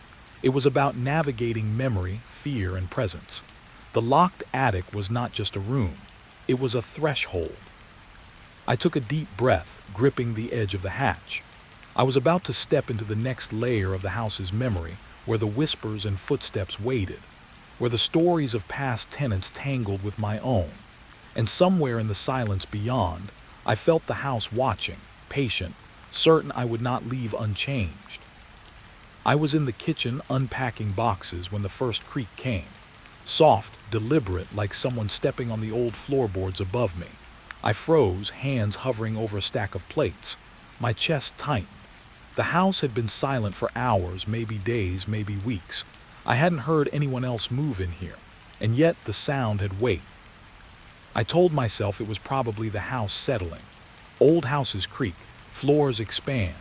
It was about navigating memory, fear, and presence. The locked attic was not just a room. It was a threshold. I took a deep breath, gripping the edge of the hatch. I was about to step into the next layer of the house's memory, where the whispers and footsteps waited, where the stories of past tenants tangled with my own. And somewhere in the silence beyond, I felt the house watching, patient, certain I would not leave unchanged. I was in the kitchen unpacking boxes when the first creak came. Soft, deliberate, like someone stepping on the old floorboards above me. I froze, hands hovering over a stack of plates. My chest tightened. The house had been silent for hours, maybe days, maybe weeks. I hadn't heard anyone else move in here, and yet the sound had weight. I told myself it was probably the house settling. Old houses creak, floors expand,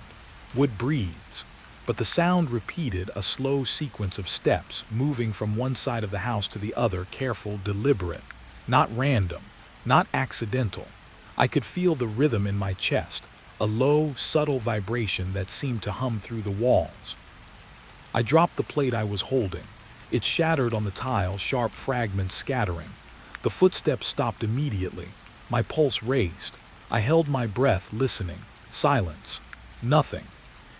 wood breathes. But the sound repeated, a slow sequence of steps, moving from one side of the house to the other, careful, deliberate, not random, not accidental. I could feel the rhythm in my chest, a low, subtle vibration that seemed to hum through the walls. I dropped the plate I was holding. It shattered on the tile, sharp fragments scattering. The footsteps stopped immediately. My pulse raced. I held my breath, listening. Silence. Nothing.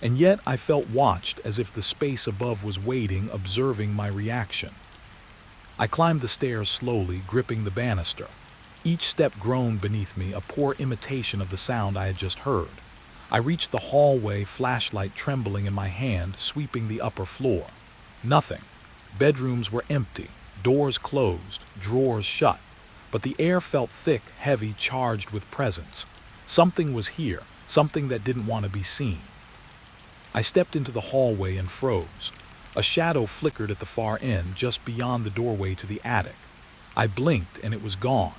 And yet I felt watched, as if the space above was waiting, observing my reaction. I climbed the stairs slowly, gripping the banister. Each step groaned beneath me, a poor imitation of the sound I had just heard. I reached the hallway, flashlight trembling in my hand, sweeping the upper floor. Nothing. Bedrooms were empty, doors closed, drawers shut. But the air felt thick, heavy, charged with presence. Something was here, something that didn't want to be seen. I stepped into the hallway and froze. A shadow flickered at the far end, just beyond the doorway to the attic. I blinked and it was gone.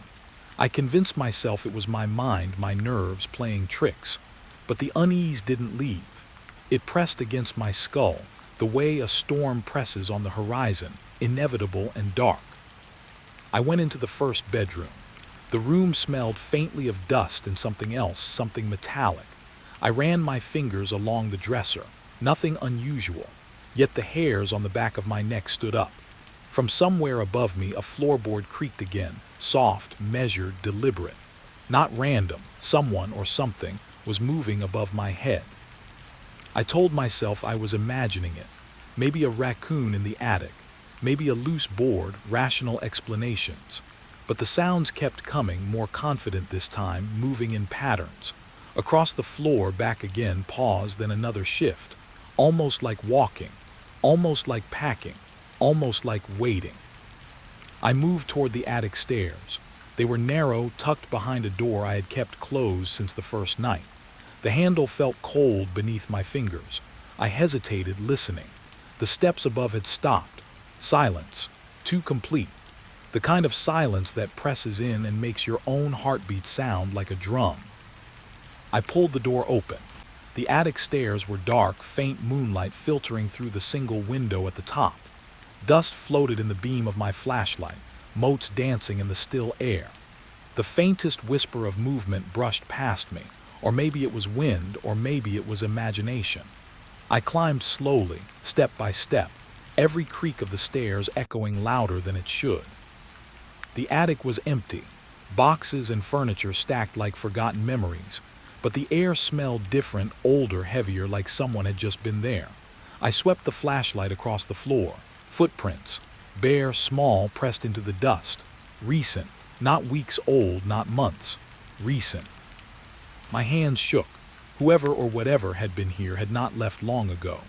I convinced myself it was my mind, my nerves playing tricks. But the unease didn't leave. It pressed against my skull, the way a storm presses on the horizon, inevitable and dark. I went into the first bedroom. The room smelled faintly of dust and something else, something metallic. I ran my fingers along the dresser. Nothing unusual. Yet the hairs on the back of my neck stood up. From somewhere above me, a floorboard creaked again, soft, measured, deliberate. Not random. Someone or something was moving above my head. I told myself I was imagining it. Maybe a raccoon in the attic, maybe a loose board, rational explanations. But the sounds kept coming, more confident this time, moving in patterns. Across the floor, back again, pause, then another shift. Almost like walking, almost like packing, almost like waiting. I moved toward the attic stairs. They were narrow, tucked behind a door I had kept closed since the first night. The handle felt cold beneath my fingers. I hesitated, listening. The steps above had stopped. Silence, too complete. The kind of silence that presses in and makes your own heartbeat sound like a drum. I pulled the door open. The attic stairs were dark, faint moonlight filtering through the single window at the top. Dust floated in the beam of my flashlight, motes dancing in the still air. The faintest whisper of movement brushed past me, or maybe it was wind, or maybe it was imagination. I climbed slowly, step by step, every creak of the stairs echoing louder than it should. The attic was empty, boxes and furniture stacked like forgotten memories, but the air smelled different, older, heavier, like someone had just been there. I swept the flashlight across the floor. Footprints, bare, small, pressed into the dust. Recent, not weeks old, not months. Recent. My hands shook. Whoever or whatever had been here had not left long ago.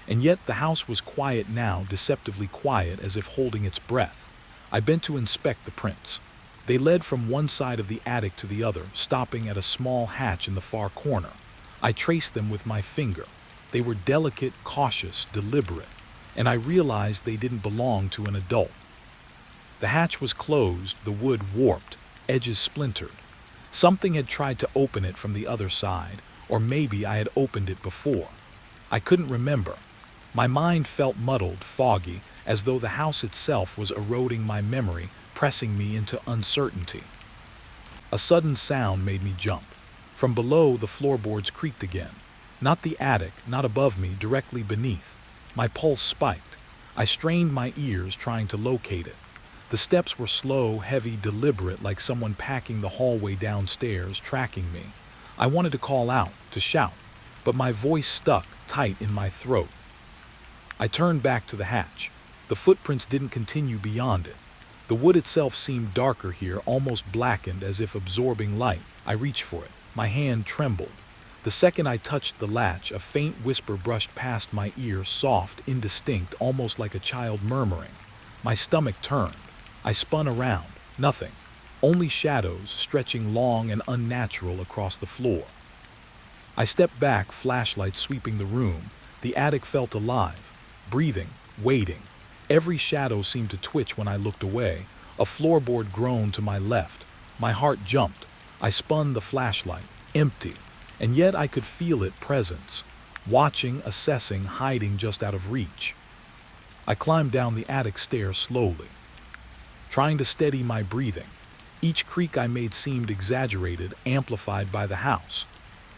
And yet the house was quiet now, deceptively quiet, as if holding its breath. I bent to inspect the prints. They led from one side of the attic to the other, stopping at a small hatch in the far corner. I traced them with my finger. They were delicate, cautious, deliberate, and I realized they didn't belong to an adult. The hatch was closed, the wood warped, edges splintered. Something had tried to open it from the other side, or maybe I had opened it before. I couldn't remember. My mind felt muddled, foggy, as though the house itself was eroding my memory, pressing me into uncertainty. A sudden sound made me jump. From below, the floorboards creaked again. Not the attic, not above me, directly beneath. My pulse spiked. I strained my ears, trying to locate it. The steps were slow, heavy, deliberate, like someone packing the hallway downstairs, tracking me. I wanted to call out, to shout, but my voice stuck tight in my throat. I turned back to the hatch. The footprints didn't continue beyond it. The wood itself seemed darker here, almost blackened, as if absorbing light. I reached for it. My hand trembled. The second I touched the latch, a faint whisper brushed past my ear, soft, indistinct, almost like a child murmuring. My stomach turned. I spun around. Nothing. Only shadows, stretching long and unnatural across the floor. I stepped back, flashlight sweeping the room. The attic felt alive, breathing, waiting. Every shadow seemed to twitch when I looked away. A floorboard groaned to my left. My heart jumped. I spun the flashlight. Empty. And yet I could feel it, presence. Watching, assessing, hiding just out of reach. I climbed down the attic stairs slowly, trying to steady my breathing. Each creak I made seemed exaggerated, amplified by the house.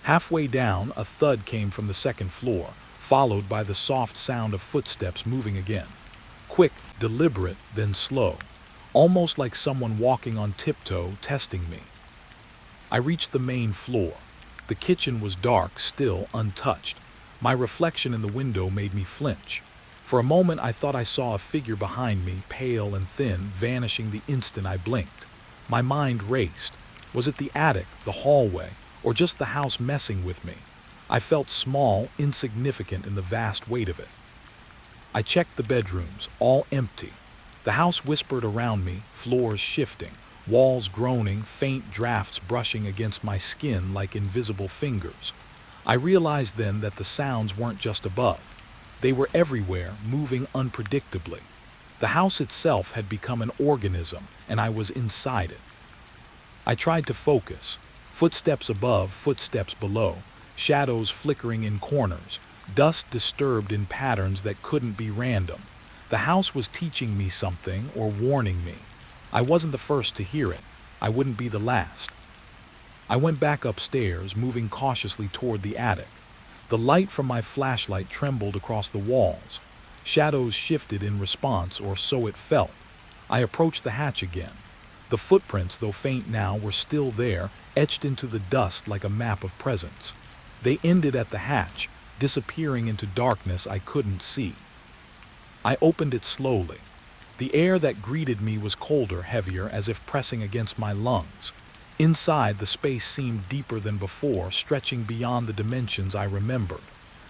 Halfway down, a thud came from the second floor, followed by the soft sound of footsteps moving again. Quick, deliberate, then slow. Almost like someone walking on tiptoe, testing me. I reached the main floor. The kitchen was dark, still, untouched. My reflection in the window made me flinch. For a moment I thought I saw a figure behind me, pale and thin, vanishing the instant I blinked. My mind raced. Was it the attic, the hallway, or just the house messing with me? I felt small, insignificant in the vast weight of it. I checked the bedrooms, all empty. The house whispered around me, floors shifting, walls groaning, faint drafts brushing against my skin like invisible fingers. I realized then that the sounds weren't just above. They were everywhere, moving unpredictably. The house itself had become an organism, and I was inside it. I tried to focus. Footsteps above, footsteps below, shadows flickering in corners, dust disturbed in patterns that couldn't be random. The house was teaching me something or warning me. I wasn't the first to hear it. I wouldn't be the last. I went back upstairs, moving cautiously toward the attic. The light from my flashlight trembled across the walls. Shadows shifted in response, or so it felt. I approached the hatch again. The footprints, though faint now, were still there, etched into the dust like a map of presence. They ended at the hatch, disappearing into darkness I couldn't see. I opened it slowly. The air that greeted me was colder, heavier, as if pressing against my lungs. Inside, the space seemed deeper than before, stretching beyond the dimensions I remembered.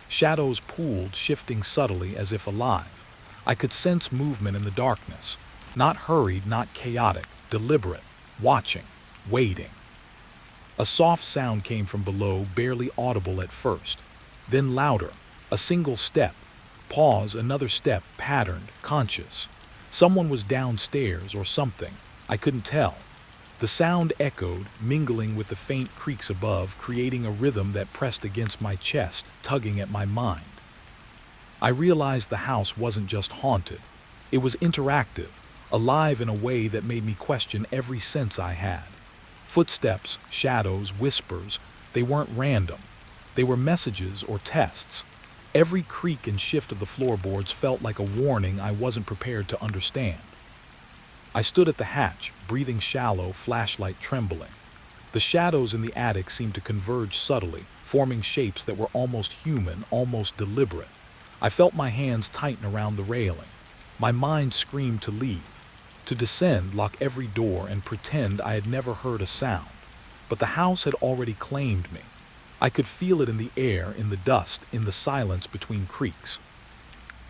Shadows pooled, shifting subtly as if alive. I could sense movement in the darkness. Not hurried, not chaotic, deliberate, watching, waiting. A soft sound came from below, barely audible at first. Then louder, a single step. Pause, another step, patterned, conscious. Someone was downstairs or something. I couldn't tell. The sound echoed, mingling with the faint creaks above, creating a rhythm that pressed against my chest, tugging at my mind. I realized the house wasn't just haunted. It was interactive, alive in a way that made me question every sense I had. Footsteps, shadows, whispers, they weren't random. They were messages or tests. Every creak and shift of the floorboards felt like a warning I wasn't prepared to understand. I stood at the hatch, breathing shallow, flashlight trembling. The shadows in the attic seemed to converge subtly, forming shapes that were almost human, almost deliberate. I felt my hands tighten around the railing. My mind screamed to leave, to descend, lock every door, and pretend I had never heard a sound. But the house had already claimed me. I could feel it in the air, in the dust, in the silence between creaks.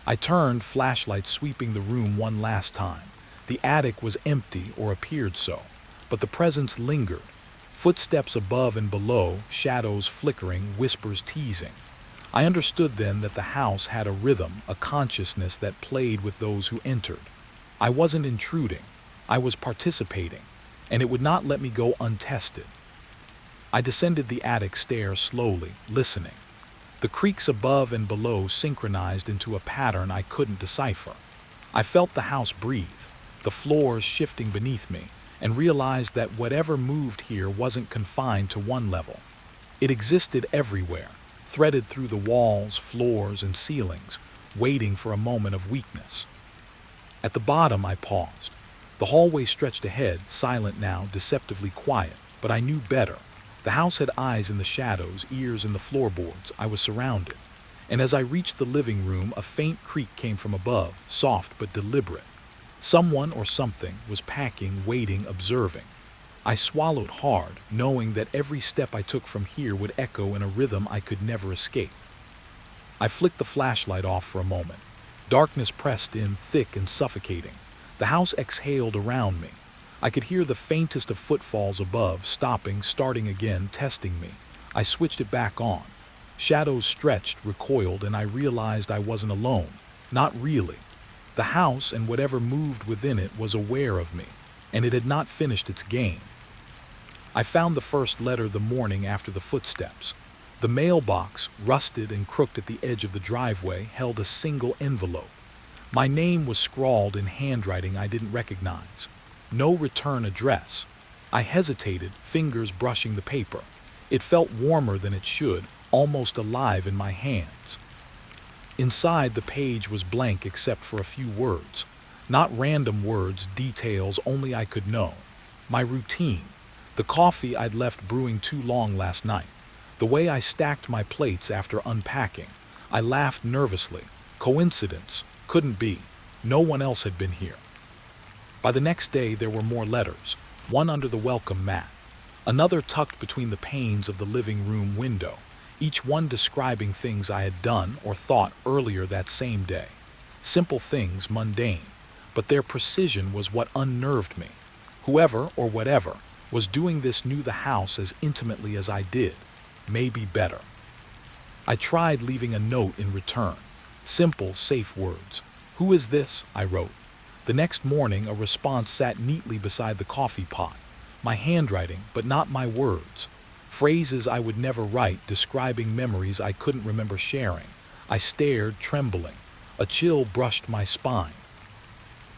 I turned, flashlight sweeping the room one last time. The attic was empty, or appeared so, but the presence lingered. Footsteps above and below, shadows flickering, whispers teasing. I understood then that the house had a rhythm, a consciousness that played with those who entered. I wasn't intruding, I was participating, and it would not let me go untested. I descended the attic stairs slowly, listening. The creaks above and below synchronized into a pattern I couldn't decipher. I felt the house breathe, the floors shifting beneath me, and realized that whatever moved here wasn't confined to one level. It existed everywhere, threaded through the walls, floors, and ceilings, waiting for a moment of weakness. At the bottom, I paused. The hallway stretched ahead, silent now, deceptively quiet, but I knew better. The house had eyes in the shadows, ears in the floorboards. I was surrounded. And as I reached the living room, a faint creak came from above, soft but deliberate. Someone or something was packing, waiting, observing. I swallowed hard, knowing that every step I took from here would echo in a rhythm I could never escape. I flicked the flashlight off for a moment. Darkness pressed in, thick and suffocating. The house exhaled around me. I could hear the faintest of footfalls above, stopping, starting again, testing me. I switched it back on. Shadows stretched, recoiled, and I realized I wasn't alone. Not really. The house and whatever moved within it was aware of me, and it had not finished its game. I found the first letter the morning after the footsteps. The mailbox, rusted and crooked at the edge of the driveway, held a single envelope. My name was scrawled in handwriting I didn't recognize. No return address. I hesitated, fingers brushing the paper. It felt warmer than it should, almost alive in my hands. Inside, the page was blank except for a few words. Not random words, details only I could know. My routine. The coffee I'd left brewing too long last night. The way I stacked my plates after unpacking. I laughed nervously. Coincidence? Couldn't be. No one else had been here. By the next day there were more letters. One under the welcome mat. Another tucked between the panes of the living room window. Each one describing things I had done or thought earlier that same day. Simple things, mundane. But their precision was what unnerved me. Whoever, or whatever, was doing this knew the house as intimately as I did. Maybe better. I tried leaving a note in return. Simple, safe words. "Who is this?" I wrote. The next morning, a response sat neatly beside the coffee pot. My handwriting, but not my words. Phrases I would never write, describing memories I couldn't remember sharing. I stared, trembling. A chill brushed my spine.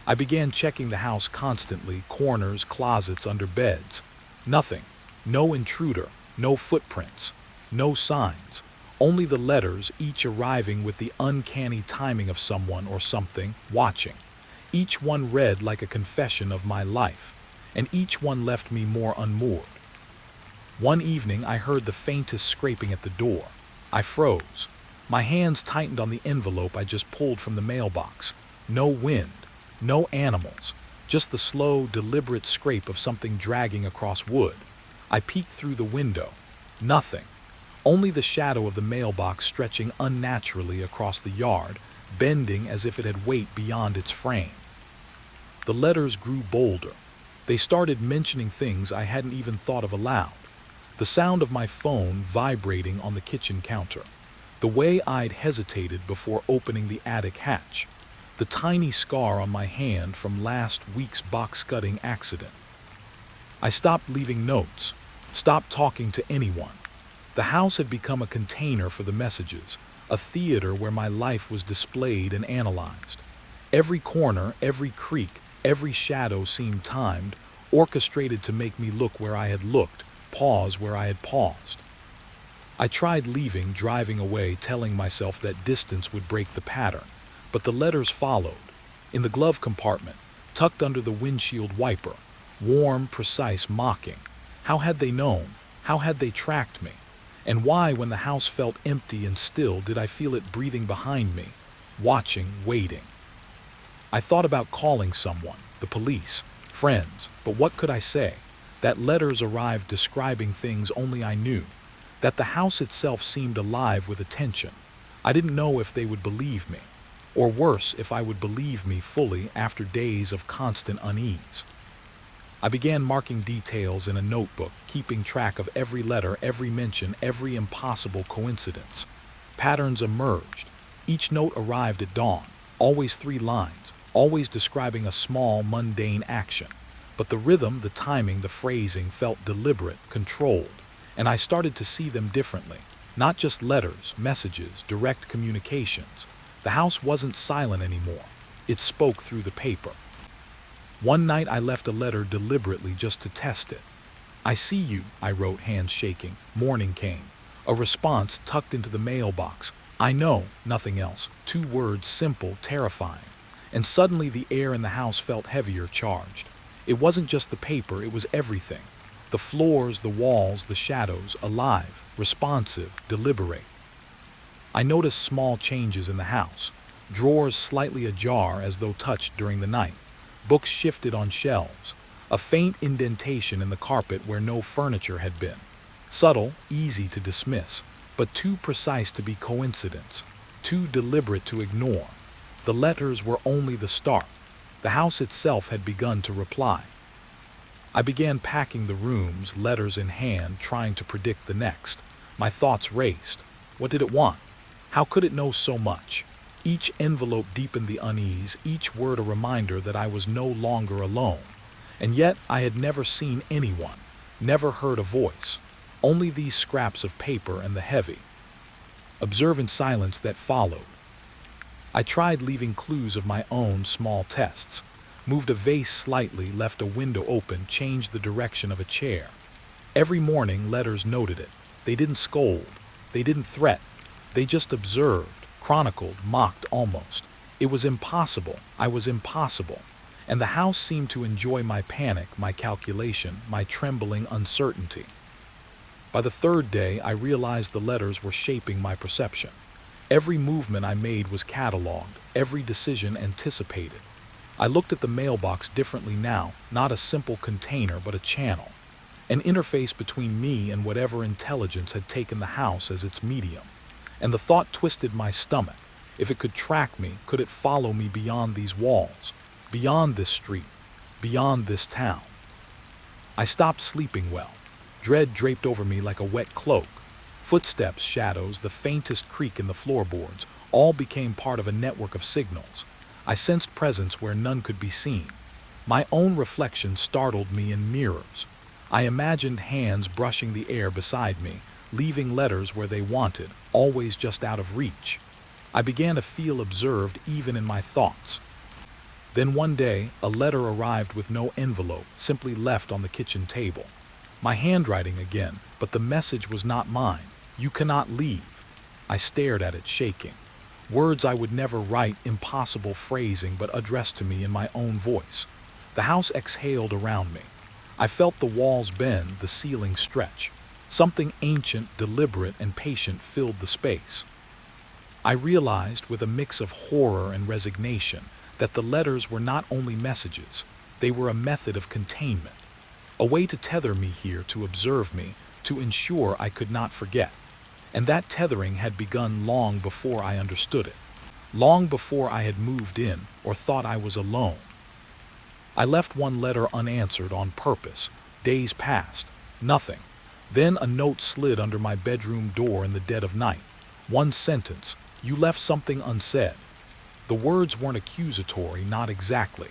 I began checking the house constantly, corners, closets, under beds. Nothing. No intruder. No footprints. No signs. Only the letters, each arriving with the uncanny timing of someone or something watching. Each one read like a confession of my life, and each one left me more unmoored. One evening I heard the faintest scraping at the door. I froze. My hands tightened on the envelope I just pulled from the mailbox. No wind, no animals, just the slow, deliberate scrape of something dragging across wood. I peeked through the window. Nothing. Only the shadow of the mailbox stretching unnaturally across the yard, bending as if it had weight beyond its frame. The letters grew bolder. They started mentioning things I hadn't even thought of aloud. The sound of my phone vibrating on the kitchen counter. The way I'd hesitated before opening the attic hatch. The tiny scar on my hand from last week's box-cutting accident. I stopped leaving notes, stopped talking to anyone. The house had become a container for the messages, a theater where my life was displayed and analyzed. Every corner, every creak, every shadow seemed timed, orchestrated to make me look where I had looked, pause where I had paused. I tried leaving, driving away, telling myself that distance would break the pattern, but the letters followed. In the glove compartment, tucked under the windshield wiper, warm, precise, mocking. How had they known? How had they tracked me? And why, when the house felt empty and still, did I feel it breathing behind me, watching, waiting? I thought about calling someone, the police, friends, but what could I say? That letters arrived describing things only I knew. That the house itself seemed alive with attention. I didn't know if they would believe me, or worse, if I would believe me fully after days of constant unease. I began marking details in a notebook, keeping track of every letter, every mention, every impossible coincidence. Patterns emerged. Each note arrived at dawn, always 3 lines, always describing a small, mundane action. But the rhythm, the timing, the phrasing felt deliberate, controlled. And I started to see them differently. Not just letters, messages, direct communications. The house wasn't silent anymore. It spoke through the paper. One night I left a letter deliberately just to test it. "I see you," I wrote, hands shaking. Morning came. A response tucked into the mailbox. "I know," nothing else. 2 words, simple, terrifying. And suddenly the air in the house felt heavier, charged. It wasn't just the paper, it was everything. The floors, the walls, the shadows, alive, responsive, deliberate. I noticed small changes in the house. Drawers slightly ajar as though touched during the night. Books shifted on shelves. A faint indentation in the carpet where no furniture had been. Subtle, easy to dismiss, but too precise to be coincidence. Too deliberate to ignore. The letters were only the start. The house itself had begun to reply. I began packing the rooms, letters in hand, trying to predict the next. My thoughts raced. What did it want? How could it know so much? Each envelope deepened the unease, each word a reminder that I was no longer alone. And yet I had never seen anyone, never heard a voice. Only these scraps of paper and the heavy, observant silence that followed. I tried leaving clues of my own, small tests. Moved a vase slightly, left a window open, changed the direction of a chair. Every morning, letters noted it. They didn't scold. They didn't threaten. They just observed, chronicled, mocked almost. It was impossible. I was impossible. And the house seemed to enjoy my panic, my calculation, my trembling uncertainty. By the 3rd day, I realized the letters were shaping my perception. Every movement I made was cataloged, every decision anticipated. I looked at the mailbox differently now, not a simple container, but a channel. An interface between me and whatever intelligence had taken the house as its medium. And the thought twisted my stomach. If it could track me, could it follow me beyond these walls, beyond this street, beyond this town? I stopped sleeping well. Dread draped over me like a wet cloak. Footsteps, shadows, the faintest creak in the floorboards, all became part of a network of signals. I sensed presence where none could be seen. My own reflection startled me in mirrors. I imagined hands brushing the air beside me, leaving letters where they wanted, always just out of reach. I began to feel observed even in my thoughts. Then one day, a letter arrived with no envelope, simply left on the kitchen table. My handwriting again, but the message was not mine. "You cannot leave." I stared at it, shaking. Words I would never write, impossible phrasing, but addressed to me in my own voice. The house exhaled around me. I felt the walls bend, the ceiling stretch. Something ancient, deliberate, and patient filled the space. I realized with a mix of horror and resignation that the letters were not only messages, they were a method of containment, a way to tether me here, to observe me, to ensure I could not forget. And that tethering had begun long before I understood it, long before I had moved in or thought I was alone. I left one letter unanswered on purpose. Days passed, nothing. Then a note slid under my bedroom door in the dead of night. One sentence: "You left something unsaid." The words weren't accusatory, not exactly,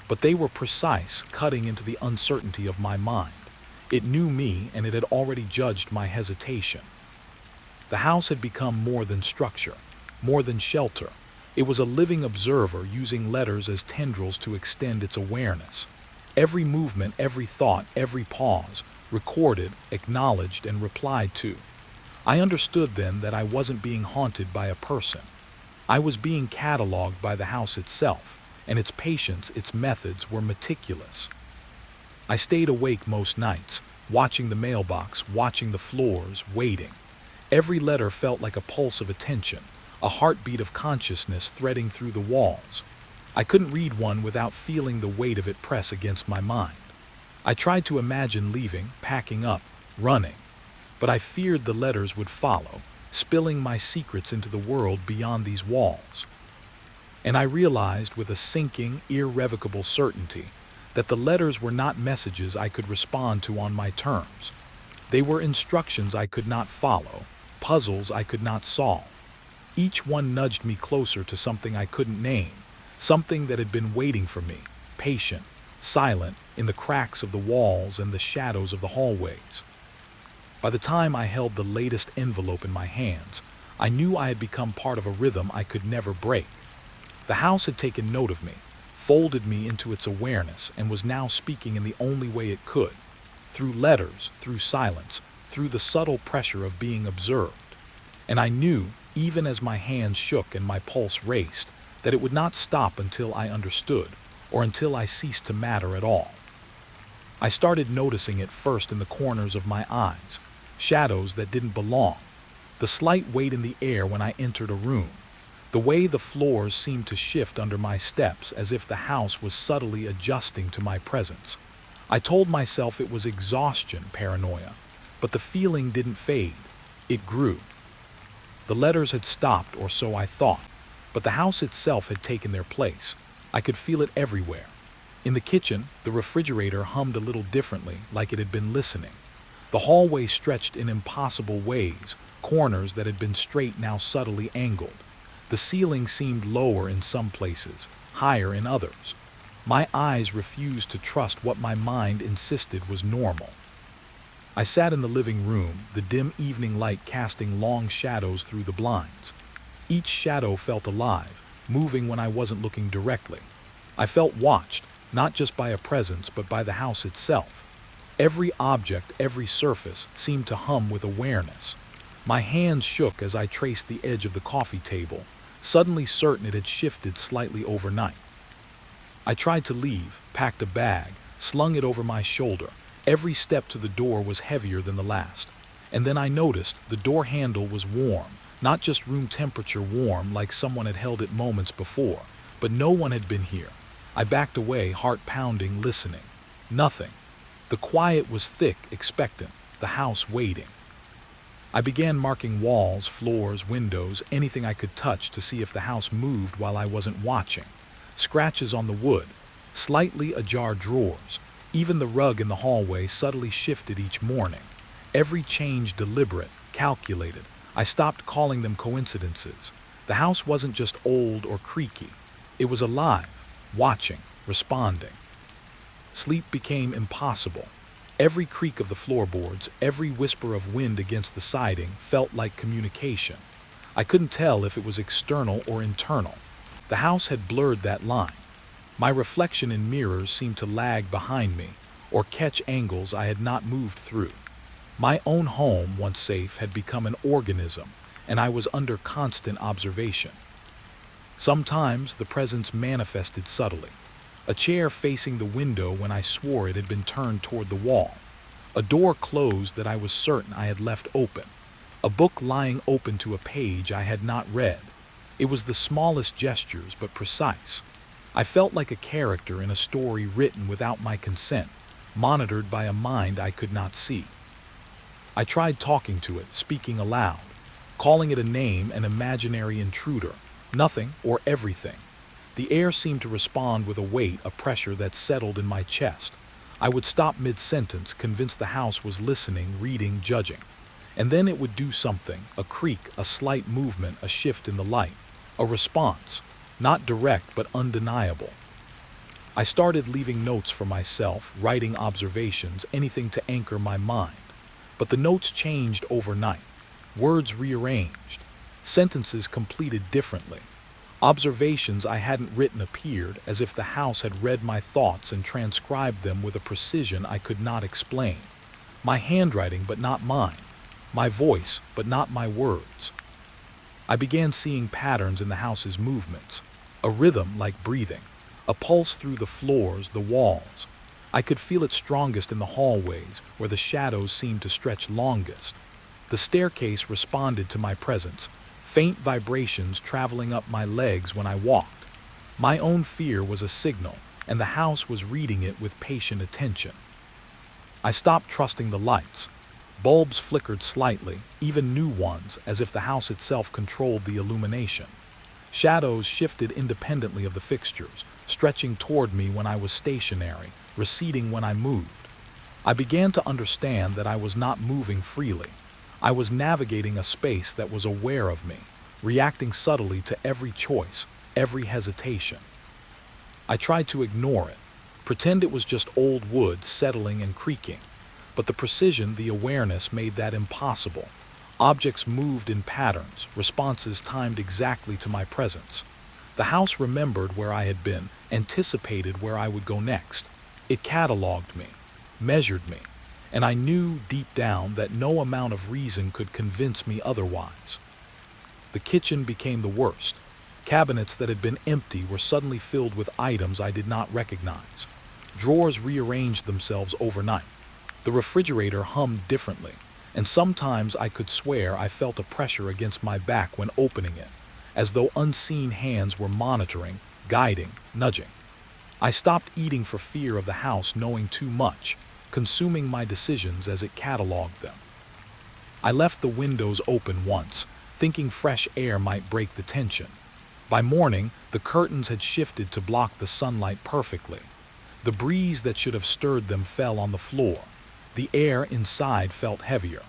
but they were precise, cutting into the uncertainty of my mind. It knew me, and it had already judged my hesitation. The house had become more than structure, more than shelter. It was a living observer, using letters as tendrils to extend its awareness. Every movement, every thought, every pause, recorded, acknowledged, and replied to. I understood then that I wasn't being haunted by a person. I was being cataloged by the house itself, and its patience, its methods were meticulous. I stayed awake most nights, watching the mailbox, watching the floors, waiting. Every letter felt like a pulse of attention, a heartbeat of consciousness threading through the walls. I couldn't read one without feeling the weight of it press against my mind. I tried to imagine leaving, packing up, running, but I feared the letters would follow, spilling my secrets into the world beyond these walls. And I realized with a sinking, irrevocable certainty that the letters were not messages I could respond to on my terms. They were instructions I could not follow, puzzles I could not solve. Each one nudged me closer to something I couldn't name, something that had been waiting for me, patient, silent, in the cracks of the walls and the shadows of the hallways. By the time I held the latest envelope in my hands, I knew I had become part of a rhythm I could never break. The house had taken note of me, folded me into its awareness, and was now speaking in the only way it could, through letters, through silence, through the subtle pressure of being observed. And I knew, even as my hands shook and my pulse raced, that it would not stop until I understood, or until I ceased to matter at all. I started noticing it first in the corners of my eyes, shadows that didn't belong, the slight weight in the air when I entered a room, the way the floors seemed to shift under my steps as if the house was subtly adjusting to my presence. I told myself it was exhaustion, paranoia, but the feeling didn't fade. It grew. The letters had stopped, or so I thought, but the house itself had taken their place. I could feel it everywhere. In the kitchen, the refrigerator hummed a little differently, like it had been listening. The hallway stretched in impossible ways, corners that had been straight now subtly angled. The ceiling seemed lower in some places, higher in others. My eyes refused to trust what my mind insisted was normal. I sat in the living room, the dim evening light casting long shadows through the blinds. Each shadow felt alive, moving when I wasn't looking directly. I felt watched, not just by a presence, but by the house itself. Every object, every surface, seemed to hum with awareness. My hands shook as I traced the edge of the coffee table, suddenly certain it had shifted slightly overnight. I tried to leave, packed a bag, slung it over my shoulder. Every step to the door was heavier than the last. And then I noticed the door handle was warm, not just room temperature warm like someone had held it moments before, but no one had been here. I backed away, heart pounding, listening. Nothing. The quiet was thick, expectant, the house waiting. I began marking walls, floors, windows, anything I could touch to see if the house moved while I wasn't watching. Scratches on the wood, slightly ajar drawers. Even the rug in the hallway subtly shifted each morning. Every change deliberate, calculated. I stopped calling them coincidences. The house wasn't just old or creaky. It was alive, watching, responding. Sleep became impossible. Every creak of the floorboards, every whisper of wind against the siding felt like communication. I couldn't tell if it was external or internal. The house had blurred that line. My reflection in mirrors seemed to lag behind me, or catch angles I had not moved through. My own home, once safe, had become an organism, and I was under constant observation. Sometimes the presence manifested subtly. A chair facing the window when I swore it had been turned toward the wall. A door closed that I was certain I had left open. A book lying open to a page I had not read. It was the smallest gestures but precise. I felt like a character in a story written without my consent, monitored by a mind I could not see. I tried talking to it, speaking aloud, calling it a name, an imaginary intruder, nothing or everything. The air seemed to respond with a weight, a pressure that settled in my chest. I would stop mid-sentence, convinced the house was listening, reading, judging. And then it would do something, a creak, a slight movement, a shift in the light, a response, not direct but undeniable. I started leaving notes for myself, writing observations, anything to anchor my mind. But the notes changed overnight. Words rearranged. Sentences completed differently. Observations I hadn't written appeared, as if the house had read my thoughts and transcribed them with a precision I could not explain. My handwriting, but not mine. My voice, but not my words. I began seeing patterns in the house's movements, a rhythm like breathing, a pulse through the floors, the walls. I could feel it strongest in the hallways, where the shadows seemed to stretch longest. The staircase responded to my presence, faint vibrations traveling up my legs when I walked. My own fear was a signal, and the house was reading it with patient attention. I stopped trusting the lights. Bulbs flickered slightly, even new ones, as if the house itself controlled the illumination. Shadows shifted independently of the fixtures, stretching toward me when I was stationary, receding when I moved. I began to understand that I was not moving freely. I was navigating a space that was aware of me, reacting subtly to every choice, every hesitation. I tried to ignore it, pretend it was just old wood settling and creaking. But the precision, the awareness made that impossible. Objects moved in patterns, responses timed exactly to my presence. The house remembered where I had been, anticipated where I would go next. It cataloged me, measured me, and I knew deep down that no amount of reason could convince me otherwise. The kitchen became the worst. Cabinets that had been empty were suddenly filled with items I did not recognize. Drawers rearranged themselves overnight. The refrigerator hummed differently, and sometimes I could swear I felt a pressure against my back when opening it, as though unseen hands were monitoring, guiding, nudging. I stopped eating for fear of the house knowing too much, consuming my decisions as it cataloged them. I left the windows open once, thinking fresh air might break the tension. By morning, the curtains had shifted to block the sunlight perfectly. The breeze that should have stirred them fell on the floor. The air inside felt heavier.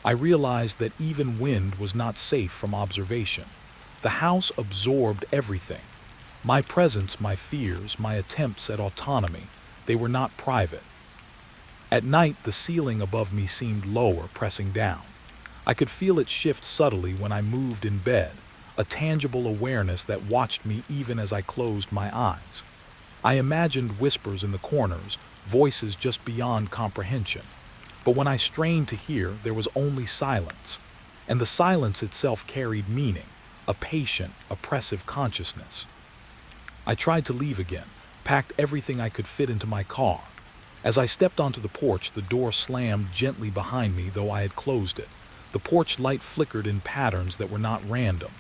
I realized that even wind was not safe from observation. The house absorbed everything. My presence, my fears, my attempts at autonomy, they were not private. At night, the ceiling above me seemed lower, pressing down. I could feel it shift subtly when I moved in bed, a tangible awareness that watched me even as I closed my eyes. I imagined whispers in the corners, voices just beyond comprehension. But when I strained to hear, there was only silence. And the silence itself carried meaning, a patient, oppressive consciousness. I tried to leave again, packed everything I could fit into my car. As I stepped onto the porch, the door slammed gently behind me, though I had closed it. The porch light flickered in patterns that were not random.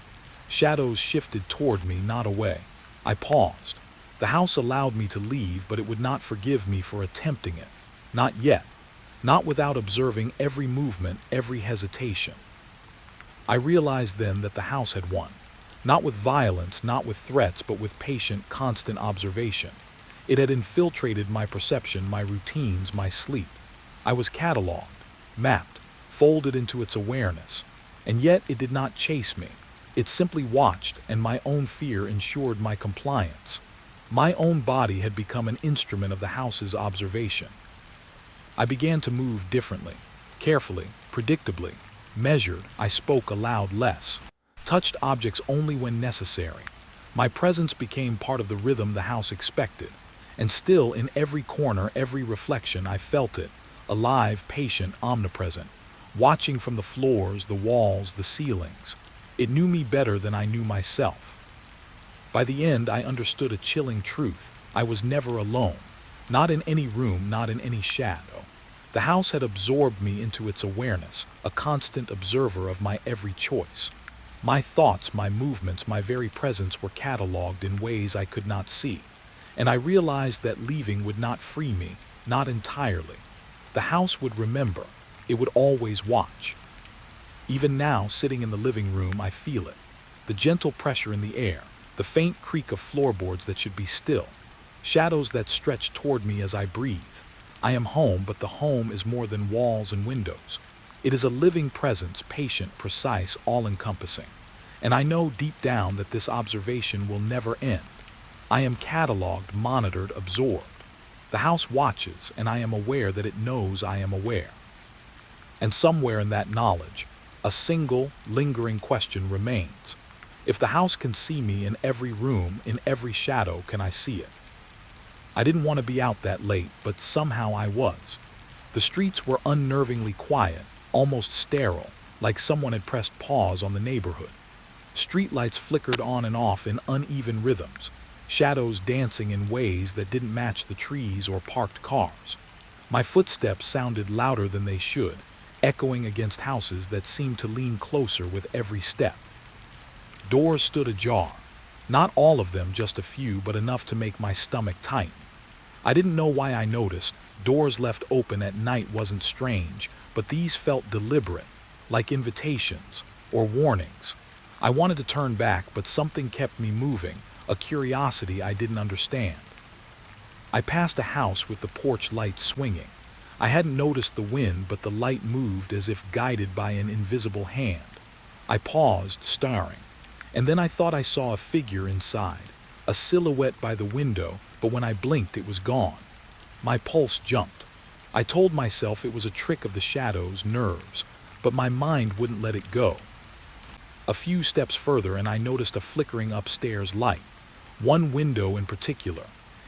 Shadows shifted toward me, not away. I paused. The house allowed me to leave, but it would not forgive me for attempting it. Not yet. Not without observing every movement, every hesitation. I realized then that the house had won. Not with violence, not with threats, but with patient, constant observation. It had infiltrated my perception, my routines, my sleep. I was cataloged, mapped, folded into its awareness. And yet it did not chase me. It simply watched, and my own fear ensured my compliance. My own body had become an instrument of the house's observation. I began to move differently, carefully, predictably, measured. I spoke aloud less, touched objects only when necessary. My presence became part of the rhythm the house expected, and still in every corner, every reflection, I felt it, alive, patient, omnipresent, watching from the floors, the walls, the ceilings. It knew me better than I knew myself. By the end, I understood a chilling truth. I was never alone, not in any room, not in any shadow. The house had absorbed me into its awareness, a constant observer of my every choice. My thoughts, my movements, my very presence were catalogued in ways I could not see, and I realized that leaving would not free me, not entirely. The house would remember. It would always watch. Even now, sitting in the living room, I feel it. The gentle pressure in the air, the faint creak of floorboards that should be still, shadows that stretch toward me as I breathe. I am home, but the home is more than walls and windows. It is a living presence, patient, precise, all-encompassing. And I know deep down that this observation will never end. I am catalogued, monitored, absorbed. The house watches, and I am aware that it knows I am aware. And somewhere in that knowledge, a single, lingering question remains. If the house can see me in every room, in every shadow, can I see it? I didn't want to be out that late, but somehow I was. The streets were unnervingly quiet, almost sterile, like someone had pressed pause on the neighborhood. Streetlights flickered on and off in uneven rhythms, shadows dancing in ways that didn't match the trees or parked cars. My footsteps sounded louder than they should, echoing against houses that seemed to lean closer with every step. Doors stood ajar. Not all of them, just a few, but enough to make my stomach tighten. I didn't know why I noticed. Doors left open at night wasn't strange, but these felt deliberate, like invitations or warnings. I wanted to turn back, but something kept me moving, a curiosity I didn't understand. I passed a house with the porch light swinging. I hadn't noticed the wind, but the light moved as if guided by an invisible hand. I paused, staring, and then I thought I saw a figure inside, a silhouette by the window, but when I blinked it was gone. My pulse jumped. I told myself it was a trick of the shadows, nerves, but my mind wouldn't let it go. A few steps further and I noticed a flickering upstairs light, one window in particular.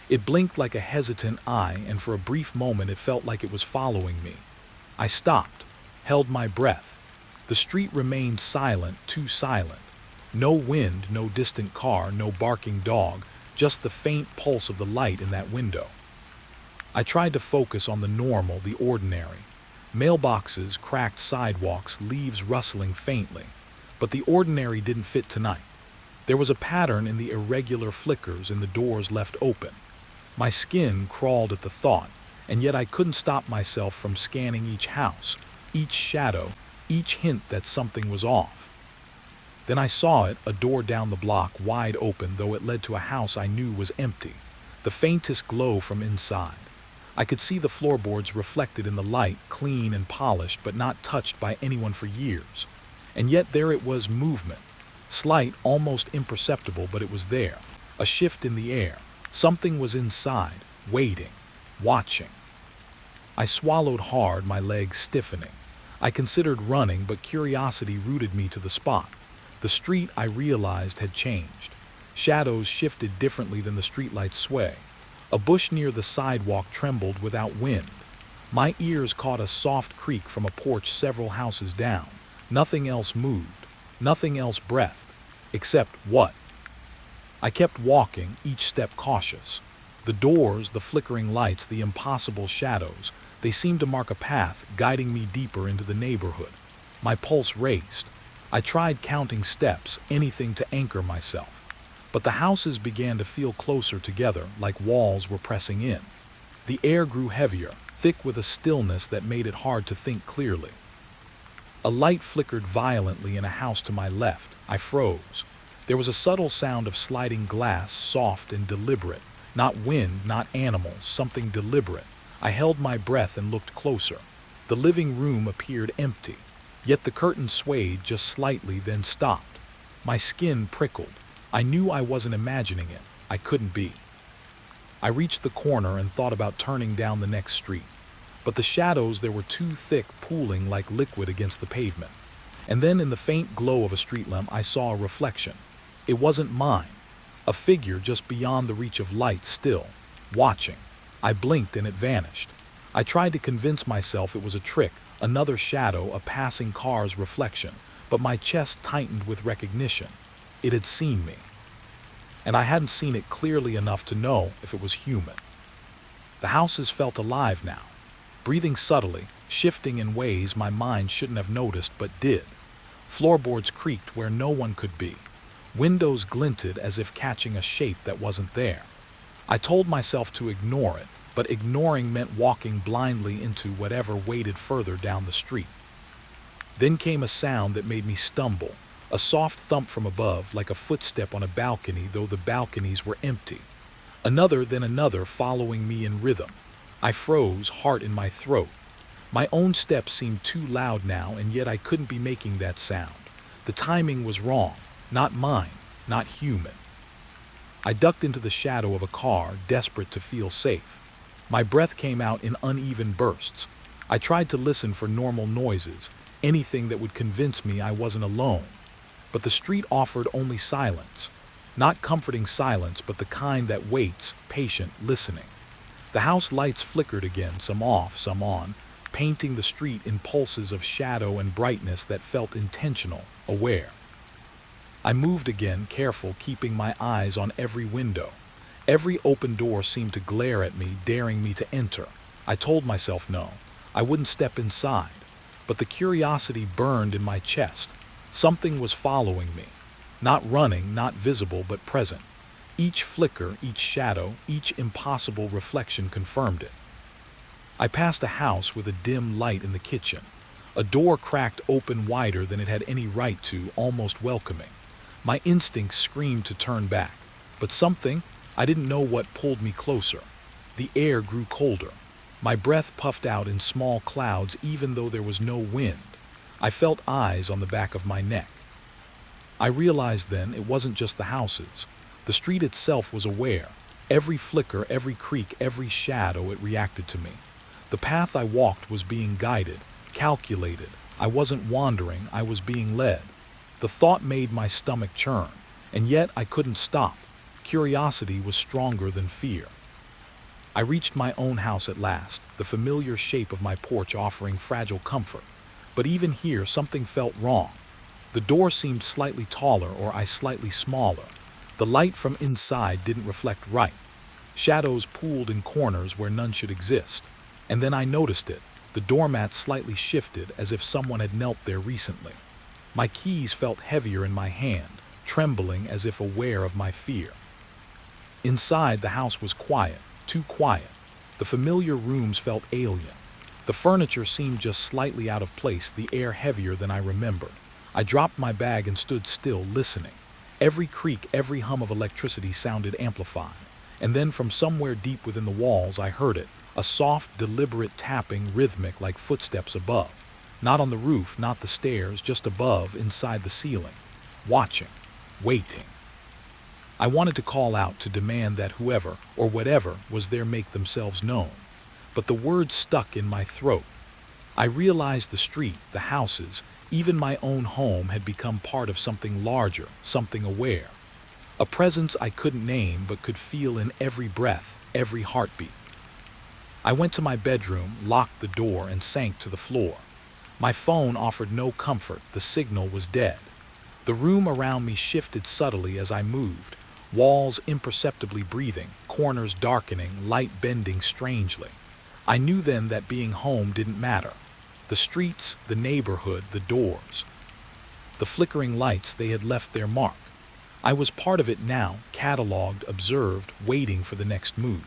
It blinked like a hesitant eye, and for a brief moment it felt like it was following me. I stopped, held my breath. The street remained silent, too silent. No wind, no distant car, no barking dog, just the faint pulse of the light in that window. I tried to focus on the normal, the ordinary. Mailboxes, cracked sidewalks, leaves rustling faintly. But the ordinary didn't fit tonight. There was a pattern in the irregular flickers in the doors left open. My skin crawled at the thought, and yet I couldn't stop myself from scanning each house, each shadow, each hint that something was off. Then I saw it, a door down the block, wide open, though it led to a house I knew was empty, the faintest glow from inside. I could see the floorboards reflected in the light, clean and polished, but not touched by anyone for years. And yet there it was, movement. Slight, almost imperceptible, but it was there. A shift in the air. Something was inside, waiting, watching. I swallowed hard, my legs stiffening. I considered running, but curiosity rooted me to the spot. The street, I realized, had changed. Shadows shifted differently than the streetlight's sway. A bush near the sidewalk trembled without wind. My ears caught a soft creak from a porch several houses down. Nothing else moved. Nothing else breathed. Except what? I kept walking, each step cautious. The doors, the flickering lights, the impossible shadows, they seemed to mark a path, guiding me deeper into the neighborhood. My pulse raced. I tried counting steps, anything to anchor myself. But the houses began to feel closer together, like walls were pressing in. The air grew heavier, thick with a stillness that made it hard to think clearly. A light flickered violently in a house to my left. I froze. There was a subtle sound of sliding glass, soft and deliberate. Not wind, not animals, something deliberate. I held my breath and looked closer. The living room appeared empty, yet the curtain swayed just slightly, then stopped. My skin prickled. I knew I wasn't imagining it. I couldn't be. I reached the corner and thought about turning down the next street. But the shadows there were too thick, pooling like liquid against the pavement. And then in the faint glow of a street lamp I saw a reflection. It wasn't mine. A figure just beyond the reach of light, still, watching. I blinked and it vanished. I tried to convince myself it was a trick, another shadow, a passing car's reflection, but my chest tightened with recognition. It had seen me. And I hadn't seen it clearly enough to know if it was human. The houses felt alive now, breathing subtly, shifting in ways my mind shouldn't have noticed but did. Floorboards creaked where no one could be. Windows glinted as if catching a shape that wasn't there. I told myself to ignore it, but ignoring meant walking blindly into whatever waited further down the street. Then came a sound that made me stumble, a soft thump from above, like a footstep on a balcony, though the balconies were empty. Another, then another, following me in rhythm. I froze, heart in my throat. My own steps seemed too loud now, and yet I couldn't be making that sound. The timing was wrong, not mine, not human. I ducked into the shadow of a car, desperate to feel safe. My breath came out in uneven bursts. I tried to listen for normal noises, anything that would convince me I wasn't alone. But the street offered only silence. Not comforting silence, but the kind that waits, patient, listening. The house lights flickered again, some off, some on, painting the street in pulses of shadow and brightness that felt intentional, aware. I moved again, careful, keeping my eyes on every window. Every open door seemed to glare at me, daring me to enter. I told myself no, I wouldn't step inside. But the curiosity burned in my chest. Something was following me. Not running, not visible, but present. Each flicker, each shadow, each impossible reflection confirmed it. I passed a house with a dim light in the kitchen. A door cracked open wider than it had any right to, almost welcoming. My instincts screamed to turn back, but something, I didn't know what, pulled me closer. The air grew colder. My breath puffed out in small clouds even though there was no wind. I felt eyes on the back of my neck. I realized then it wasn't just the houses. The street itself was aware. Every flicker, every creak, every shadow, it reacted to me. The path I walked was being guided, calculated. I wasn't wandering, I was being led. The thought made my stomach churn, and yet I couldn't stop. Curiosity was stronger than fear. I reached my own house at last, the familiar shape of my porch offering fragile comfort. But even here, something felt wrong. The door seemed slightly taller, or I slightly smaller. The light from inside didn't reflect right. Shadows pooled in corners where none should exist. And then I noticed it. The doormat slightly shifted, as if someone had knelt there recently. My keys felt heavier in my hand, trembling as if aware of my fear. Inside, the house was quiet, too quiet. The familiar rooms felt alien. The furniture seemed just slightly out of place, the air heavier than I remembered. I dropped my bag and stood still, listening. Every creak, every hum of electricity sounded amplified. And then from somewhere deep within the walls, I heard it, a soft, deliberate tapping, rhythmic like footsteps above. Not on the roof, not the stairs, just above, inside the ceiling. Watching, waiting. I wanted to call out, to demand that whoever, or whatever, was there make themselves known. But the words stuck in my throat. I realized the street, the houses, even my own home had become part of something larger, something aware. A presence I couldn't name but could feel in every breath, every heartbeat. I went to my bedroom, locked the door, and sank to the floor. My phone offered no comfort, the signal was dead. The room around me shifted subtly as I moved, walls imperceptibly breathing, corners darkening, light bending strangely. I knew then that being home didn't matter. The streets, the neighborhood, the doors. The flickering lights, they had left their mark. I was part of it now, cataloged, observed, waiting for the next move.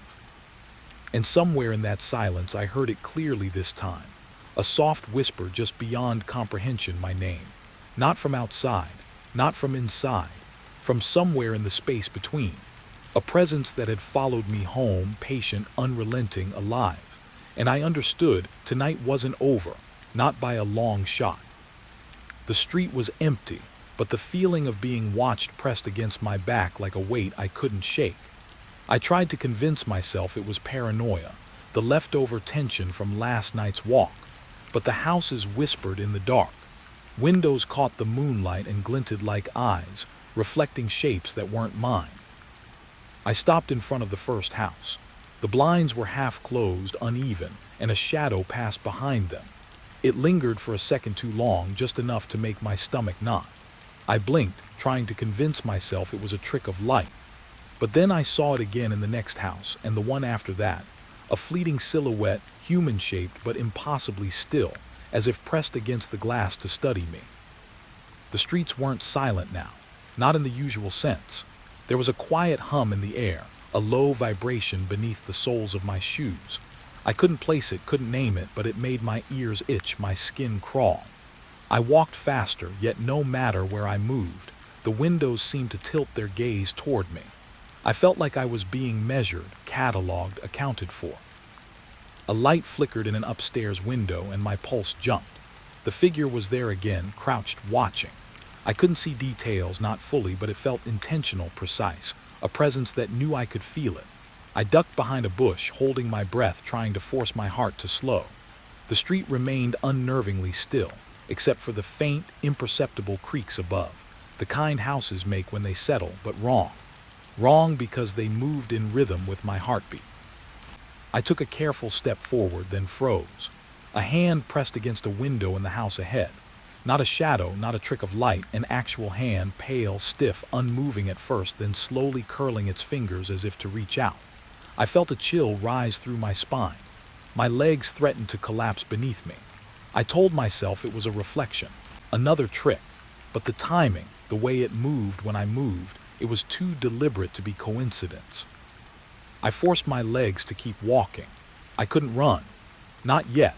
And somewhere in that silence I heard it clearly this time. A soft whisper just beyond comprehension, my name. Not from outside, not from inside, from somewhere in the space between. A presence that had followed me home, patient, unrelenting, alive. And I understood tonight wasn't over, not by a long shot. The street was empty, but the feeling of being watched pressed against my back like a weight I couldn't shake. I tried to convince myself it was paranoia, the leftover tension from last night's walk. But the houses whispered in the dark. Windows caught the moonlight and glinted like eyes, reflecting shapes that weren't mine. I stopped in front of the first house. The blinds were half closed, uneven, and a shadow passed behind them. It lingered for a second too long, just enough to make my stomach knot. I blinked, trying to convince myself it was a trick of light. But then I saw it again in the next house, and the one after that. A fleeting silhouette, human-shaped but impossibly still, as if pressed against the glass to study me. The streets weren't silent now, not in the usual sense. There was a quiet hum in the air, a low vibration beneath the soles of my shoes. I couldn't place it, couldn't name it, but it made my ears itch, my skin crawl. I walked faster, yet no matter where I moved, the windows seemed to tilt their gaze toward me. I felt like I was being measured, cataloged, accounted for. A light flickered in an upstairs window and my pulse jumped. The figure was there again, crouched, watching. I couldn't see details, not fully, but it felt intentional, precise, a presence that knew I could feel it. I ducked behind a bush, holding my breath, trying to force my heart to slow. The street remained unnervingly still, except for the faint, imperceptible creaks above, the kind houses make when they settle, but wrong. Wrong because they moved in rhythm with my heartbeat. I took a careful step forward, then froze. A hand pressed against a window in the house ahead. Not a shadow, not a trick of light, an actual hand, pale, stiff, unmoving at first, then slowly curling its fingers as if to reach out. I felt a chill rise through my spine. My legs threatened to collapse beneath me. I told myself it was a reflection, another trick, but the timing, the way it moved when I moved, it was too deliberate to be coincidence. I forced my legs to keep walking. I couldn't run. Not yet.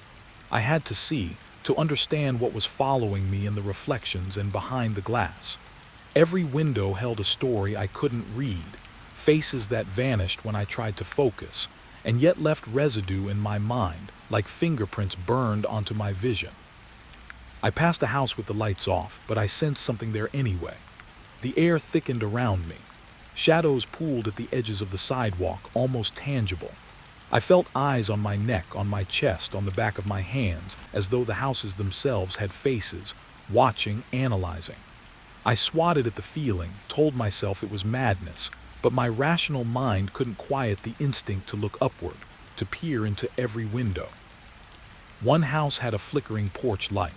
I had to see, to understand what was following me in the reflections and behind the glass. Every window held a story I couldn't read, faces that vanished when I tried to focus, and yet left residue in my mind, like fingerprints burned onto my vision. I passed a house with the lights off, but I sensed something there anyway. The air thickened around me. Shadows pooled at the edges of the sidewalk, almost tangible. I felt eyes on my neck, on my chest, on the back of my hands, as though the houses themselves had faces, watching, analyzing. I swatted at the feeling, told myself it was madness, but my rational mind couldn't quiet the instinct to look upward, to peer into every window. One house had a flickering porch light.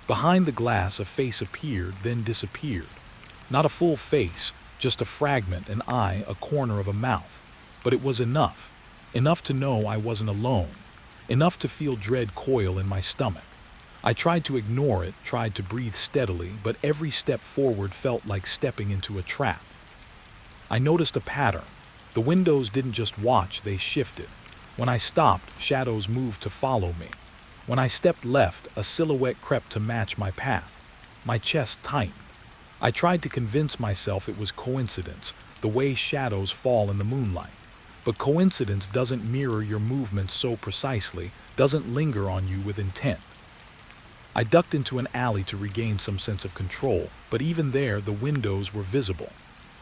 Behind the glass, a face appeared, then disappeared. Not a full face, just a fragment, an eye, a corner of a mouth. But it was enough. Enough to know I wasn't alone. Enough to feel dread coil in my stomach. I tried to ignore it, tried to breathe steadily, but every step forward felt like stepping into a trap. I noticed a pattern. The windows didn't just watch, they shifted. When I stopped, shadows moved to follow me. When I stepped left, a silhouette crept to match my path. My chest tightened. I tried to convince myself it was coincidence, the way shadows fall in the moonlight. But coincidence doesn't mirror your movements so precisely, doesn't linger on you with intent. I ducked into an alley to regain some sense of control, but even there the windows were visible.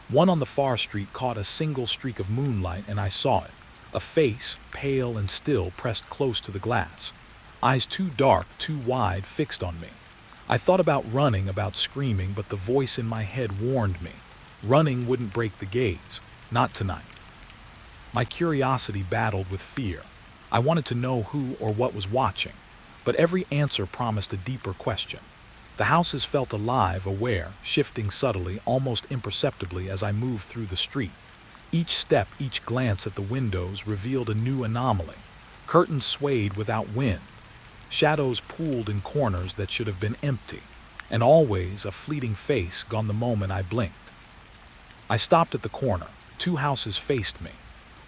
One on the far street caught a single streak of moonlight and I saw it. A face, pale and still, pressed close to the glass. Eyes too dark, too wide, fixed on me. I thought about running, about screaming, but the voice in my head warned me. Running wouldn't break the gaze. Not tonight. My curiosity battled with fear. I wanted to know who or what was watching, but every answer promised a deeper question. The houses felt alive, aware, shifting subtly, almost imperceptibly as I moved through the street. Each step, each glance at the windows revealed a new anomaly. Curtains swayed without wind. Shadows pooled in corners that should have been empty, and always a fleeting face gone the moment I blinked. I stopped at the corner. 2 houses faced me.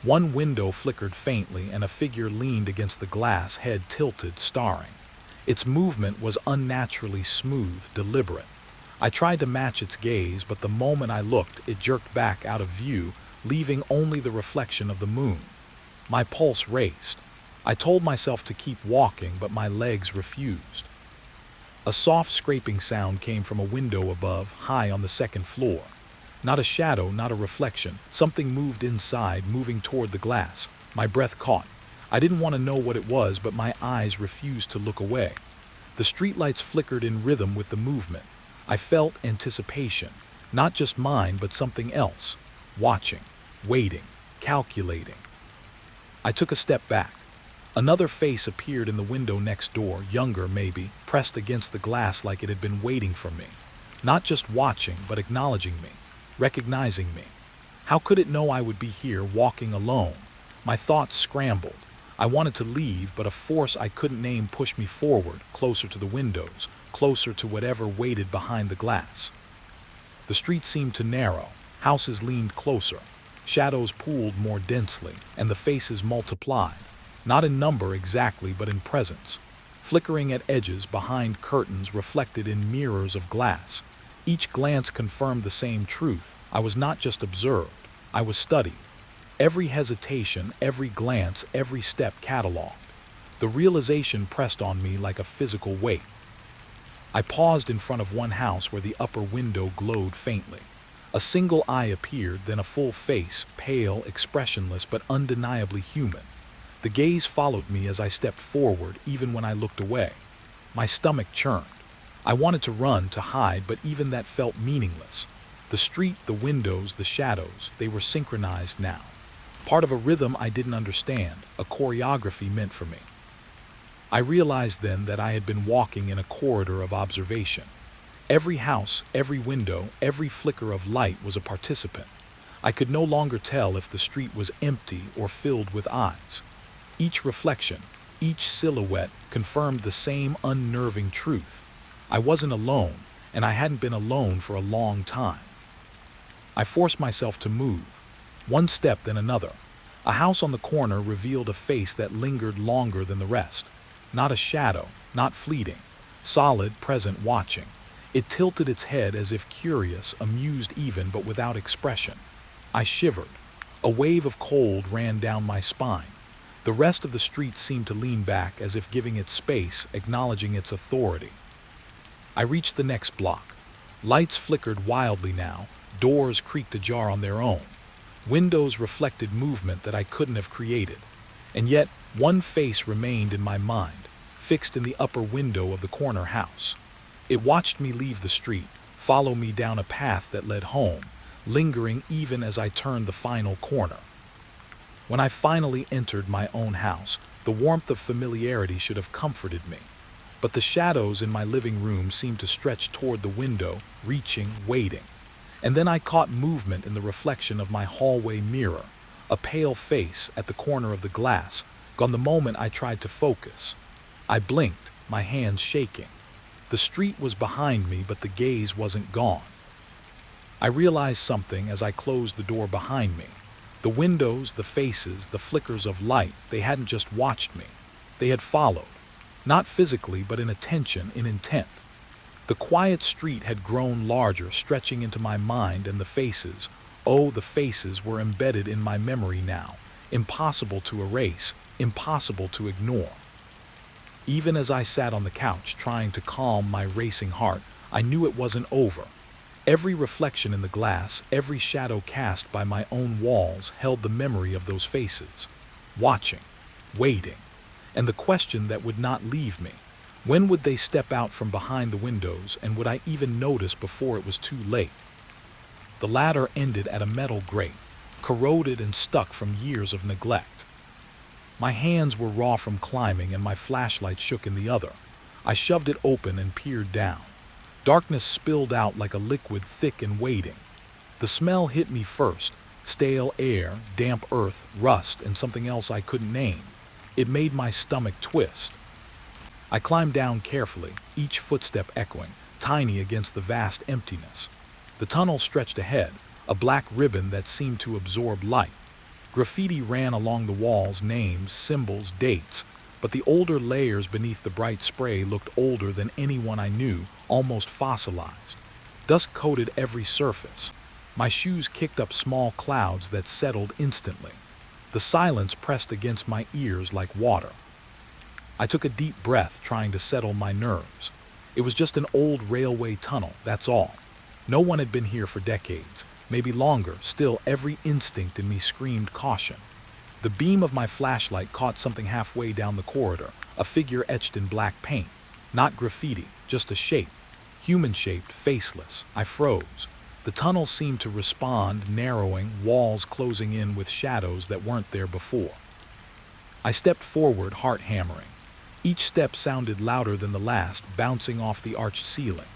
One window flickered faintly and a figure leaned against the glass, head tilted, staring. Its movement was unnaturally smooth, deliberate. I tried to match its gaze, but the moment I looked, it jerked back out of view, leaving only the reflection of the moon. My pulse raced. I told myself to keep walking, but my legs refused. A soft scraping sound came from a window above, high on the 2nd floor. Not a shadow, not a reflection. Something moved inside, moving toward the glass. My breath caught. I didn't want to know what it was, but my eyes refused to look away. The streetlights flickered in rhythm with the movement. I felt anticipation. Not just mine, but something else. Watching, waiting, calculating. I took a step back. Another face appeared in the window next door, younger maybe, pressed against the glass like it had been waiting for me. Not just watching, but acknowledging me, recognizing me. How could it know I would be here, walking alone? My thoughts scrambled. I wanted to leave, but a force I couldn't name pushed me forward, closer to the windows, closer to whatever waited behind the glass. The street seemed to narrow, houses leaned closer, shadows pooled more densely, and the faces multiplied, not in number exactly but in presence, flickering at edges behind curtains reflected in mirrors of glass. Each glance confirmed the same truth. I was not just observed, I was studied. Every hesitation, every glance, every step catalogued. The realization pressed on me like a physical weight. I paused in front of one house where the upper window glowed faintly. A single eye appeared, then a full face, pale, expressionless, but undeniably human. The gaze followed me as I stepped forward, even when I looked away. My stomach churned. I wanted to run, to hide, but even that felt meaningless. The street, the windows, the shadows, they were synchronized now. Part of a rhythm I didn't understand, a choreography meant for me. I realized then that I had been walking in a corridor of observation. Every house, every window, every flicker of light was a participant. I could no longer tell if the street was empty or filled with eyes. Each reflection, each silhouette confirmed the same unnerving truth. I wasn't alone, and I hadn't been alone for a long time. I forced myself to move. One step, then another. A house on the corner revealed a face that lingered longer than the rest. Not a shadow, not fleeting. Solid, present, watching. It tilted its head as if curious, amused even, but without expression. I shivered. A wave of cold ran down my spine. The rest of the street seemed to lean back as if giving it space, acknowledging its authority. I reached the next block. Lights flickered wildly now. Doors creaked ajar on their own. Windows reflected movement that I couldn't have created. And yet, one face remained in my mind, fixed in the upper window of the corner house. It watched me leave the street, follow me down a path that led home, lingering even as I turned the final corner. When I finally entered my own house, the warmth of familiarity should have comforted me. But the shadows in my living room seemed to stretch toward the window, reaching, waiting. And then I caught movement in the reflection of my hallway mirror, a pale face at the corner of the glass, gone the moment I tried to focus. I blinked, my hands shaking. The street was behind me, but the gaze wasn't gone. I realized something as I closed the door behind me. The windows, the faces, the flickers of light, they hadn't just watched me. They had followed. Not physically, but in attention, in intent. The quiet street had grown larger, stretching into my mind, and the faces, oh, the faces were embedded in my memory now, impossible to erase, impossible to ignore. Even as I sat on the couch, trying to calm my racing heart, I knew it wasn't over. Every reflection in the glass, every shadow cast by my own walls held the memory of those faces, watching, waiting, and the question that would not leave me. When would they step out from behind the windows, and would I even notice before it was too late? The ladder ended at a metal grate, corroded and stuck from years of neglect. My hands were raw from climbing, and my flashlight shook in the other. I shoved it open and peered down. Darkness spilled out like a liquid, thick and waiting. The smell hit me first, stale air, damp earth, rust, and something else I couldn't name. It made my stomach twist. I climbed down carefully, each footstep echoing, tiny against the vast emptiness. The tunnel stretched ahead, a black ribbon that seemed to absorb light. Graffiti ran along the walls, names, symbols, dates, but the older layers beneath the bright spray looked older than anyone I knew, almost fossilized. Dust coated every surface. My shoes kicked up small clouds that settled instantly. The silence pressed against my ears like water. I took a deep breath, trying to settle my nerves. It was just an old railway tunnel, that's all. No one had been here for decades, maybe longer. Still, every instinct in me screamed caution. The beam of my flashlight caught something halfway down the corridor, a figure etched in black paint. Not graffiti, just a shape. Human-shaped, faceless. I froze. The tunnel seemed to respond, narrowing, walls closing in with shadows that weren't there before. I stepped forward, heart hammering. Each step sounded louder than the last, bouncing off the arched ceiling.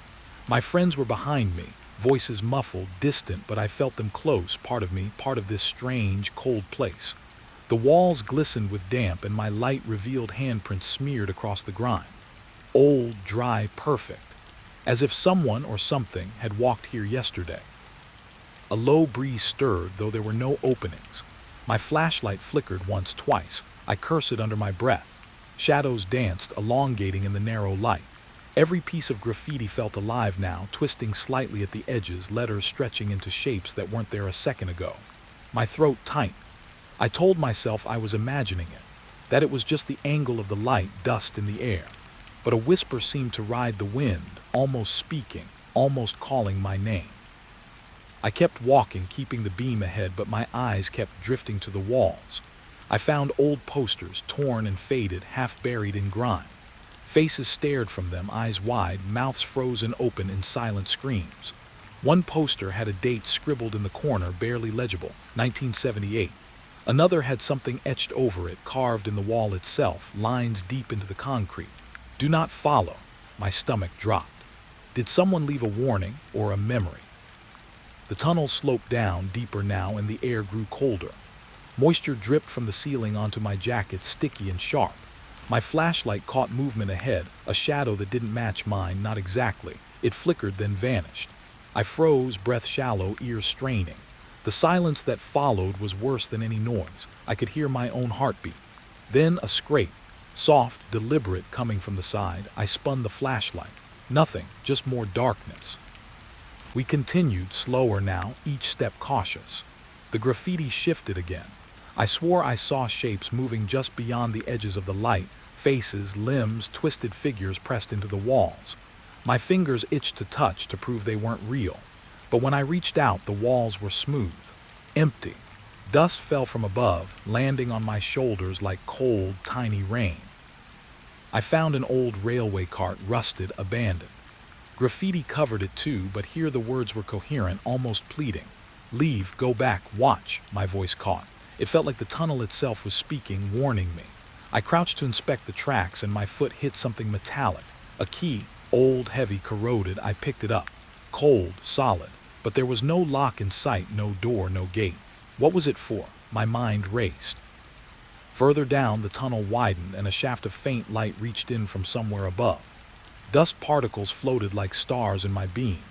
My friends were behind me, voices muffled, distant, but I felt them close, part of me, part of this strange, cold place. The walls glistened with damp, and my light revealed handprints smeared across the grime. Old, dry, perfect. as if someone or something had walked here yesterday. A low breeze stirred, though there were no openings. My flashlight flickered once, twice. I cursed under my breath. Shadows danced, elongating in the narrow light. Every piece of graffiti felt alive now, twisting slightly at the edges, letters stretching into shapes that weren't there a second ago. My throat tightened. I told myself I was imagining it, that it was just the angle of the light, dust in the air. But a whisper seemed to ride the wind, almost speaking, almost calling my name. I kept walking, keeping the beam ahead, but my eyes kept drifting to the walls. I found old posters, torn and faded, half buried in grime. Faces stared from them, eyes wide, mouths frozen open in silent screams. One poster had a date scribbled in the corner, barely legible, 1978. Another had something etched over it, carved in the wall itself, lines deep into the concrete. "Do not follow." My stomach dropped. Did someone leave a warning or a memory? The tunnel sloped down, deeper now, and the air grew colder. Moisture dripped from the ceiling onto my jacket, sticky and sharp. My flashlight caught movement ahead, a shadow that didn't match mine, not exactly. It flickered, then vanished. I froze, breath shallow, ears straining. The silence that followed was worse than any noise. I could hear my own heartbeat. Then a scrape, soft, deliberate, coming from the side. I spun the flashlight. Nothing, just more darkness. We continued, slower now, each step cautious. The graffiti shifted again. I swore I saw shapes moving just beyond the edges of the light, faces, limbs, twisted figures pressed into the walls. My fingers itched to touch, to prove they weren't real. But when I reached out, the walls were smooth, empty. Dust fell from above, landing on my shoulders like cold, tiny rain. I found an old railway cart, rusted, abandoned. Graffiti covered it too, but here the words were coherent, almost pleading. "Leave, go back, watch," my voice caught. It felt like the tunnel itself was speaking, warning me. I crouched to inspect the tracks, and my foot hit something metallic. A key, old, heavy, corroded. I picked it up. Cold, solid. But there was no lock in sight, no door, no gate. What was it for? My mind raced. Further down, the tunnel widened, and a shaft of faint light reached in from somewhere above. Dust particles floated like stars in my beam.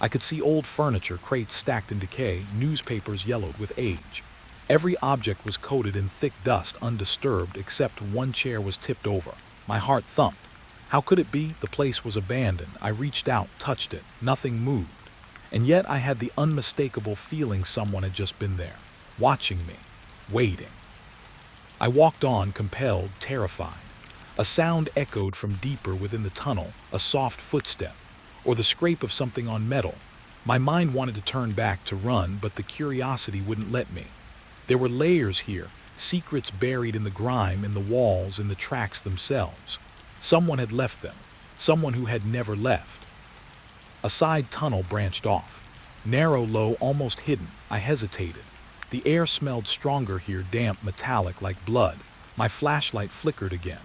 I could see old furniture, crates stacked in decay, newspapers yellowed with age. Every object was coated in thick dust, undisturbed, except one chair was tipped over. My heart thumped. How could it be? The place was abandoned. I reached out, touched it. Nothing moved. And yet I had the unmistakable feeling someone had just been there, watching me, waiting. I walked on, compelled, terrified. A sound echoed from deeper within the tunnel, a soft footstep, or the scrape of something on metal. My mind wanted to turn back, to run, but the curiosity wouldn't let me. There were layers here, secrets buried in the grime, in the walls, in the tracks themselves. Someone had left them, someone who had never left. A side tunnel branched off. Narrow, low, almost hidden. I hesitated. The air smelled stronger here, damp, metallic, like blood. My flashlight flickered again.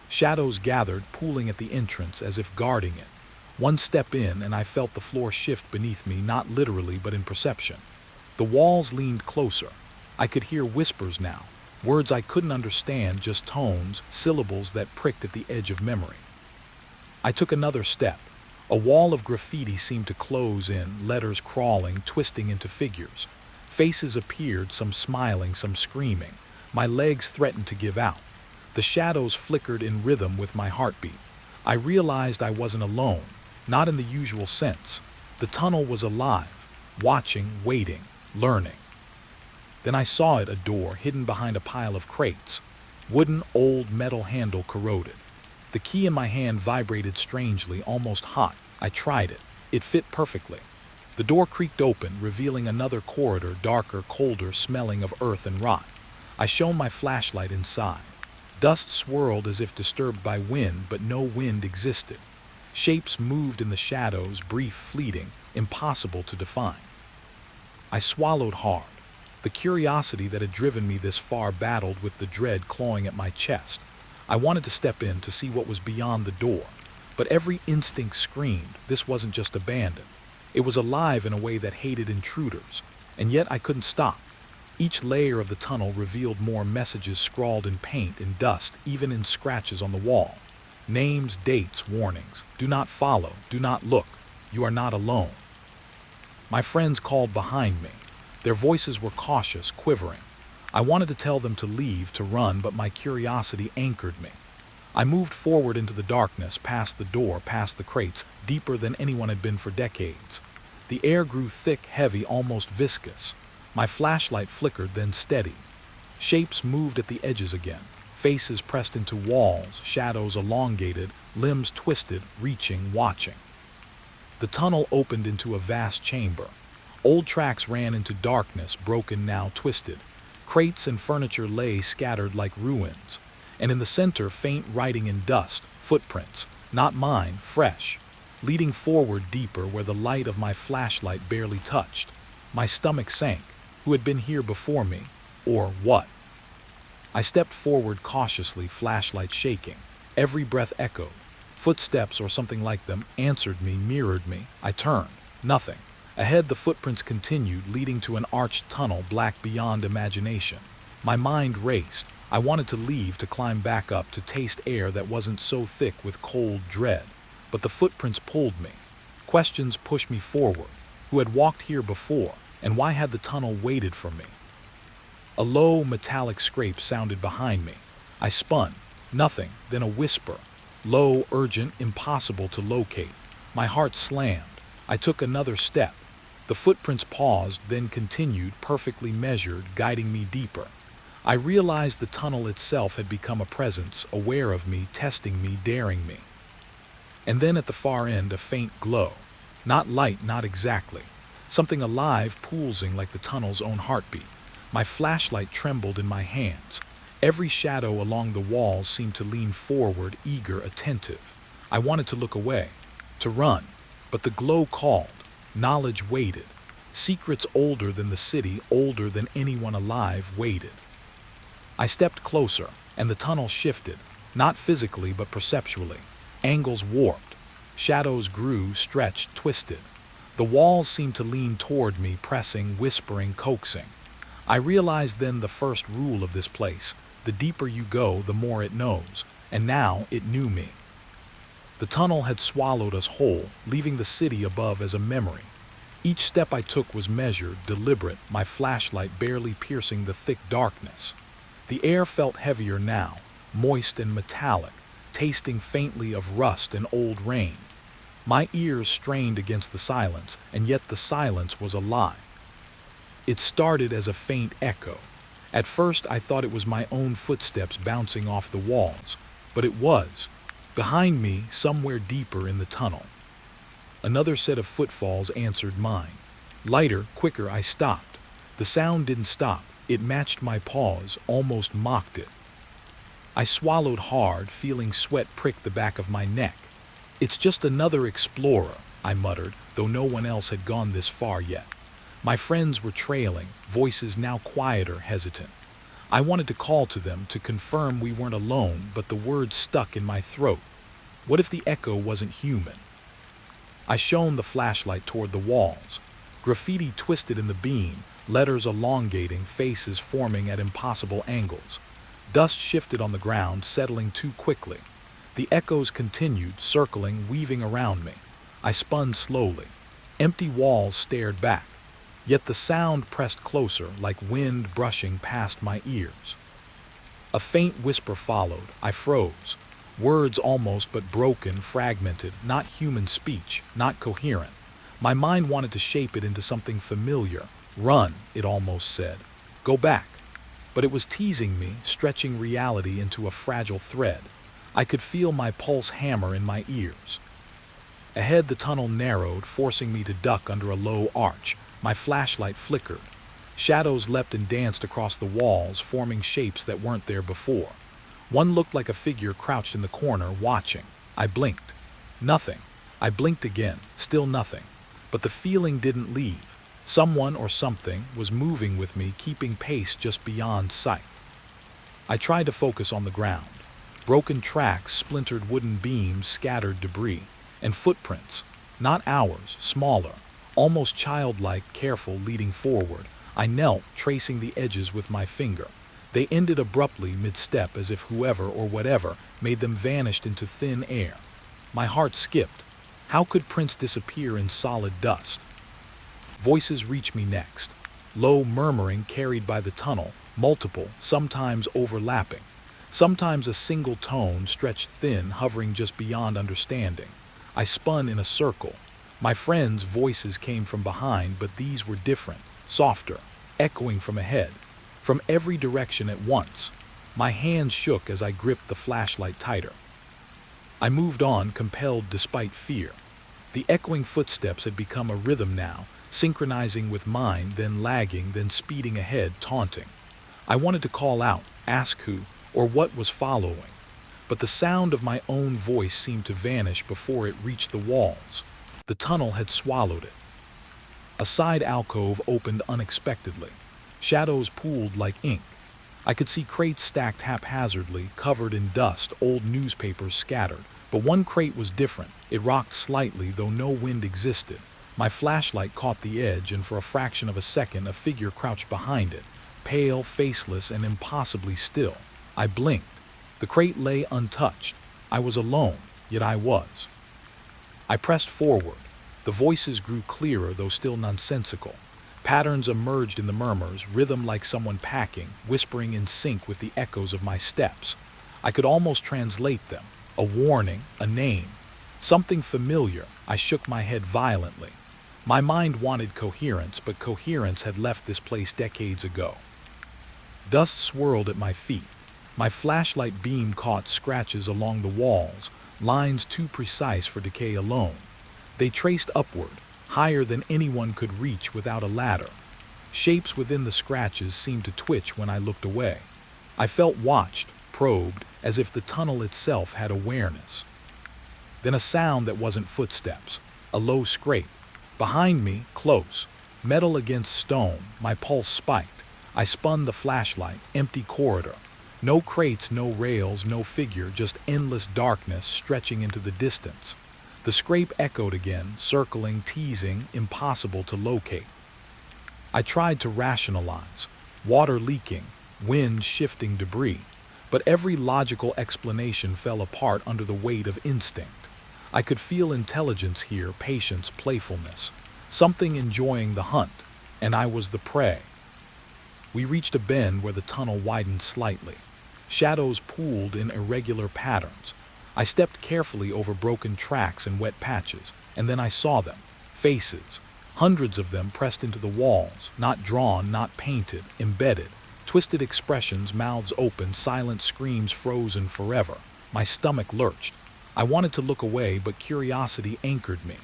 Shadows gathered, pooling at the entrance as if guarding it. One step in, and I felt the floor shift beneath me, not literally, but in perception. The walls leaned closer. I could hear whispers now, words I couldn't understand, just tones, syllables that pricked at the edge of memory. I took another step. A wall of graffiti seemed to close in, letters crawling, twisting into figures. Faces appeared, some smiling, some screaming. My legs threatened to give out. The shadows flickered in rhythm with my heartbeat. I realized I wasn't alone, not in the usual sense. The tunnel was alive, watching, waiting, learning. Then I saw it, a door hidden behind a pile of crates. Wooden, old, metal handle corroded. The key in my hand vibrated strangely, almost hot. I tried it. It fit perfectly. The door creaked open, revealing another corridor, darker, colder, smelling of earth and rot. I shone my flashlight inside. Dust swirled as if disturbed by wind, but no wind existed. Shapes moved in the shadows, brief, fleeting, impossible to define. I swallowed hard. The curiosity that had driven me this far battled with the dread clawing at my chest. I wanted to step in to see what was beyond the door, but every instinct screamed this wasn't just abandoned. It was alive in a way that hated intruders, and yet I couldn't stop. Each layer of the tunnel revealed more messages scrawled in paint, in dust, even in scratches on the wall. Names, dates, warnings. Do not follow, do not look. You are not alone. My friends called behind me. Their voices were cautious, quivering. I wanted to tell them to leave, to run, but my curiosity anchored me. I moved forward into the darkness, past the door, past the crates, deeper than anyone had been for decades. The air grew thick, heavy, almost viscous. My flashlight flickered, then steadied. Shapes moved at the edges again. Faces pressed into walls, shadows elongated, limbs twisted, reaching, watching. The tunnel opened into a vast chamber. Old tracks ran into darkness, broken now, twisted. Crates and furniture lay scattered like ruins. And in the center, faint writing in dust, footprints, not mine, fresh, leading forward deeper where the light of my flashlight barely touched. My stomach sank. Who had been here before me? Or what? I stepped forward cautiously, flashlight shaking. Every breath echoed. Footsteps, or something like them, answered me, mirrored me. I turned. Nothing. Ahead, the footprints continued, leading to an arched tunnel black beyond imagination. My mind raced. I wanted to leave, to climb back up, to taste air that wasn't so thick with cold dread. But the footprints pulled me. Questions pushed me forward. Who had walked here before, and why had the tunnel waited for me? A low, metallic scrape sounded behind me. I spun. Nothing, then a whisper. Low, urgent, impossible to locate. My heart slammed. I took another step. The footprints paused, then continued, perfectly measured, guiding me deeper. I realized the tunnel itself had become a presence, aware of me, testing me, daring me. And then at the far end, a faint glow. Not light, not exactly. Something alive, pulsing like the tunnel's own heartbeat. My flashlight trembled in my hands. Every shadow along the walls seemed to lean forward, eager, attentive. I wanted to look away, to run, but the glow called. Knowledge waited. Secrets older than the city, older than anyone alive, waited. I stepped closer, and the tunnel shifted, not physically but perceptually. Angles warped. Shadows grew, stretched, twisted. The walls seemed to lean toward me, pressing, whispering, coaxing. I realized then the first rule of this place. The deeper you go, the more it knows. And now it knew me. The tunnel had swallowed us whole, leaving the city above as a memory. Each step I took was measured, deliberate, my flashlight barely piercing the thick darkness. The air felt heavier now, moist and metallic, tasting faintly of rust and old rain. My ears strained against the silence, and yet the silence was alive. It started as a faint echo. At first I thought it was my own footsteps bouncing off the walls, but it was. Behind me, somewhere deeper in the tunnel. Another set of footfalls answered mine. Lighter, quicker, I stopped. The sound didn't stop. It matched my pause, almost mocked it. I swallowed hard, feeling sweat prick the back of my neck. It's just another explorer, I muttered, though no one else had gone this far yet. My friends were trailing, voices now quieter, hesitant. I wanted to call to them, to confirm we weren't alone, but the words stuck in my throat. What if the echo wasn't human? I shone the flashlight toward the walls. Graffiti twisted in the beam, letters elongating, faces forming at impossible angles. Dust shifted on the ground, settling too quickly. The echoes continued, circling, weaving around me. I spun slowly. Empty walls stared back. Yet the sound pressed closer, like wind brushing past my ears. A faint whisper followed. I froze. Words almost, but broken, fragmented, not human speech, not coherent. My mind wanted to shape it into something familiar. Run, it almost said. Go back. But it was teasing me, stretching reality into a fragile thread. I could feel my pulse hammer in my ears. Ahead, the tunnel narrowed, forcing me to duck under a low arch. My flashlight flickered. Shadows leapt and danced across the walls, forming shapes that weren't there before. One looked like a figure crouched in the corner, watching. I blinked. Nothing. I blinked again, still nothing. But the feeling didn't leave. Someone or something was moving with me, keeping pace just beyond sight. I tried to focus on the ground. Broken tracks, splintered wooden beams, scattered debris, and footprints. Not ours, smaller, almost childlike, careful, leading forward. I knelt, tracing the edges with my finger. They ended abruptly mid-step as if whoever or whatever made them vanished into thin air. My heart skipped. How could Prince disappear in solid dust? Voices reached me next. Low murmuring carried by the tunnel, multiple, sometimes overlapping. Sometimes a single tone stretched thin, hovering just beyond understanding. I spun in a circle. My friends' voices came from behind, but these were different, softer, echoing from ahead, from every direction at once. My hands shook as I gripped the flashlight tighter. I moved on, compelled despite fear. The echoing footsteps had become a rhythm now, synchronizing with mine, then lagging, then speeding ahead, taunting. I wanted to call out, ask who or what was following, but the sound of my own voice seemed to vanish before it reached the walls. The tunnel had swallowed it. A side alcove opened unexpectedly. Shadows pooled like ink. I could see crates stacked haphazardly, covered in dust, old newspapers scattered. But one crate was different. It rocked slightly, though no wind existed. My flashlight caught the edge, and for a fraction of a second a figure crouched behind it, pale, faceless, and impossibly still. I blinked. The crate lay untouched. I was alone, yet I was. I pressed forward. The voices grew clearer, though still nonsensical. Patterns emerged in the murmurs, rhythm like someone packing, whispering in sync with the echoes of my steps. I could almost translate them. A warning, a name, something familiar. I shook my head violently. My mind wanted coherence, but coherence had left this place decades ago. Dust swirled at my feet. My flashlight beam caught scratches along the walls, lines too precise for decay alone. They traced upward, higher than anyone could reach without a ladder. Shapes within the scratches seemed to twitch when I looked away. I felt watched, probed, as if the tunnel itself had awareness. Then a sound that wasn't footsteps, a low scrape. Behind me, close, metal against stone, my pulse spiked. I spun the flashlight, empty corridor. No crates, no rails, no figure, just endless darkness stretching into the distance. The scrape echoed again, circling, teasing, impossible to locate. I tried to rationalize. Water leaking, wind shifting debris. But every logical explanation fell apart under the weight of instinct. I could feel intelligence here, patience, playfulness, something enjoying the hunt, and I was the prey. We reached a bend where the tunnel widened slightly. Shadows pooled in irregular patterns. I stepped carefully over broken tracks and wet patches, and then I saw them, faces, hundreds of them pressed into the walls, not drawn, not painted, embedded. Twisted expressions, mouths open, silent screams frozen forever. My stomach lurched. I wanted to look away, but curiosity anchored me.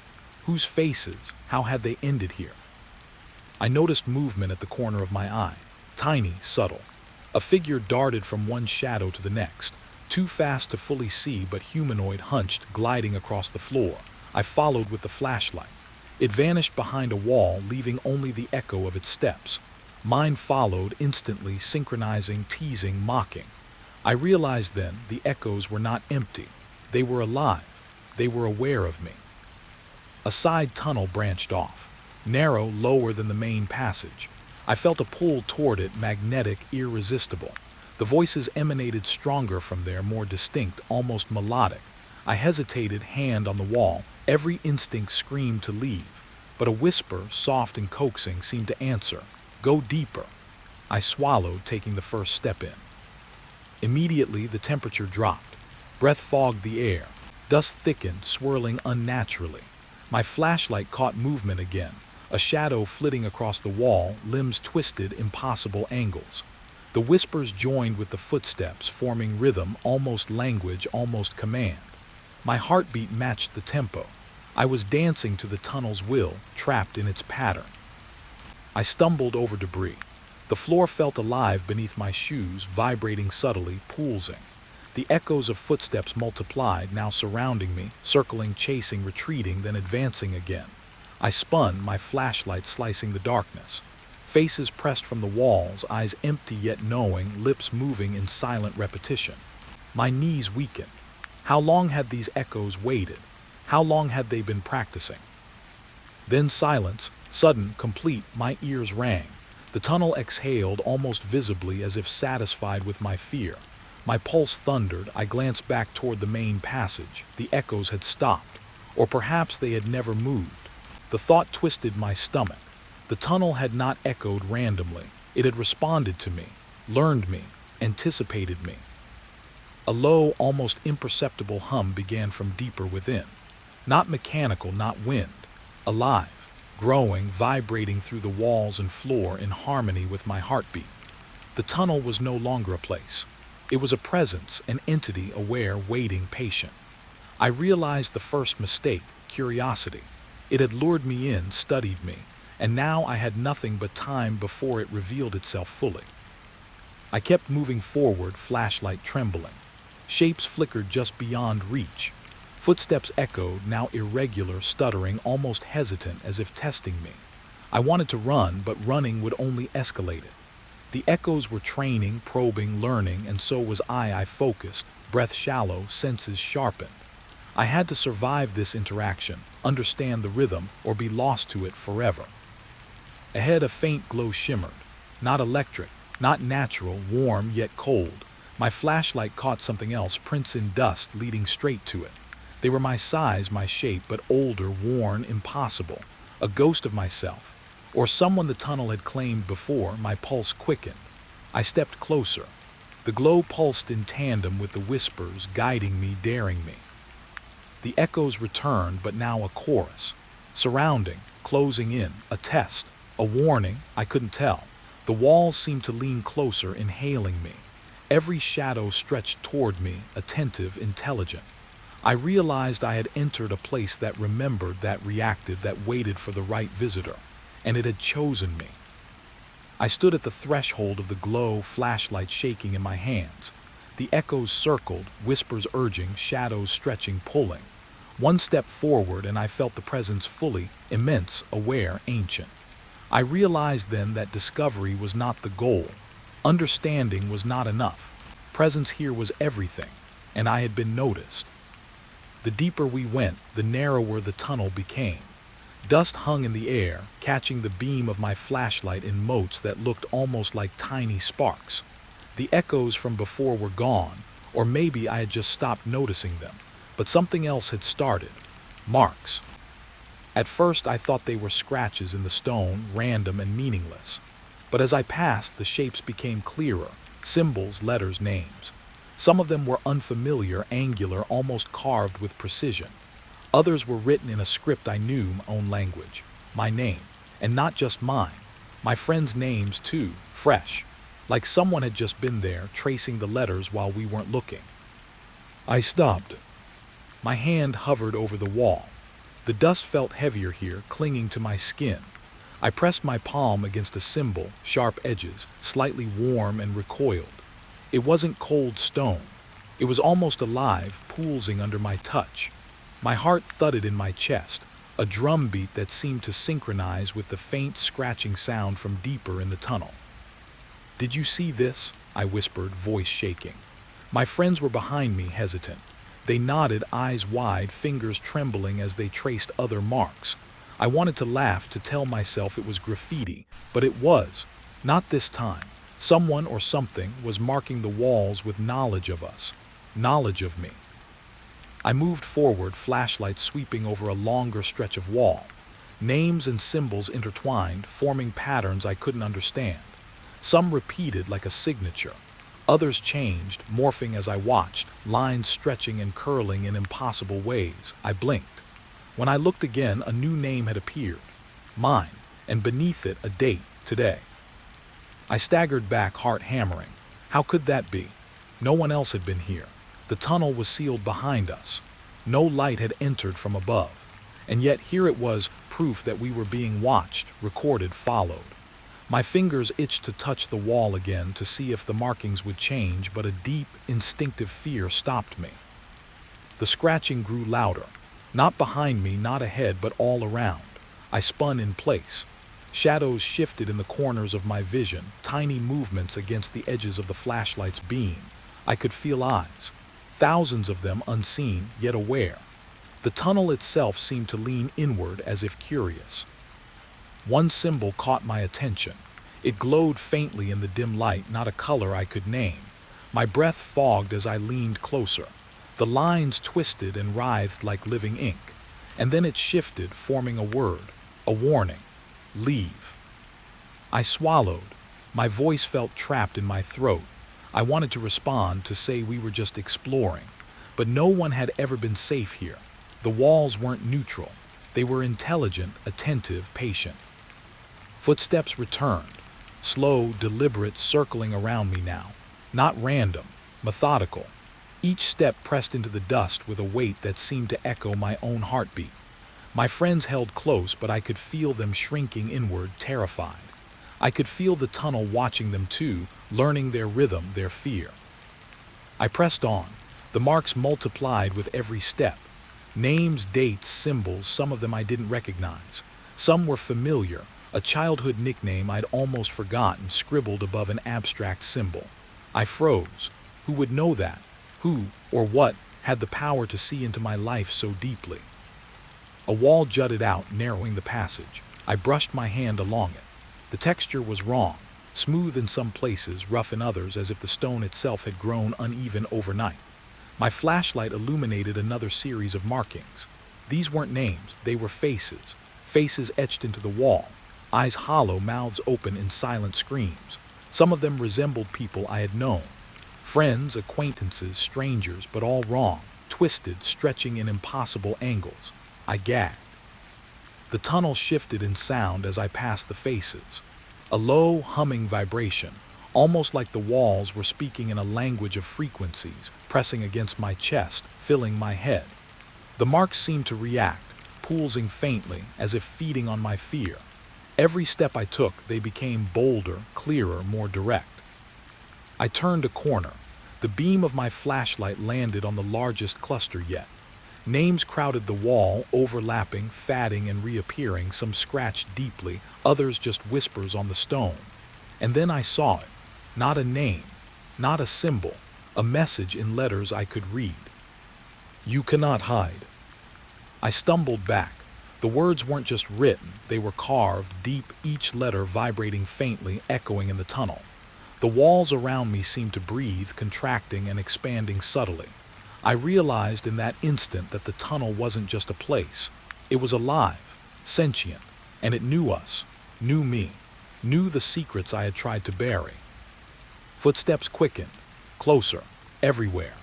Whose faces? How had they ended here? I noticed movement at the corner of my eye. Tiny, subtle. A figure darted from one shadow to the next. Too fast to fully see, but humanoid, hunched, gliding across the floor. I followed with the flashlight. It vanished behind a wall, leaving only the echo of its steps. Mine followed, instantly synchronizing, teasing, mocking. I realized then the echoes were not empty. They were alive. They were aware of me. A side tunnel branched off, narrow, lower than the main passage. I felt a pull toward it, magnetic, irresistible. The voices emanated stronger from there, more distinct, almost melodic. I hesitated, hand on the wall. Every instinct screamed to leave. But a whisper, soft and coaxing, seemed to answer. Go deeper. I swallowed, taking the first step in. Immediately, the temperature dropped. Breath fogged the air. Dust thickened, swirling unnaturally. My flashlight caught movement again. A shadow flitting across the wall, limbs twisted, impossible angles. The whispers joined with the footsteps, forming rhythm, almost language, almost command. My heartbeat matched the tempo. I was dancing to the tunnel's will, trapped in its pattern. I stumbled over debris. The floor felt alive beneath my shoes, vibrating subtly, pulsing. The echoes of footsteps multiplied, now surrounding me, circling, chasing, retreating, then advancing again. I spun, my flashlight slicing the darkness. Faces pressed from the walls, eyes empty yet knowing, lips moving in silent repetition. My knees weakened. How long had these echoes waited? How long had they been practicing? Then silence, sudden, complete, my ears rang. The The tunnel exhaled almost visibly as if satisfied with my fear. My pulse thundered. I glanced back toward the main passage. The echoes had stopped, or perhaps they had never moved. The thought twisted my stomach. The tunnel had not echoed randomly. It had responded to me, learned me, anticipated me. A low, almost imperceptible hum began from deeper within. Not mechanical, not wind. Alive, growing, vibrating through the walls and floor in harmony with my heartbeat. The tunnel was no longer a place. It was a presence, an entity aware, waiting, patient. I realized the first mistake, curiosity. It had lured me in, studied me, and now I had nothing but time before it revealed itself fully. I kept moving forward, flashlight trembling. Shapes flickered just beyond reach. Footsteps echoed, now irregular, stuttering, almost hesitant, as if testing me. I wanted to run, but running would only escalate it. The echoes were training, probing, learning, and so was I. I focused, breath shallow, senses sharpened. I had to survive this interaction, understand the rhythm, or be lost to it forever. Ahead, a faint glow shimmered. Not electric, not natural, warm yet cold. My flashlight caught something else, prints in dust leading straight to it. They were my size, my shape, but older, worn, impossible. A ghost of myself, or someone the tunnel had claimed before. My pulse quickened. I stepped closer. The glow pulsed in tandem with the whispers, guiding me, daring me. The echoes returned, but now a chorus. Surrounding, closing in, a test, a warning, I couldn't tell. The walls seemed to lean closer, inhaling me. Every shadow stretched toward me, attentive, intelligent. I realized I had entered a place that remembered, that reacted, that waited for the right visitor, and it had chosen me. I stood at the threshold of the glow, flashlight shaking in my hands. The echoes circled, whispers urging, shadows stretching, pulling. One step forward and I felt the presence fully, immense, aware, ancient. I realized then that discovery was not the goal. Understanding was not enough. Presence here was everything, and I had been noticed. The deeper we went, the narrower the tunnel became. Dust hung in the air, catching the beam of my flashlight in motes that looked almost like tiny sparks. The echoes from before were gone, or maybe I had just stopped noticing them, but something else had started. Marks. At first I thought they were scratches in the stone, random and meaningless. But as I passed, the shapes became clearer, symbols, letters, names. Some of them were unfamiliar, angular, almost carved with precision. Others were written in a script I knew, my own language. My name, and not just mine. My friends' names too, fresh. Like someone had just been there, tracing the letters while we weren't looking. I stopped. My hand hovered over the wall. The dust felt heavier here, clinging to my skin. I pressed my palm against a symbol, sharp edges, slightly warm, and recoiled. It wasn't cold stone. It was almost alive, pulsing under my touch. My heart thudded in my chest, a drumbeat that seemed to synchronize with the faint scratching sound from deeper in the tunnel. "Did you see this?" I whispered, voice shaking. My friends were behind me, hesitant. They nodded, eyes wide, fingers trembling as they traced other marks. I wanted to laugh, to tell myself it was graffiti, but it was. Not this time. Someone or something was marking the walls with knowledge of us, knowledge of me. I moved forward, flashlight sweeping over a longer stretch of wall. Names and symbols intertwined, forming patterns I couldn't understand. Some repeated like a signature. Others changed, morphing as I watched, lines stretching and curling in impossible ways. I blinked. When I looked again, a new name had appeared. Mine, and beneath it a date, today. I staggered back, heart hammering. How could that be? No one else had been here. The tunnel was sealed behind us. No light had entered from above. And yet here it was, proof that we were being watched, recorded, followed. My fingers itched to touch the wall again, to see if the markings would change, but a deep, instinctive fear stopped me. The scratching grew louder. Not behind me, not ahead, but all around. I spun in place. Shadows shifted in the corners of my vision, tiny movements against the edges of the flashlight's beam. I could feel eyes. Thousands of them, unseen, yet aware. The tunnel itself seemed to lean inward as if curious. One symbol caught my attention. It glowed faintly in the dim light, not a color I could name. My breath fogged as I leaned closer. The lines twisted and writhed like living ink. And then it shifted, forming a word, a warning. Leave. I swallowed. My voice felt trapped in my throat. I wanted to respond, to say we were just exploring. But no one had ever been safe here. The walls weren't neutral. They were intelligent, attentive, patient. Footsteps returned. Slow, deliberate, circling around me now. Not random, methodical. Each step pressed into the dust with a weight that seemed to echo my own heartbeat. My friends held close, but I could feel them shrinking inward, terrified. I could feel the tunnel watching them too, learning their rhythm, their fear. I pressed on. The marks multiplied with every step. Names, dates, symbols, some of them I didn't recognize. Some were familiar, a childhood nickname I'd almost forgotten, scribbled above an abstract symbol. I froze. Who would know that? Who, or what, had the power to see into my life so deeply? A wall jutted out, narrowing the passage. I brushed my hand along it. The texture was wrong, smooth in some places, rough in others, as if the stone itself had grown uneven overnight. My flashlight illuminated another series of markings. These weren't names, they were faces. Faces etched into the wall, eyes hollow, mouths open in silent screams. Some of them resembled people I had known. Friends, acquaintances, strangers, but all wrong, twisted, stretching in impossible angles. I gagged. The tunnel shifted in sound as I passed the faces. A low, humming vibration, almost like the walls were speaking in a language of frequencies, pressing against my chest, filling my head. The marks seemed to react, pulsing faintly, as if feeding on my fear. Every step I took, they became bolder, clearer, more direct. I turned a corner. The beam of my flashlight landed on the largest cluster yet. Names crowded the wall, overlapping, fading, and reappearing, some scratched deeply, others just whispers on the stone. And then I saw it. Not a name, not a symbol, a message in letters I could read. You cannot hide. I stumbled back. The words weren't just written, they were carved deep, each letter vibrating faintly, echoing in the tunnel. The walls around me seemed to breathe, contracting and expanding subtly. I realized in that instant that the tunnel wasn't just a place. It was alive, sentient, and it knew us, knew me, knew the secrets I had tried to bury. Footsteps quickened, closer, everywhere.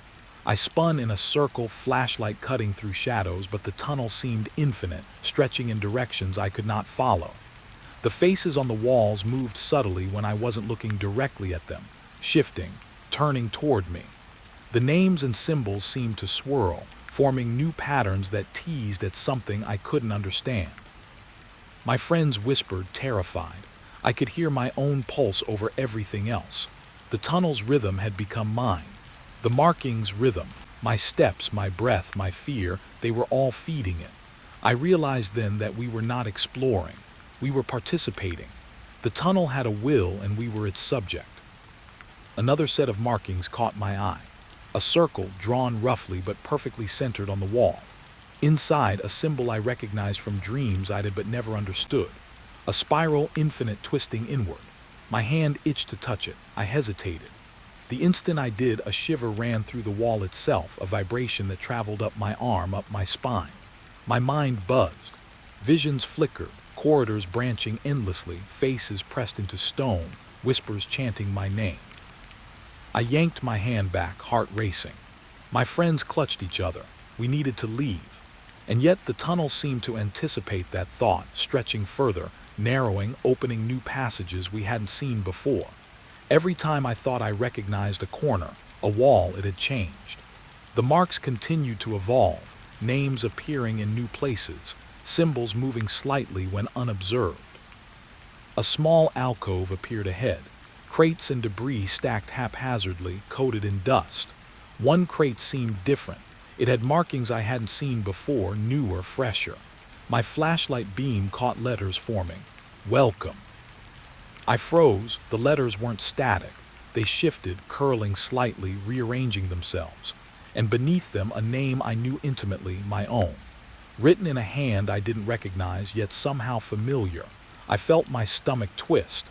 I spun in a circle, flashlight cutting through shadows, but the tunnel seemed infinite, stretching in directions I could not follow. The faces on the walls moved subtly when I wasn't looking directly at them, shifting, turning toward me. The names and symbols seemed to swirl, forming new patterns that teased at something I couldn't understand. My friends whispered, terrified. I could hear my own pulse over everything else. The tunnel's rhythm had become mine. The markings' rhythm, my steps, my breath, my fear, they were all feeding it. I realized then that we were not exploring. We were participating. The tunnel had a will and we were its subject. Another set of markings caught my eye. A circle drawn roughly but perfectly centered on the wall. Inside, a symbol I recognized from dreams I had but never understood. A spiral, infinite, twisting inward. My hand itched to touch it. I hesitated. The instant I did, a shiver ran through the wall itself, a vibration that traveled up my arm, up my spine. My mind buzzed. Visions flickered, corridors branching endlessly, faces pressed into stone, whispers chanting my name. I yanked my hand back, heart racing. My friends clutched each other. We needed to leave. And yet the tunnel seemed to anticipate that thought, stretching further, narrowing, opening new passages we hadn't seen before. Every time I thought I recognized a corner, a wall, it had changed. The marks continued to evolve, names appearing in new places, symbols moving slightly when unobserved. A small alcove appeared ahead. Crates and debris stacked haphazardly, coated in dust. One crate seemed different. It had markings I hadn't seen before, newer, fresher. My flashlight beam caught letters forming. Welcome. I froze. The letters weren't static. They shifted, curling slightly, rearranging themselves. And beneath them, a name I knew intimately, my own. Written in a hand I didn't recognize, yet somehow familiar. I felt my stomach twist.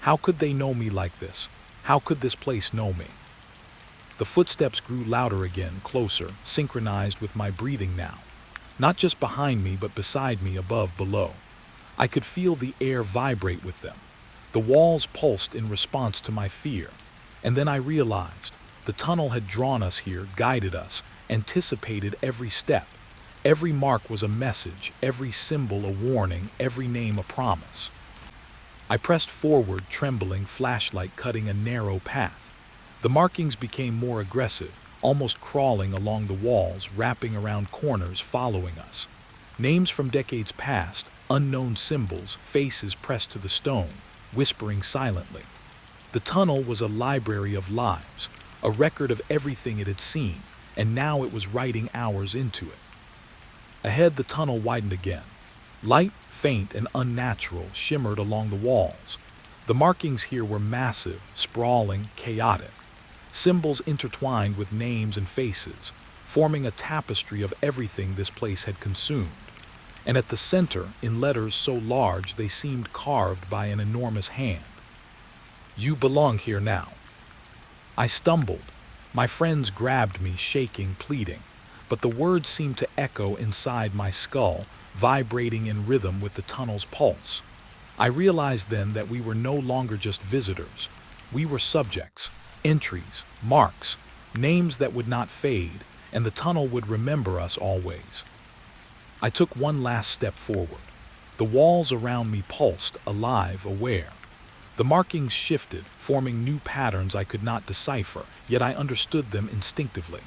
How could they know me like this? How could this place know me? The footsteps grew louder again, closer, synchronized with my breathing now. Not just behind me, but beside me, above, below. I could feel the air vibrate with them. The walls pulsed in response to my fear. And then I realized the tunnel had drawn us here, guided us, anticipated every step. Every mark was a message, every symbol a warning, every name a promise. I pressed forward, trembling, flashlight cutting a narrow path. The markings became more aggressive, almost crawling along the walls, wrapping around corners, following us. Names from decades past, unknown symbols, faces pressed to the stone, whispering silently. The tunnel was a library of lives, a record of everything it had seen, and now it was writing ours into it. Ahead, the tunnel widened again. Light, faint and unnatural, shimmered along the walls. The markings here were massive, sprawling, chaotic. Symbols intertwined with names and faces, forming a tapestry of everything this place had consumed. And at the center, in letters so large they seemed carved by an enormous hand. "You belong here now." I stumbled. My friends grabbed me, shaking, pleading. But the words seemed to echo inside my skull, vibrating in rhythm with the tunnel's pulse. I realized then that we were no longer just visitors. We were subjects, entries, marks, names that would not fade, and the tunnel would remember us always. I took one last step forward. The walls around me pulsed, alive, aware. The markings shifted, forming new patterns I could not decipher, yet I understood them instinctively.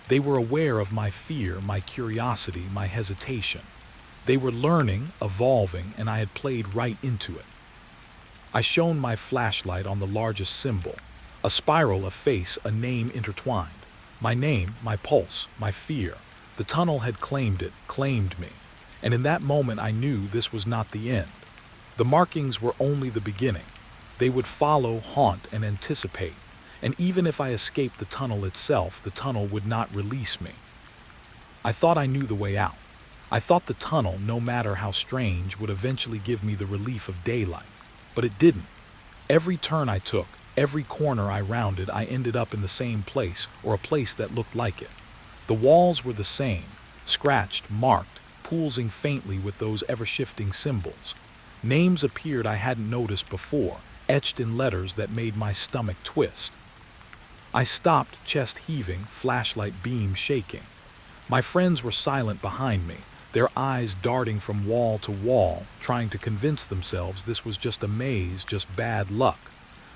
They were aware of my fear, my curiosity, my hesitation. They were learning, evolving, and I had played right into it. I shone my flashlight on the largest symbol, a spiral, a face, a name intertwined. My name, my pulse, my fear. The tunnel had claimed it, claimed me. And in that moment I knew this was not the end. The markings were only the beginning. They would follow, haunt, and anticipate. And even if I escaped the tunnel itself, the tunnel would not release me. I thought I knew the way out. I thought the tunnel, no matter how strange, would eventually give me the relief of daylight. But it didn't. Every turn I took, every corner I rounded, I ended up in the same place, or a place that looked like it. The walls were the same, scratched, marked, pulsing faintly with those ever-shifting symbols. Names appeared I hadn't noticed before, etched in letters that made my stomach twist. I stopped, chest heaving, flashlight beam shaking. My friends were silent behind me, their eyes darting from wall to wall, trying to convince themselves this was just a maze, just bad luck.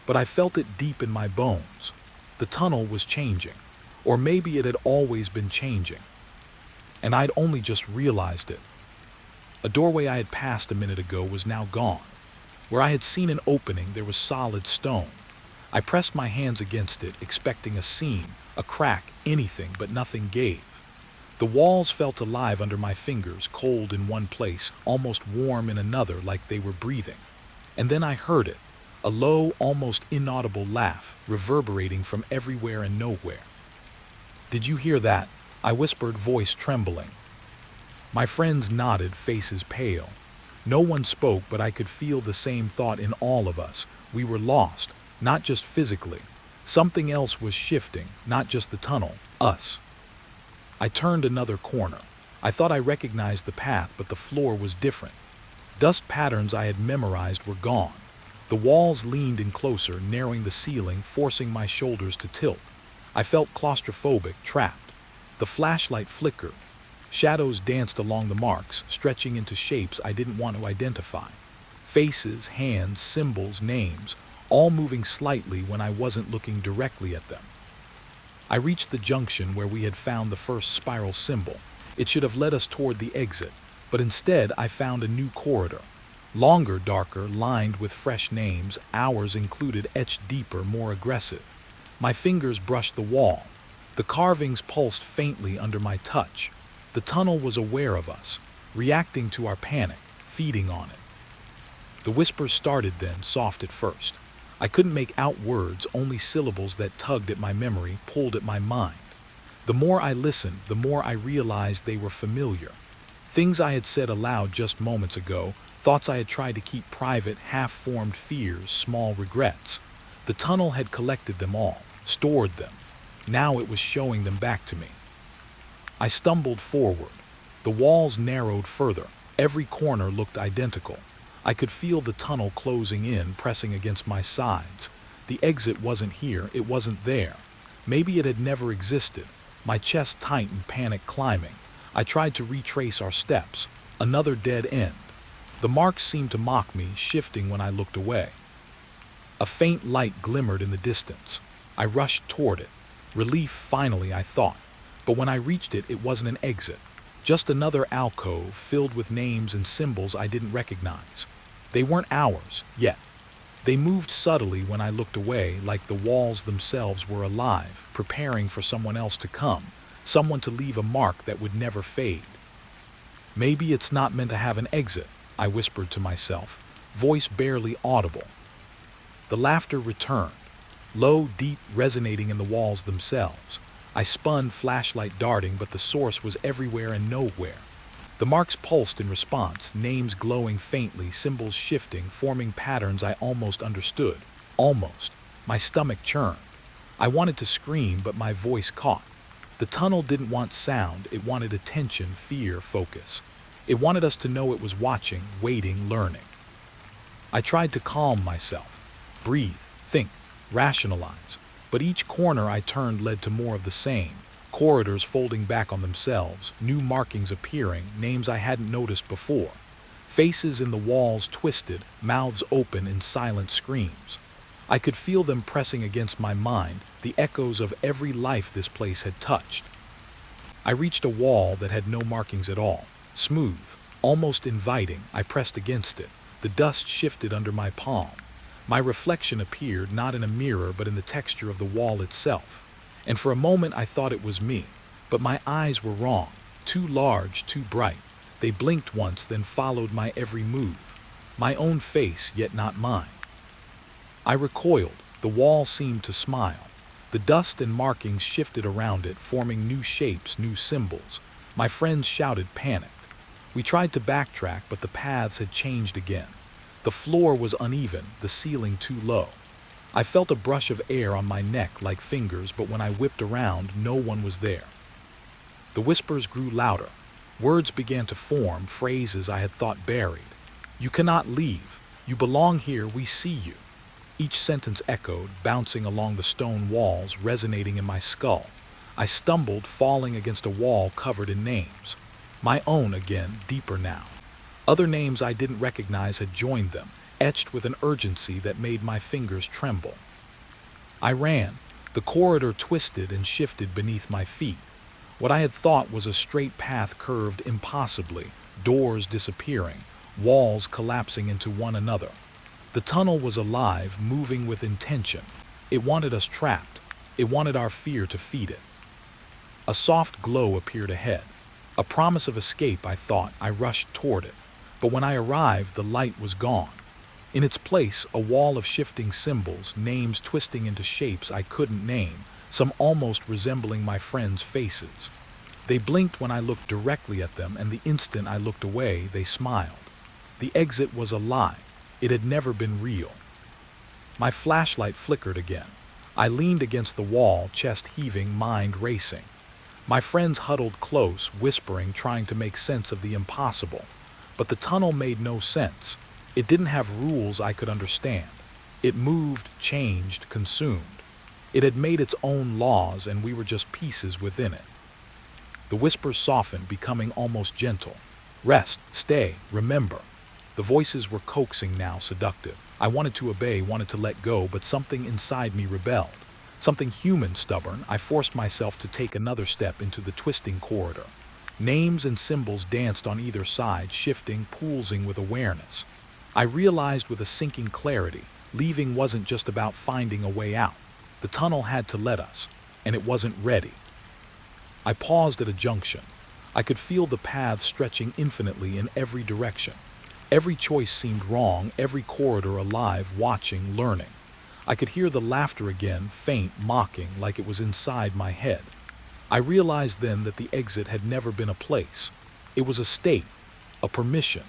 But I felt it deep in my bones. The tunnel was changing, or maybe it had always been changing. And I'd only just realized it. A doorway I had passed a minute ago was now gone. Where I had seen an opening, there was solid stone. I pressed my hands against it, expecting a seam, a crack, anything, but nothing gave. The walls felt alive under my fingers, cold in one place, almost warm in another, like they were breathing. And then I heard it, a low, almost inaudible laugh, reverberating from everywhere and nowhere. "Did you hear that?" I whispered, voice trembling. My friends nodded, faces pale. No one spoke, but I could feel the same thought in all of us. We were lost, not just physically. Something else was shifting, not just the tunnel, us. I turned another corner. I thought I recognized the path, but the floor was different. Dust patterns I had memorized were gone. The walls leaned in closer, narrowing the ceiling, forcing my shoulders to tilt. I felt claustrophobic, trapped. The flashlight flickered. Shadows danced along the marks, stretching into shapes I didn't want to identify. Faces, hands, symbols, names, all moving slightly when I wasn't looking directly at them. I reached the junction where we had found the first spiral symbol. It should have led us toward the exit, but instead I found a new corridor. Longer, darker, lined with fresh names, ours included, etched deeper, more aggressive. My fingers brushed the wall. The carvings pulsed faintly under my touch. The tunnel was aware of us, reacting to our panic, feeding on it. The whispers started then, soft at first. I couldn't make out words, only syllables that tugged at my memory, pulled at my mind. The more I listened, the more I realized they were familiar. Things I had said aloud just moments ago, thoughts I had tried to keep private, half-formed fears, small regrets. The tunnel had collected them all, stored them. Now it was showing them back to me. I stumbled forward. The walls narrowed further. Every corner looked identical. I could feel the tunnel closing in, pressing against my sides. The exit wasn't here, it wasn't there. Maybe it had never existed. My chest tightened, panic climbing. I tried to retrace our steps. Another dead end. The marks seemed to mock me, shifting when I looked away. A faint light glimmered in the distance. I rushed toward it. Relief, finally, I thought. But when I reached it, it wasn't an exit. Just another alcove filled with names and symbols I didn't recognize. They weren't ours, yet. They moved subtly when I looked away, like the walls themselves were alive, preparing for someone else to come, someone to leave a mark that would never fade. Maybe it's not meant to have an exit, I whispered to myself, voice barely audible. The laughter returned, low, deep, resonating in the walls themselves. I spun, flashlight darting, but the source was everywhere and nowhere. The marks pulsed in response, names glowing faintly, symbols shifting, forming patterns I almost understood. Almost. My stomach churned. I wanted to scream, but my voice caught. The tunnel didn't want sound, it wanted attention, fear, focus. It wanted us to know it was watching, waiting, learning. I tried to calm myself. Breathe, think, rationalize. But each corner I turned led to more of the same. Corridors folding back on themselves, new markings appearing, names I hadn't noticed before. Faces in the walls twisted, mouths open in silent screams. I could feel them pressing against my mind, the echoes of every life this place had touched. I reached a wall that had no markings at all. Smooth, almost inviting, I pressed against it. The dust shifted under my palm. My reflection appeared not in a mirror but in the texture of the wall itself. And for a moment I thought it was me. But my eyes were wrong. Too large, too bright. They blinked once, then followed my every move. My own face, yet not mine. I recoiled. The wall seemed to smile. The dust and markings shifted around it, forming new shapes, new symbols. My friends shouted, panicked. We tried to backtrack, but the paths had changed again. The floor was uneven, the ceiling too low. I felt a brush of air on my neck like fingers, but when I whipped around, no one was there. The whispers grew louder. Words began to form, phrases I had thought buried. You cannot leave. You belong here, we see you. Each sentence echoed, bouncing along the stone walls, resonating in my skull. I stumbled, falling against a wall covered in names. My own again, deeper now. Other names I didn't recognize had joined them, etched with an urgency that made my fingers tremble. I ran. The corridor twisted and shifted beneath my feet. What I had thought was a straight path curved impossibly, doors disappearing, walls collapsing into one another. The tunnel was alive, moving with intention. It wanted us trapped. It wanted our fear to feed it. A soft glow appeared ahead. A promise of escape, I thought. I rushed toward it. But when I arrived, the light was gone. In its place, a wall of shifting symbols, names twisting into shapes I couldn't name, some almost resembling my friends' faces. They blinked when I looked directly at them, and the instant I looked away, they smiled. The exit was a lie. It had never been real. My flashlight flickered again. I leaned against the wall, chest heaving, mind racing. My friends huddled close, whispering, trying to make sense of the impossible. But the tunnel made no sense. It didn't have rules I could understand. It moved, changed, consumed. It had made its own laws, and we were just pieces within it. The whispers softened, becoming almost gentle. Rest, stay, remember. The voices were coaxing now, seductive. I wanted to obey, wanted to let go, but something inside me rebelled. Something human, stubborn. I forced myself to take another step into the twisting corridor. Names and symbols danced on either side, shifting, pulsing with awareness. I realized with a sinking clarity, leaving wasn't just about finding a way out. The tunnel had to let us, and it wasn't ready. I paused at a junction. I could feel the path stretching infinitely in every direction. Every choice seemed wrong, every corridor alive, watching, learning. I could hear the laughter again, faint, mocking, like it was inside my head. I realized then that the exit had never been a place. It was a state, a permission,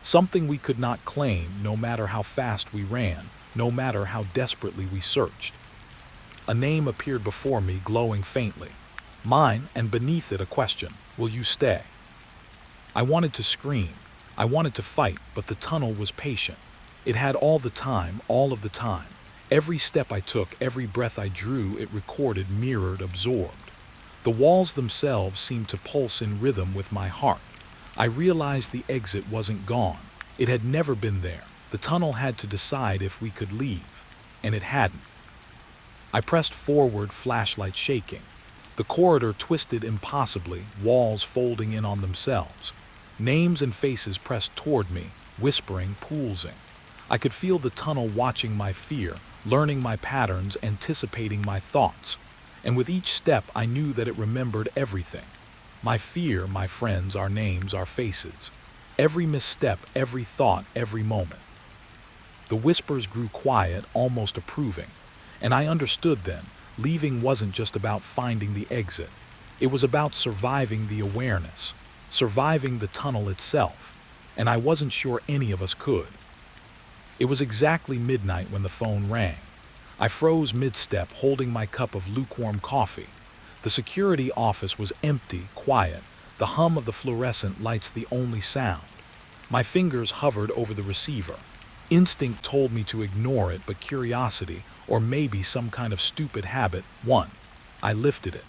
Something we could not claim no matter how fast we ran, no matter how desperately we searched. A name appeared before me, glowing faintly. Mine, and beneath it a question: will you stay? I wanted to scream. I wanted to fight, but the tunnel was patient. It had all the time, all of the time. Every step I took, every breath I drew, it recorded, mirrored, absorbed. The walls themselves seemed to pulse in rhythm with my heart. I realized the exit wasn't gone. It had never been there. The tunnel had to decide if we could leave, and it hadn't. I pressed forward, flashlight shaking. The corridor twisted impossibly, walls folding in on themselves. Names and faces pressed toward me, whispering, pulsing. I could feel the tunnel watching my fear, learning my patterns, anticipating my thoughts. And with each step, I knew that it remembered everything. My fear, my friends, our names, our faces. Every misstep, every thought, every moment. The whispers grew quiet, almost approving. And I understood then, leaving wasn't just about finding the exit. It was about surviving the awareness, surviving the tunnel itself. And I wasn't sure any of us could. It was exactly midnight when the phone rang. I froze mid-step, holding my cup of lukewarm coffee. The security office was empty, quiet, the hum of the fluorescent lights the only sound. My fingers hovered over the receiver. Instinct told me to ignore it, but curiosity, or maybe some kind of stupid habit, won. I lifted it.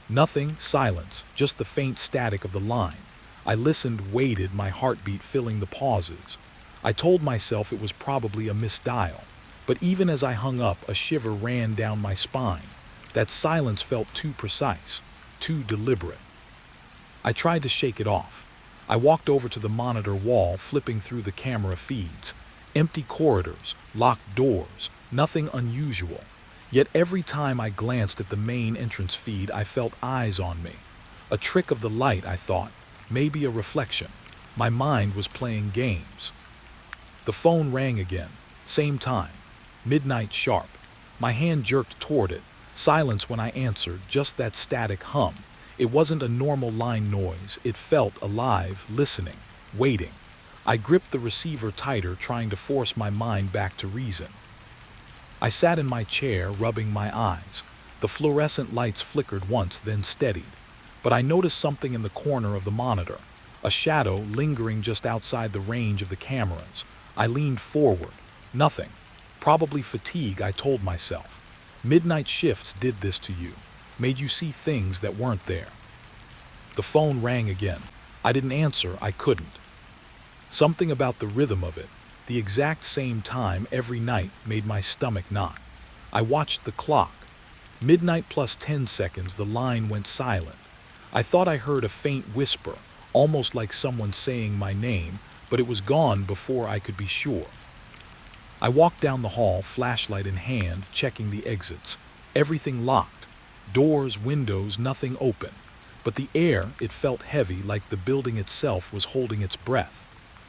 Nothing, silence, just the faint static of the line. I listened, waited, my heartbeat filling the pauses. I told myself it was probably a misdial, but even as I hung up, a shiver ran down my spine. That silence felt too precise, too deliberate. I tried to shake it off. I walked over to the monitor wall, flipping through the camera feeds. Empty corridors, locked doors, nothing unusual. Yet every time I glanced at the main entrance feed, I felt eyes on me. A trick of the light, I thought, maybe a reflection. My mind was playing games. The phone rang again, same time, midnight sharp. My hand jerked toward it. Silence when I answered, just that static hum. It wasn't a normal line noise. It felt alive, listening, waiting. I gripped the receiver tighter, trying to force my mind back to reason. I sat in my chair, rubbing my eyes. The fluorescent lights flickered once, then steadied. But I noticed something in the corner of the monitor, a shadow lingering just outside the range of the cameras. I leaned forward. Nothing. Probably fatigue, I told myself. Midnight shifts did this to you, made you see things that weren't there. The phone rang again. I didn't answer, I couldn't. Something about the rhythm of it, the exact same time every night, made my stomach knot. I watched the clock. Midnight plus 10 seconds, the line went silent. I thought I heard a faint whisper, almost like someone saying my name, but it was gone before I could be sure. I walked down the hall, flashlight in hand, checking the exits. Everything locked. Doors, windows, nothing open. But the air, it felt heavy, like the building itself was holding its breath.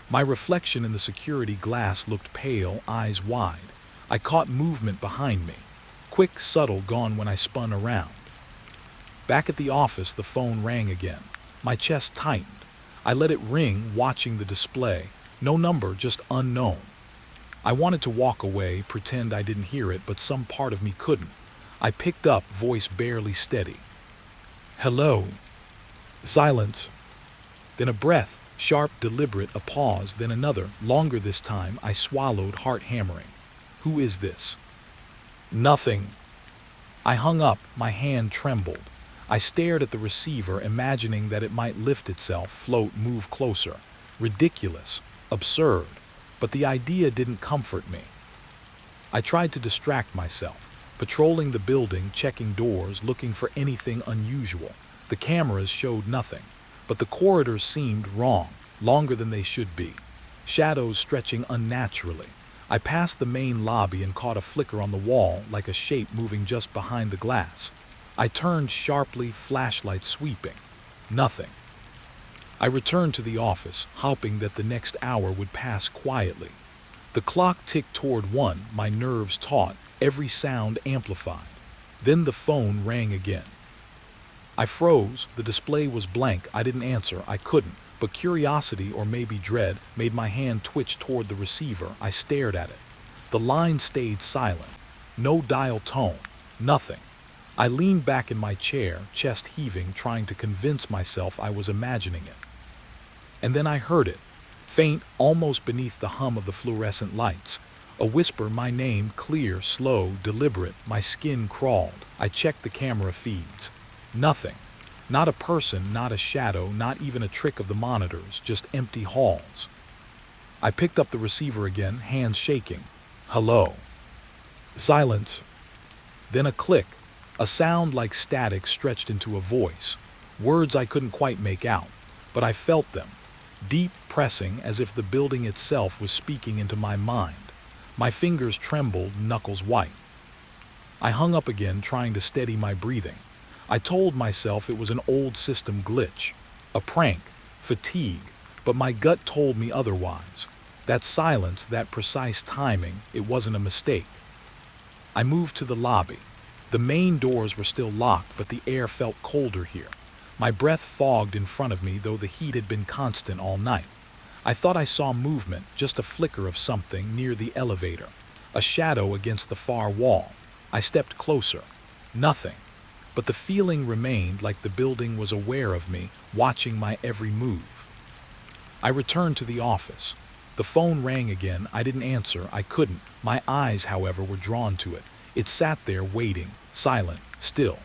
My reflection in the security glass looked pale, eyes wide. I caught movement behind me. Quick, subtle, gone when I spun around. Back at the office, the phone rang again. My chest tightened. I let it ring, watching the display. No number, just unknown. I wanted to walk away, pretend I didn't hear it, but some part of me couldn't. I picked up, voice barely steady. Hello. Silence. Then a breath, sharp, deliberate, a pause, then another, longer this time. I swallowed, heart hammering. Who is this? Nothing. I hung up, my hand trembled. I stared at the receiver, imagining that it might lift itself, float, move closer. Ridiculous. Absurd. But the idea didn't comfort me. I tried to distract myself, patrolling the building, checking doors, looking for anything unusual. The cameras showed nothing, but the corridors seemed wrong, longer than they should be. Shadows stretching unnaturally. I passed the main lobby and caught a flicker on the wall, like a shape moving just behind the glass. I turned sharply, flashlight sweeping. Nothing. I returned to the office, hoping that the next hour would pass quietly. The clock ticked toward 1, my nerves taut, every sound amplified. Then the phone rang again. I froze, the display was blank. I didn't answer, I couldn't, but curiosity, or maybe dread, made my hand twitch toward the receiver. I stared at it. The line stayed silent. No dial tone. Nothing. I leaned back in my chair, chest heaving, trying to convince myself I was imagining it. And then I heard it, faint, almost beneath the hum of the fluorescent lights. A whisper, my name, clear, slow, deliberate. My skin crawled. I checked the camera feeds. Nothing. Not a person, not a shadow, not even a trick of the monitors, just empty halls. I picked up the receiver again, hands shaking. Hello. Silence. Then a click. A sound like static stretched into a voice. Words I couldn't quite make out, but I felt them. Deep, pressing, as if the building itself was speaking into my mind. My fingers trembled, knuckles white. I hung up again, trying to steady my breathing. I told myself it was an old system glitch, a prank, fatigue, but my gut told me otherwise. That silence, that precise timing, it wasn't a mistake. I moved to the lobby. The main doors were still locked, but the air felt colder here. My breath fogged in front of me, though the heat had been constant all night. I thought I saw movement, just a flicker of something near the elevator, a shadow against the far wall. I stepped closer. Nothing. But the feeling remained, like the building was aware of me, watching my every move. I returned to the office. The phone rang again. I didn't answer. I couldn't. My eyes, however, were drawn to it. It sat there waiting, silent, still.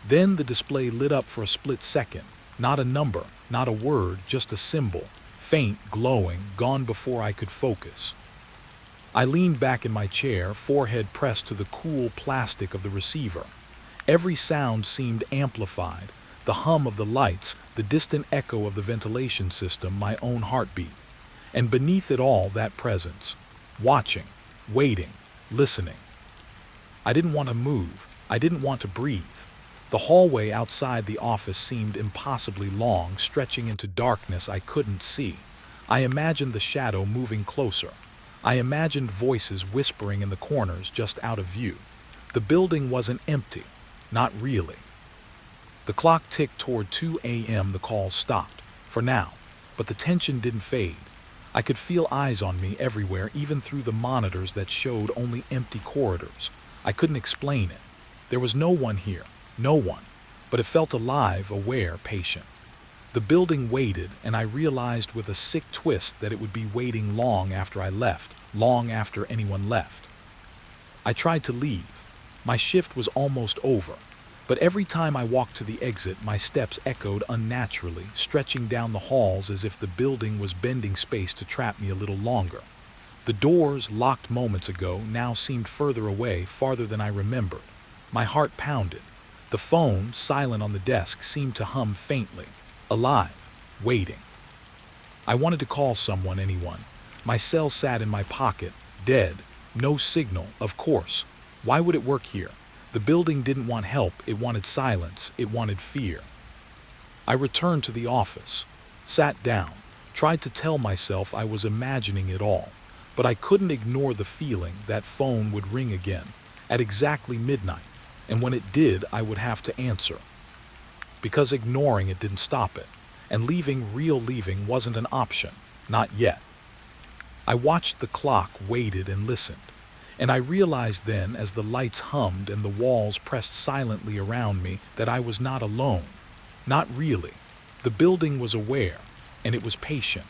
Then the display lit up for a split second. Not a number, not a word, just a symbol. Faint, glowing, gone before I could focus. I leaned back in my chair, forehead pressed to the cool plastic of the receiver. Every sound seemed amplified. The hum of the lights, the distant echo of the ventilation system, my own heartbeat. And beneath it all, that presence. Watching, waiting, listening. I didn't want to move. I didn't want to breathe. The hallway outside the office seemed impossibly long, stretching into darkness I couldn't see. I imagined the shadow moving closer. I imagined voices whispering in the corners just out of view. The building wasn't empty. Not really. The clock ticked toward 2 a.m. The call stopped, for now, but the tension didn't fade. I could feel eyes on me everywhere, even through the monitors that showed only empty corridors. I couldn't explain it. There was no one here, no one, but it felt alive, aware, patient. The building waited, and I realized with a sick twist that it would be waiting long after I left, long after anyone left. I tried to leave. My shift was almost over, but every time I walked to the exit, my steps echoed unnaturally, stretching down the halls as if the building was bending space to trap me a little longer. The doors, locked moments ago, now seemed further away, farther than I remembered. My heart pounded. The phone, silent on the desk, seemed to hum faintly. Alive, waiting. I wanted to call someone, anyone. My cell sat in my pocket, dead, no signal, of course. Why would it work here? The building didn't want help, it wanted silence, it wanted fear. I returned to the office, sat down, tried to tell myself I was imagining it all, but I couldn't ignore the feeling that phone would ring again, at exactly midnight, and when it did, I would have to answer. Because ignoring it didn't stop it, and real leaving wasn't an option, not yet. I watched the clock, waited and listened. And I realized then, as the lights hummed and the walls pressed silently around me, that I was not alone. Not really. The building was aware, and it was patient.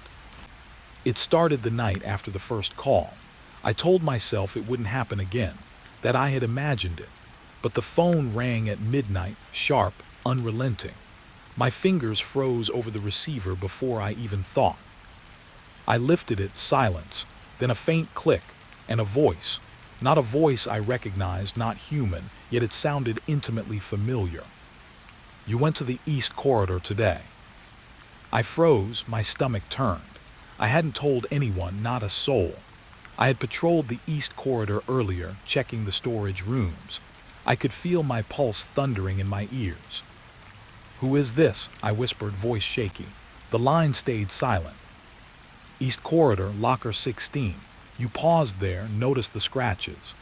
It started the night after the first call. I told myself it wouldn't happen again, that I had imagined it. But the phone rang at midnight, sharp, unrelenting. My fingers froze over the receiver before I even thought. I lifted it, silence, then a faint click, and a voice. Not a voice I recognized, not human, yet it sounded intimately familiar. You went to the East Corridor today. I froze, my stomach turned. I hadn't told anyone, not a soul. I had patrolled the East Corridor earlier, checking the storage rooms. I could feel my pulse thundering in my ears. Who is this? I whispered, voice shaky. The line stayed silent. East Corridor, locker 16. You paused there, noticed the scratches.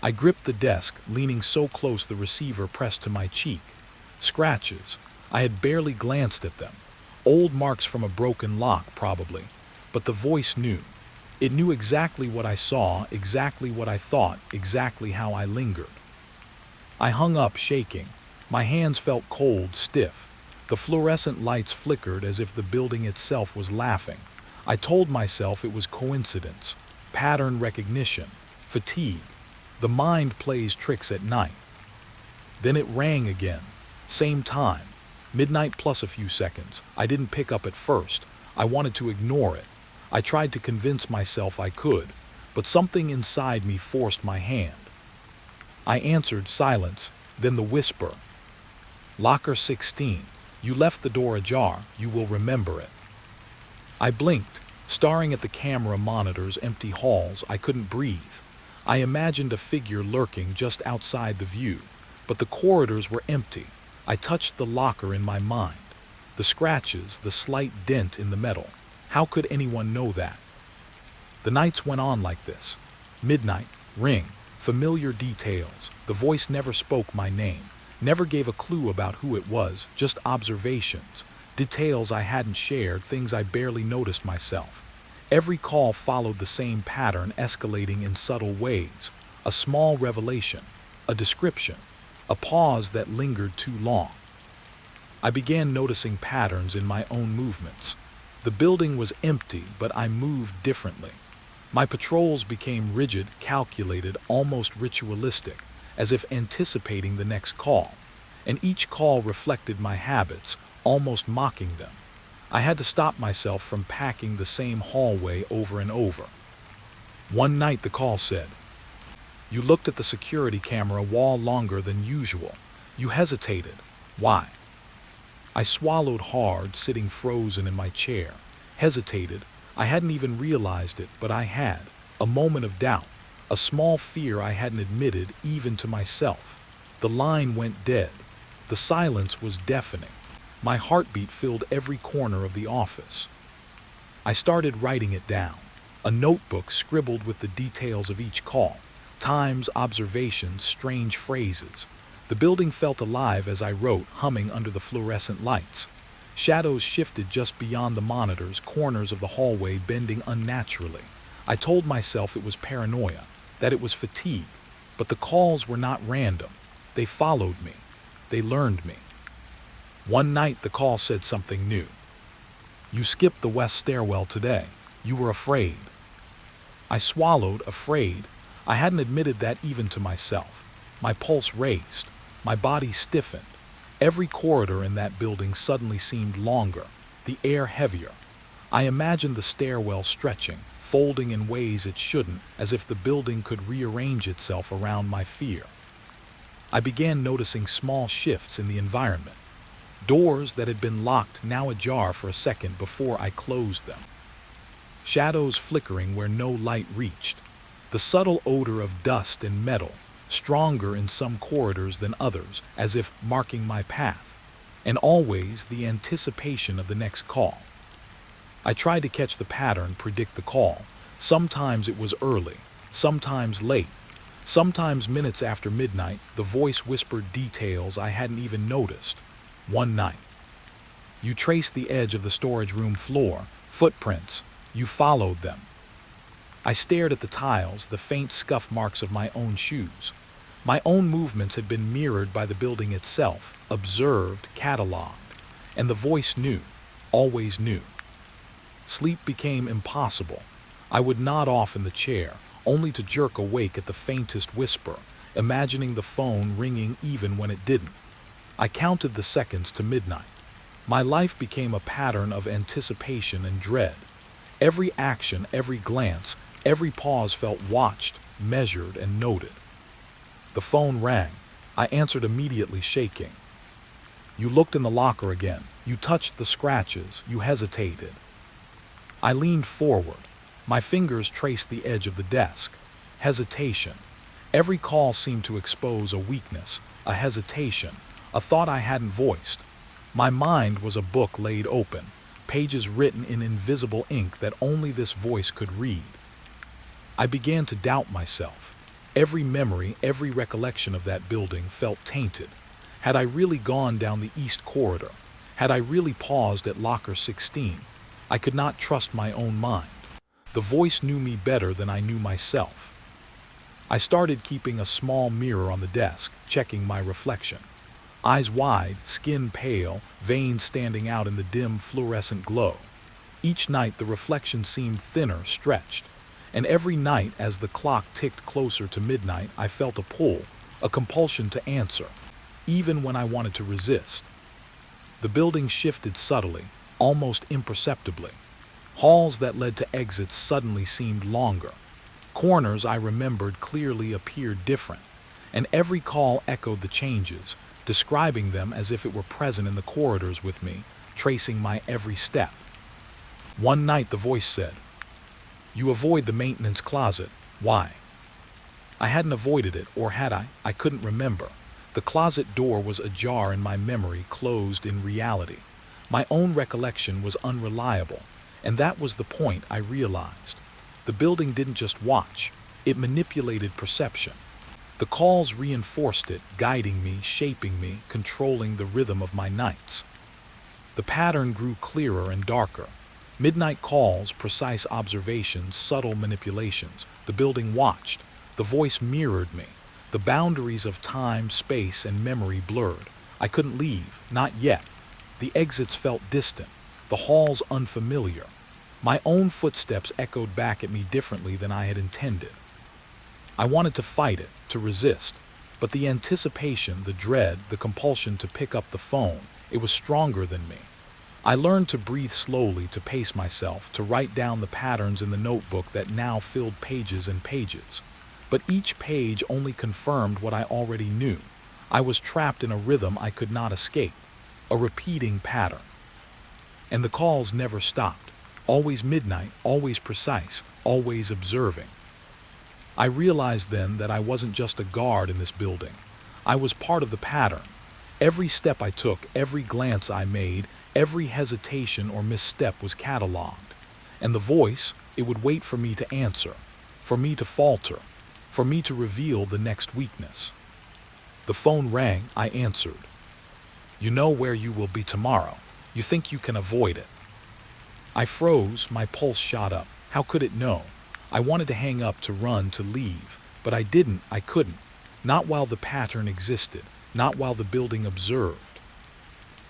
I gripped the desk, leaning so close the receiver pressed to my cheek. Scratches. I had barely glanced at them. Old marks from a broken lock, probably. But the voice knew. It knew exactly what I saw, exactly what I thought, exactly how I lingered. I hung up, shaking. My hands felt cold, stiff. The fluorescent lights flickered as if the building itself was laughing. I told myself it was coincidence, pattern recognition, fatigue. The mind plays tricks at night. Then it rang again. Same time. Midnight plus a few seconds. I didn't pick up at first. I wanted to ignore it. I tried to convince myself I could, but something inside me forced my hand. I answered, silence, then the whisper. Locker 16. You left the door ajar. You will remember it. I blinked, staring at the camera monitors, empty halls. I couldn't breathe. I imagined a figure lurking just outside the view, but the corridors were empty. I touched the locker in my mind. The scratches, the slight dent in the metal. How could anyone know that? The nights went on like this. Midnight, ring, familiar details. The voice never spoke my name, never gave a clue about who it was, just observations, details I hadn't shared, things I barely noticed myself. Every call followed the same pattern, escalating in subtle ways. A small revelation, a description, a pause that lingered too long. I began noticing patterns in my own movements. The building was empty, but I moved differently. My patrols became rigid, calculated, almost ritualistic, as if anticipating the next call. And each call reflected my habits, almost mocking them. I had to stop myself from packing the same hallway over and over. One night the call said, "You looked at the security camera wall longer than usual. You hesitated. Why?" I swallowed hard, sitting frozen in my chair. Hesitated. I hadn't even realized it, but I had. A moment of doubt. A small fear I hadn't admitted even to myself. The line went dead. The silence was deafening. My heartbeat filled every corner of the office. I started writing it down. A notebook scribbled with the details of each call. Times, observations, strange phrases. The building felt alive as I wrote, humming under the fluorescent lights. Shadows shifted just beyond the monitors, corners of the hallway bending unnaturally. I told myself it was paranoia, that it was fatigue, but the calls were not random. They followed me. They learned me. One night the call said something new. "You skipped the west stairwell today. You were afraid." I swallowed, afraid. I hadn't admitted that even to myself. My pulse raced. My body stiffened. Every corridor in that building suddenly seemed longer, the air heavier. I imagined the stairwell stretching, folding in ways it shouldn't, as if the building could rearrange itself around my fear. I began noticing small shifts in the environment. Doors that had been locked now ajar for a second before I closed them. Shadows flickering where no light reached. The subtle odor of dust and metal, stronger in some corridors than others, as if marking my path. And always the anticipation of the next call. I tried to catch the pattern, predict the call. Sometimes it was early, sometimes late. Sometimes minutes after midnight, the voice whispered details I hadn't even noticed. One night, "You traced the edge of the storage room floor, footprints. You followed them." I stared at the tiles, the faint scuff marks of my own shoes. My own movements had been mirrored by the building itself, observed, catalogued. And the voice knew, always knew. Sleep became impossible. I would nod off in the chair, only to jerk awake at the faintest whisper, imagining the phone ringing even when it didn't. I counted the seconds to midnight. My life became a pattern of anticipation and dread. Every action, every glance, every pause felt watched, measured, and noted. The phone rang. I answered immediately, shaking. "You looked in the locker again. You touched the scratches. You hesitated." I leaned forward. My fingers traced the edge of the desk. Hesitation. Every call seemed to expose a weakness, a hesitation, a thought I hadn't voiced. My mind was a book laid open, pages written in invisible ink that only this voice could read. I began to doubt myself. Every memory, every recollection of that building felt tainted. Had I really gone down the east corridor? Had I really paused at locker 16? I could not trust my own mind. The voice knew me better than I knew myself. I started keeping a small mirror on the desk, checking my reflection. Eyes wide, skin pale, veins standing out in the dim fluorescent glow. Each night the reflection seemed thinner, stretched. And every night as the clock ticked closer to midnight, I felt a pull, a compulsion to answer, even when I wanted to resist. The building shifted subtly, almost imperceptibly. Halls that led to exits suddenly seemed longer. Corners I remembered clearly appeared different, and every call echoed the changes, describing them as if it were present in the corridors with me, tracing my every step. One night the voice said, "You avoid the maintenance closet. Why?" I hadn't avoided it, or had I? I couldn't remember. The closet door was ajar in my memory, closed in reality. My own recollection was unreliable, and that was the point, I realized. The building didn't just watch, it manipulated perception. The calls reinforced it, guiding me, shaping me, controlling the rhythm of my nights. The pattern grew clearer and darker. Midnight calls, precise observations, subtle manipulations. The building watched. The voice mirrored me. The boundaries of time, space, and memory blurred. I couldn't leave, not yet. The exits felt distant, the halls unfamiliar. My own footsteps echoed back at me differently than I had intended. I wanted to fight it, to resist, but the anticipation, the dread, the compulsion to pick up the phone, it was stronger than me. I learned to breathe slowly, to pace myself, to write down the patterns in the notebook that now filled pages and pages. But each page only confirmed what I already knew. I was trapped in a rhythm I could not escape, a repeating pattern. And the calls never stopped. Always midnight, always precise, always observing. I realized then that I wasn't just a guard in this building. I was part of the pattern. Every step I took, every glance I made, every hesitation or misstep was cataloged. And the voice, it would wait for me to answer, for me to falter, for me to reveal the next weakness. The phone rang, I answered. "You know where you will be tomorrow. You think you can avoid it." I froze, my pulse shot up. How could it know? I wanted to hang up, to run, to leave, but I didn't, I couldn't. Not while the pattern existed, not while the building observed.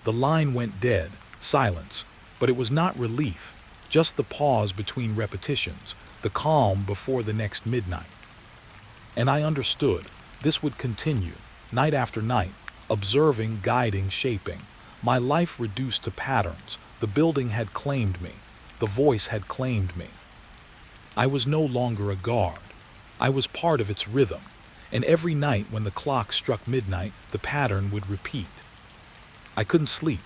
The line went dead, silence, but it was not relief, just the pause between repetitions, the calm before the next midnight. And I understood, this would continue, night after night, observing, guiding, shaping. My life reduced to patterns. The building had claimed me. The voice had claimed me. I was no longer a guard. I was part of its rhythm, and every night when the clock struck midnight, the pattern would repeat. I couldn't sleep.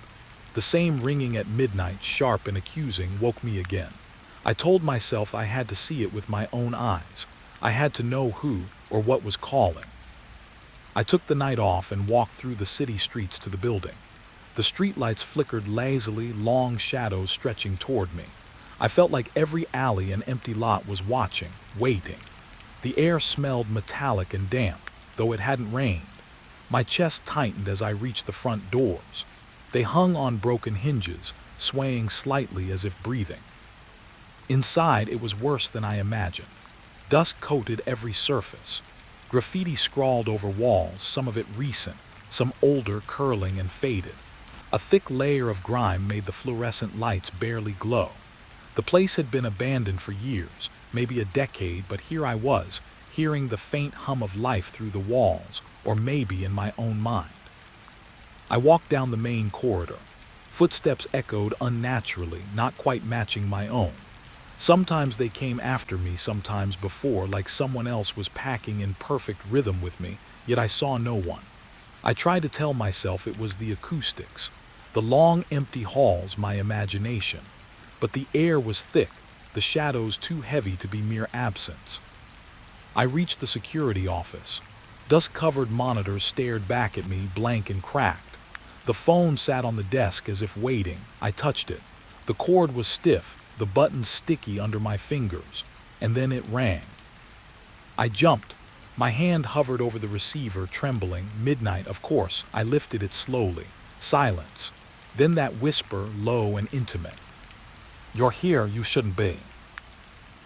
The same ringing at midnight, sharp and accusing, woke me again. I told myself I had to see it with my own eyes. I had to know who or what was calling. I took the night off and walked through the city streets to the building. The streetlights flickered lazily, long shadows stretching toward me. I felt like every alley and empty lot was watching, waiting. The air smelled metallic and damp, though it hadn't rained. My chest tightened as I reached the front doors. They hung on broken hinges, swaying slightly as if breathing. Inside, it was worse than I imagined. Dust coated every surface. Graffiti scrawled over walls, some of it recent, some older, curling and faded. A thick layer of grime made the fluorescent lights barely glow. The place had been abandoned for years, maybe a decade, but here I was, hearing the faint hum of life through the walls, or maybe in my own mind. I walked down the main corridor. Footsteps echoed unnaturally, not quite matching my own. Sometimes they came after me, sometimes before, like someone else was packing in perfect rhythm with me, yet I saw no one. I tried to tell myself it was the acoustics, the long empty halls, my imagination. But the air was thick, the shadows too heavy to be mere absence. I reached the security office. Dust-covered monitors stared back at me, blank and cracked. The phone sat on the desk as if waiting. I touched it. The cord was stiff, the buttons sticky under my fingers, and then it rang. I jumped. My hand hovered over the receiver, trembling. Midnight, of course. I lifted it slowly. Silence. Then that whisper, low and intimate. "You're here, you shouldn't be."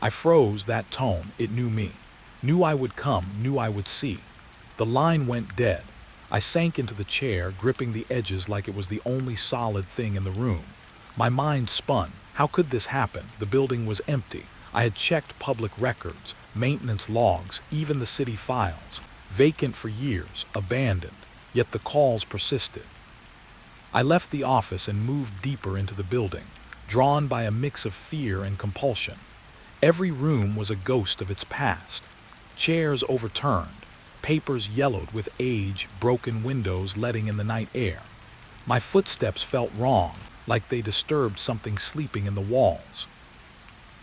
I froze. That tone, it knew me. Knew I would come, knew I would see. The line went dead. I sank into the chair, gripping the edges like it was the only solid thing in the room. My mind spun. How could this happen? The building was empty. I had checked public records, maintenance logs, even the city files. Vacant for years, abandoned. Yet the calls persisted. I left the office and moved deeper into the building, drawn by a mix of fear and compulsion. Every room was a ghost of its past. Chairs overturned, papers yellowed with age, broken windows letting in the night air. My footsteps felt wrong, like they disturbed something sleeping in the walls.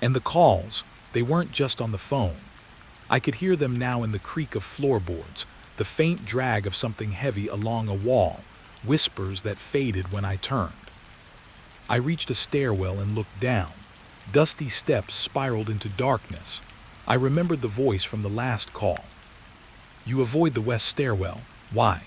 And the calls, they weren't just on the phone. I could hear them now in the creak of floorboards, the faint drag of something heavy along a wall, whispers that faded when I turned. I reached a stairwell and looked down. Dusty steps spiraled into darkness. I remembered the voice from the last call. "You avoid the west stairwell. Why?"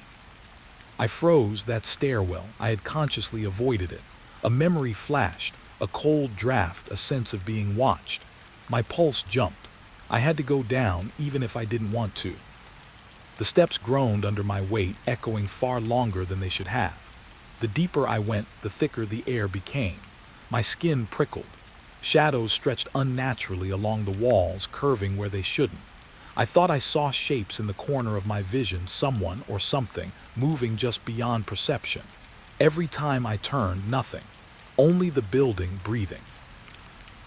I froze. That stairwell, I had consciously avoided it. A memory flashed, a cold draft, a sense of being watched. My pulse jumped. I had to go down even if I didn't want to. The steps groaned under my weight, echoing far longer than they should have. The deeper I went, the thicker the air became. My skin prickled. Shadows stretched unnaturally along the walls, curving where they shouldn't. I thought I saw shapes in the corner of my vision, someone or something moving just beyond perception. Every time I turned, nothing. Only the building breathing.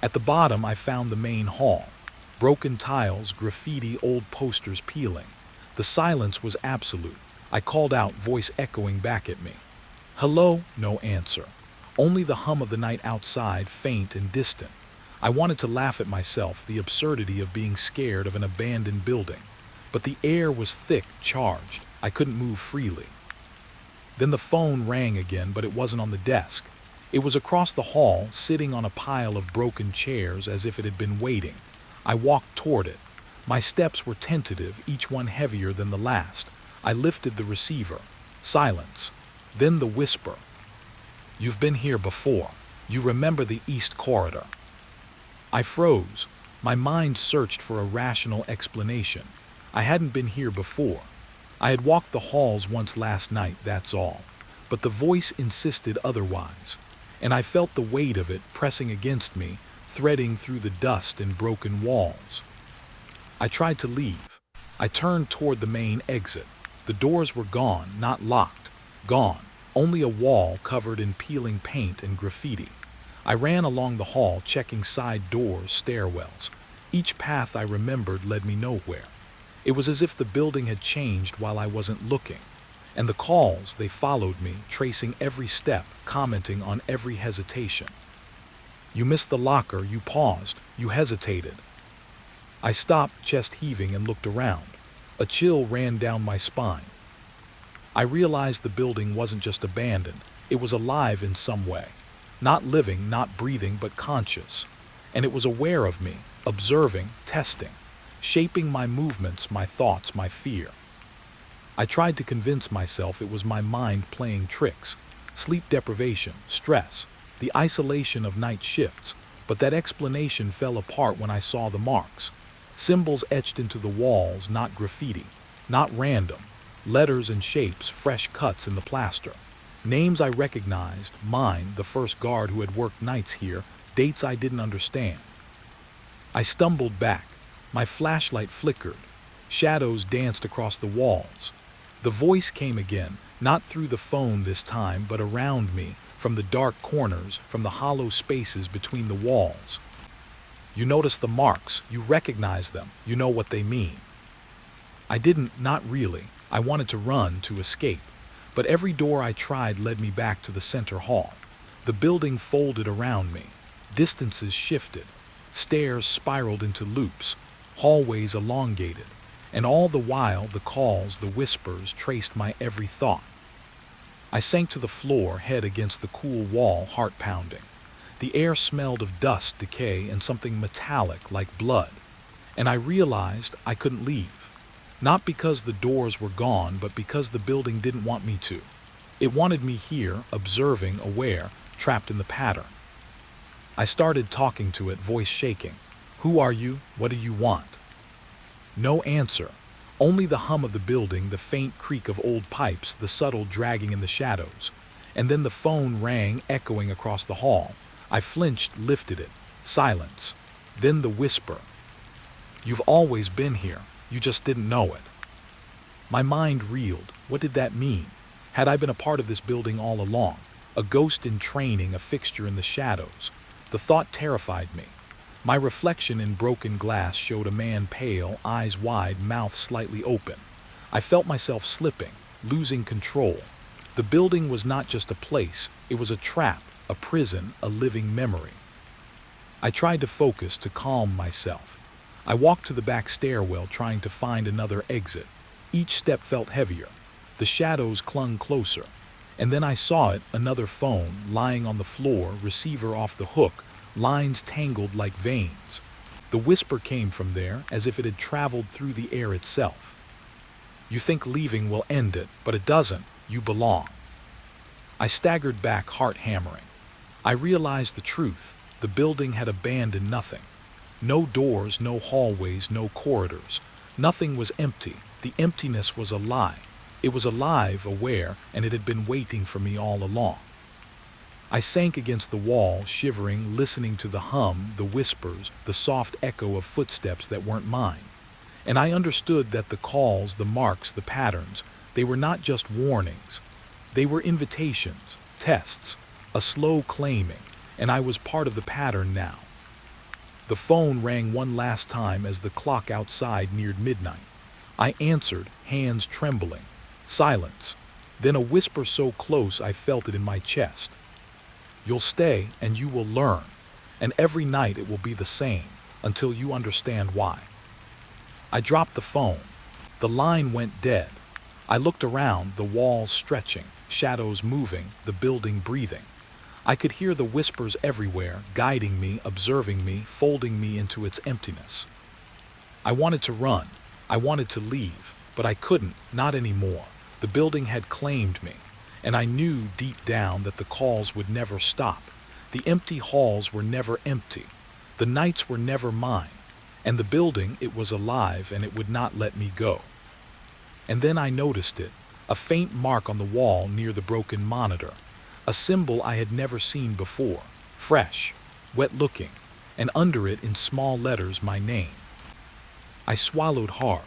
At the bottom, I found the main hall. Broken tiles, graffiti, old posters peeling. The silence was absolute. I called out, voice echoing back at me. "Hello?" No answer. Only the hum of the night outside, faint and distant. I wanted to laugh at myself, the absurdity of being scared of an abandoned building. But the air was thick, charged. I couldn't move freely. Then the phone rang again, but it wasn't on the desk. It was across the hall, sitting on a pile of broken chairs as if it had been waiting. I walked toward it. My steps were tentative, each one heavier than the last. I lifted the receiver. Silence. Then the whisper. "You've been here before. You remember the East Corridor." I froze. My mind searched for a rational explanation. I hadn't been here before. I had walked the halls once last night, that's all. But the voice insisted otherwise. And I felt the weight of it pressing against me, threading through the dust and broken walls. I tried to leave. I turned toward the main exit. The doors were gone, not locked. Gone. Only a wall covered in peeling paint and graffiti. I ran along the hall, checking side doors, stairwells. Each path I remembered led me nowhere. It was as if the building had changed while I wasn't looking. And the calls, they followed me, tracing every step, commenting on every hesitation. "You missed the locker," you paused, you hesitated. I stopped, chest heaving, and looked around. A chill ran down my spine. I realized the building wasn't just abandoned, it was alive in some way. Not living, not breathing, but conscious. And it was aware of me, observing, testing, shaping my movements, my thoughts, my fear. I tried to convince myself it was my mind playing tricks. Sleep deprivation, stress, the isolation of night shifts, but that explanation fell apart when I saw the marks. Symbols etched into the walls, not graffiti, not random. Letters and shapes, fresh cuts in the plaster. Names I recognized, mine, the first guard who had worked nights here, dates I didn't understand. I stumbled back. My flashlight flickered. Shadows danced across the walls. The voice came again, not through the phone this time, but around me, from the dark corners, from the hollow spaces between the walls. "You notice the marks, you recognize them, you know what they mean." I didn't, not really. I wanted to run, to escape. But every door I tried led me back to the center hall. The building folded around me. Distances shifted. Stairs spiraled into loops. Hallways elongated. And all the while, the calls, the whispers, traced my every thought. I sank to the floor, head against the cool wall, heart pounding. The air smelled of dust, decay, and something metallic like blood. And I realized I couldn't leave. Not because the doors were gone, but because the building didn't want me to. It wanted me here, observing, aware, trapped in the pattern. I started talking to it, voice shaking. Who are you? What do you want? No answer. Only the hum of the building, the faint creak of old pipes, the subtle dragging in the shadows. And then the phone rang, echoing across the hall. I flinched, lifted it. Silence. Then the whisper. You've always been here. You just didn't know it. My mind reeled. What did that mean? Had I been a part of this building all along? A ghost in training, a fixture in the shadows? The thought terrified me. My reflection in broken glass showed a man pale, eyes wide, mouth slightly open. I felt myself slipping, losing control. The building was not just a place, it was a trap, a prison, a living memory. I tried to focus, to calm myself. I walked to the back stairwell, trying to find another exit. Each step felt heavier. The shadows clung closer. And then I saw it, another phone, lying on the floor, receiver off the hook, lines tangled like veins. The whisper came from there as if it had traveled through the air itself. You think leaving will end it, but it doesn't. You belong. I staggered back, heart hammering. I realized the truth. The building had abandoned nothing. No doors, no hallways, no corridors. Nothing was empty. The emptiness was a lie. It was alive, aware, and it had been waiting for me all along. I sank against the wall, shivering, listening to the hum, the whispers, the soft echo of footsteps that weren't mine. And I understood that the calls, the marks, the patterns, they were not just warnings. They were invitations, tests, a slow claiming, and I was part of the pattern now. The phone rang one last time as the clock outside neared midnight. I answered, hands trembling. Silence. Then a whisper so close I felt it in my chest. You'll stay and you will learn, and every night it will be the same, until you understand why. I dropped the phone. The line went dead. I looked around, the walls stretching, shadows moving, the building breathing. I could hear the whispers everywhere, guiding me, observing me, folding me into its emptiness. I wanted to run. I wanted to leave, but I couldn't, not anymore. The building had claimed me, and I knew deep down that the calls would never stop. The empty halls were never empty. The nights were never mine. And the building, it was alive, and it would not let me go. And then I noticed it, a faint mark on the wall near the broken monitor, a symbol I had never seen before, fresh, wet-looking, and under it in small letters my name. I swallowed hard.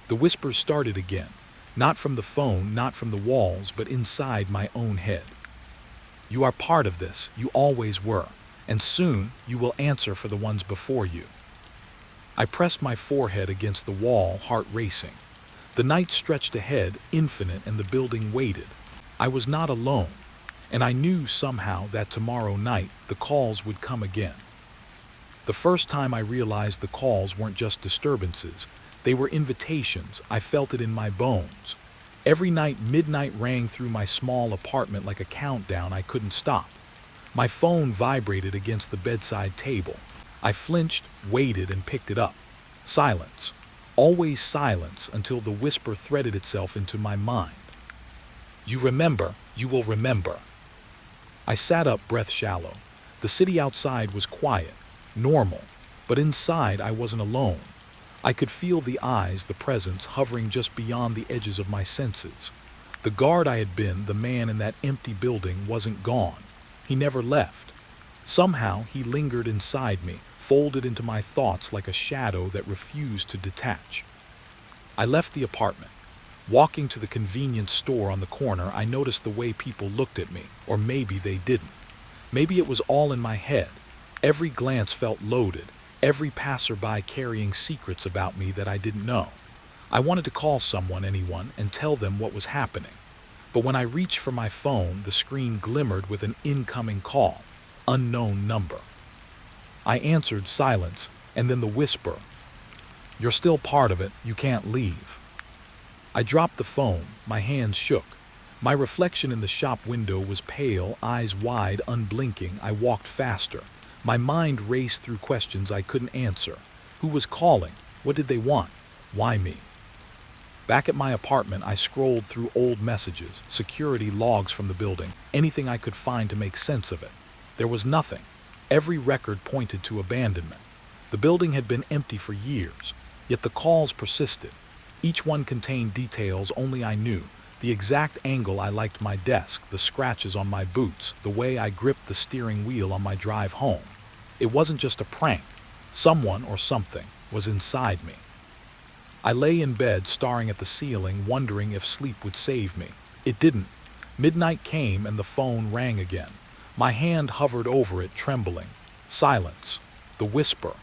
The whispers started again. Not from the phone, not from the walls, but inside my own head. You are part of this, you always were, and soon you will answer for the ones before you. I pressed my forehead against the wall, heart racing. The night stretched ahead, infinite, and the building waited. I was not alone, and I knew somehow that tomorrow night the calls would come again. The first time I realized the calls weren't just disturbances. They were invitations. I felt it in my bones. Every night, midnight rang through my small apartment like a countdown I couldn't stop. My phone vibrated against the bedside table. I flinched, waited, and picked it up. Silence. Always silence until the whisper threaded itself into my mind. You remember, you will remember. I sat up, breath shallow. The city outside was quiet, normal, but inside I wasn't alone. I could feel the eyes, the presence, hovering just beyond the edges of my senses. The guard I had been, the man in that empty building, wasn't gone. He never left. Somehow he lingered inside me, folded into my thoughts like a shadow that refused to detach. I left the apartment. Walking to the convenience store on the corner, I noticed the way people looked at me, or maybe they didn't. Maybe it was all in my head. Every glance felt loaded. Every passerby carrying secrets about me that I didn't know. I wanted to call someone, anyone, and tell them what was happening. But when I reached for my phone, the screen glimmered with an incoming call. Unknown number. I answered, silence, and then the whisper. You're still part of it, you can't leave. I dropped the phone, my hands shook. My reflection in the shop window was pale, eyes wide, unblinking. I walked faster. My mind raced through questions I couldn't answer. Who was calling? What did they want? Why me? Back at my apartment, I scrolled through old messages, security logs from the building, anything I could find to make sense of it. There was nothing. Every record pointed to abandonment. The building had been empty for years, yet the calls persisted. Each one contained details only I knew: the exact angle I liked my desk, the scratches on my boots, the way I gripped the steering wheel on my drive home. It wasn't just a prank. Someone or something was inside me. I lay in bed staring at the ceiling, wondering if sleep would save me. It didn't. Midnight came and the phone rang again. My hand hovered over it, trembling. Silence. The whisper.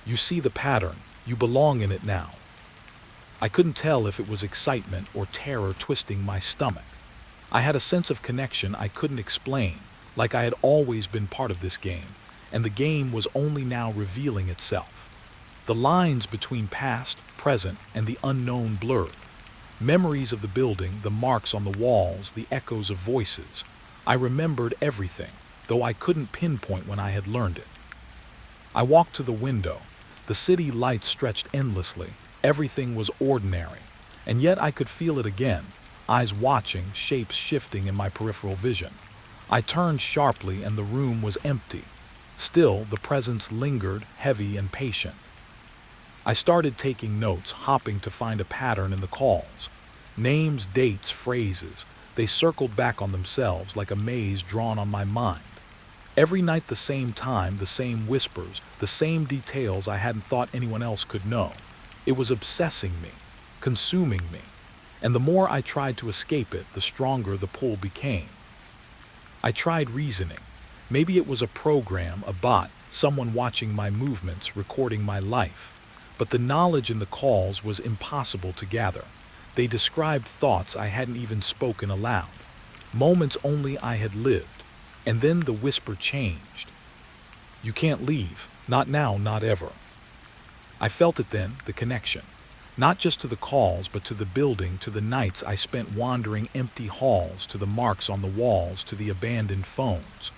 "You see the pattern. You belong in it now." I couldn't tell if it was excitement or terror twisting my stomach. I had a sense of connection I couldn't explain, like I had always been part of this game, and the game was only now revealing itself. The lines between past, present, and the unknown blurred. Memories of the building, the marks on the walls, the echoes of voices. I remembered everything, though I couldn't pinpoint when I had learned it. I walked to the window. The city lights stretched endlessly. Everything was ordinary, and yet I could feel it again, eyes watching, shapes shifting in my peripheral vision. I turned sharply and the room was empty. Still, the presence lingered, heavy and patient. I started taking notes, hopping to find a pattern in the calls. Names, dates, phrases. They circled back on themselves like a maze drawn on my mind. Every night the same time, the same whispers, the same details I hadn't thought anyone else could know. It was obsessing me, consuming me, and the more I tried to escape it, the stronger the pull became. I tried reasoning. Maybe it was a program, a bot, someone watching my movements, recording my life. But the knowledge in the calls was impossible to gather. They described thoughts I hadn't even spoken aloud, moments only I had lived. And then the whisper changed. "You can't leave. Not now, not ever." I felt it then, the connection. Not just to the calls, but to the building, to the nights I spent wandering empty halls, to the marks on the walls, to the abandoned phones.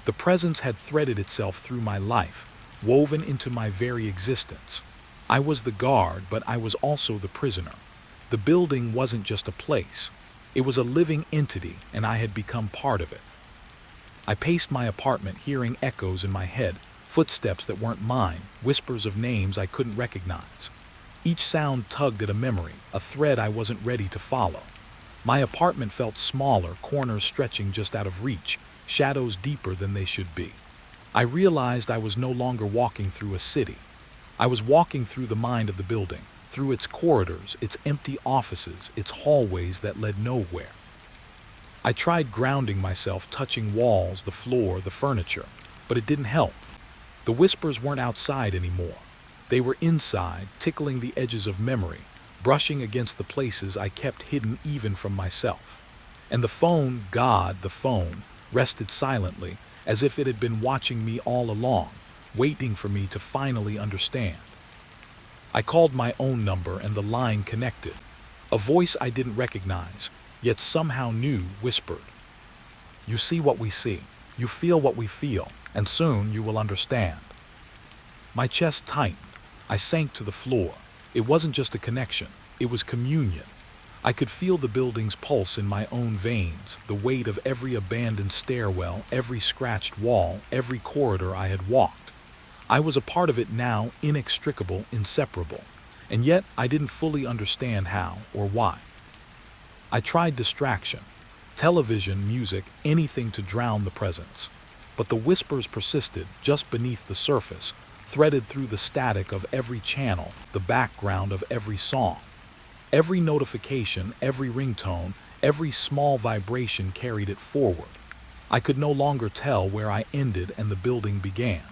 The presence had threaded itself through my life, woven into my very existence. I was the guard, but I was also the prisoner. The building wasn't just a place. It was a living entity, and I had become part of it. I paced my apartment, hearing echoes in my head, footsteps that weren't mine, whispers of names I couldn't recognize. Each sound tugged at a memory, a thread I wasn't ready to follow. My apartment felt smaller, corners stretching just out of reach, shadows deeper than they should be. I realized I was no longer walking through a city. I was walking through the mind of the building, through its corridors, its empty offices, its hallways that led nowhere. I tried grounding myself, touching walls, the floor, the furniture, but it didn't help. The whispers weren't outside anymore. They were inside, tickling the edges of memory, brushing against the places I kept hidden even from myself. And the phone, God, the phone, rested silently, as if it had been watching me all along, waiting for me to finally understand. I called my own number and the line connected. A voice I didn't recognize, yet somehow knew, whispered, "You see what we see, you feel what we feel, and soon you will understand." My chest tightened. I sank to the floor. It wasn't just a connection, it was communion. I could feel the building's pulse in my own veins, the weight of every abandoned stairwell, every scratched wall, every corridor I had walked. I was a part of it now, inextricable, inseparable, and yet I didn't fully understand how or why. I tried distraction, television, music, anything to drown the presence. But the whispers persisted just beneath the surface, threaded through the static of every channel, the background of every song. Every notification, every ringtone, every small vibration carried it forward. I could no longer tell where I ended and the building began.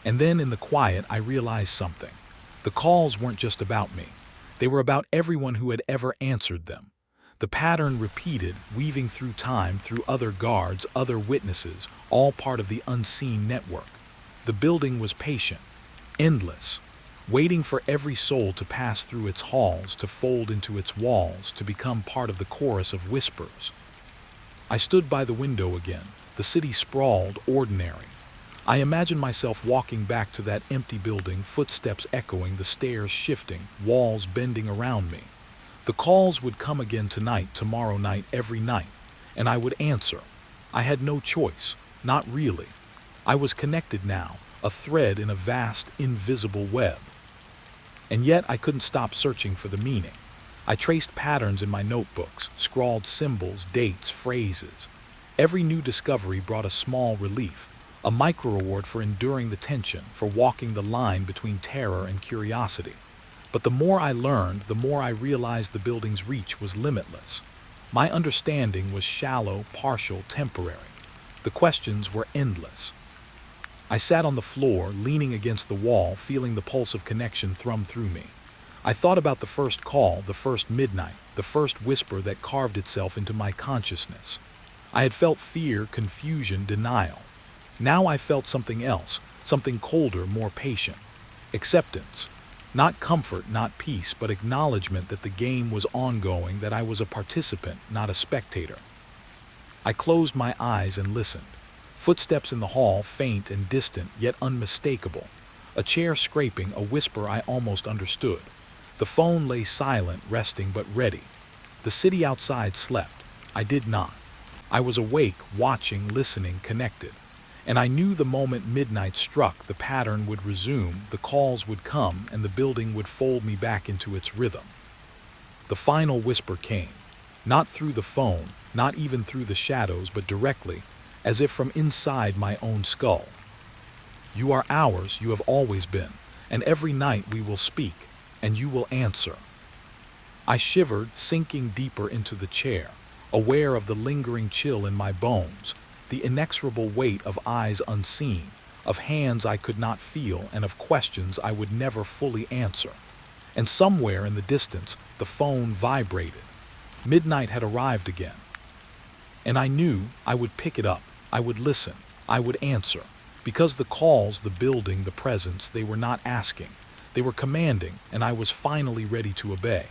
And then in the quiet, I realized something. The calls weren't just about me. They were about everyone who had ever answered them. The pattern repeated, weaving through time, through other guards, other witnesses, all part of the unseen network. The building was patient, endless, waiting for every soul to pass through its halls, to fold into its walls, to become part of the chorus of whispers. I stood by the window again. The city sprawled, ordinary. I imagined myself walking back to that empty building, footsteps echoing, the stairs shifting, walls bending around me. The calls would come again tonight, tomorrow night, every night, and I would answer. I had no choice, not really. I was connected now, a thread in a vast, invisible web. And yet I couldn't stop searching for the meaning. I traced patterns in my notebooks, scrawled symbols, dates, phrases. Every new discovery brought a small relief, a micro-reward for enduring the tension, for walking the line between terror and curiosity. But the more I learned, the more I realized the building's reach was limitless. My understanding was shallow, partial, temporary. The questions were endless. I sat on the floor, leaning against the wall, feeling the pulse of connection thrum through me. I thought about the first call, the first midnight, the first whisper that carved itself into my consciousness. I had felt fear, confusion, denial. Now I felt something else, something colder, more patient. Acceptance. Not comfort, not peace, but acknowledgement that the game was ongoing, that I was a participant, not a spectator. I closed my eyes and listened. Footsteps in the hall, faint and distant, yet unmistakable. A chair scraping, a whisper I almost understood. The phone lay silent, resting but ready. The city outside slept. I did not. I was awake, watching, listening, connected. And I knew the moment midnight struck, the pattern would resume, the calls would come, and the building would fold me back into its rhythm. The final whisper came. Not through the phone, not even through the shadows, but directly, as if from inside my own skull. You are ours, you have always been, and every night we will speak, and you will answer. I shivered, sinking deeper into the chair, aware of the lingering chill in my bones, the inexorable weight of eyes unseen, of hands I could not feel, and of questions I would never fully answer. And somewhere in the distance, the phone vibrated. Midnight had arrived again. And I knew I would pick it up, I would listen, I would answer. Because the calls, the building, the presence, they were not asking. They were commanding, and I was finally ready to obey.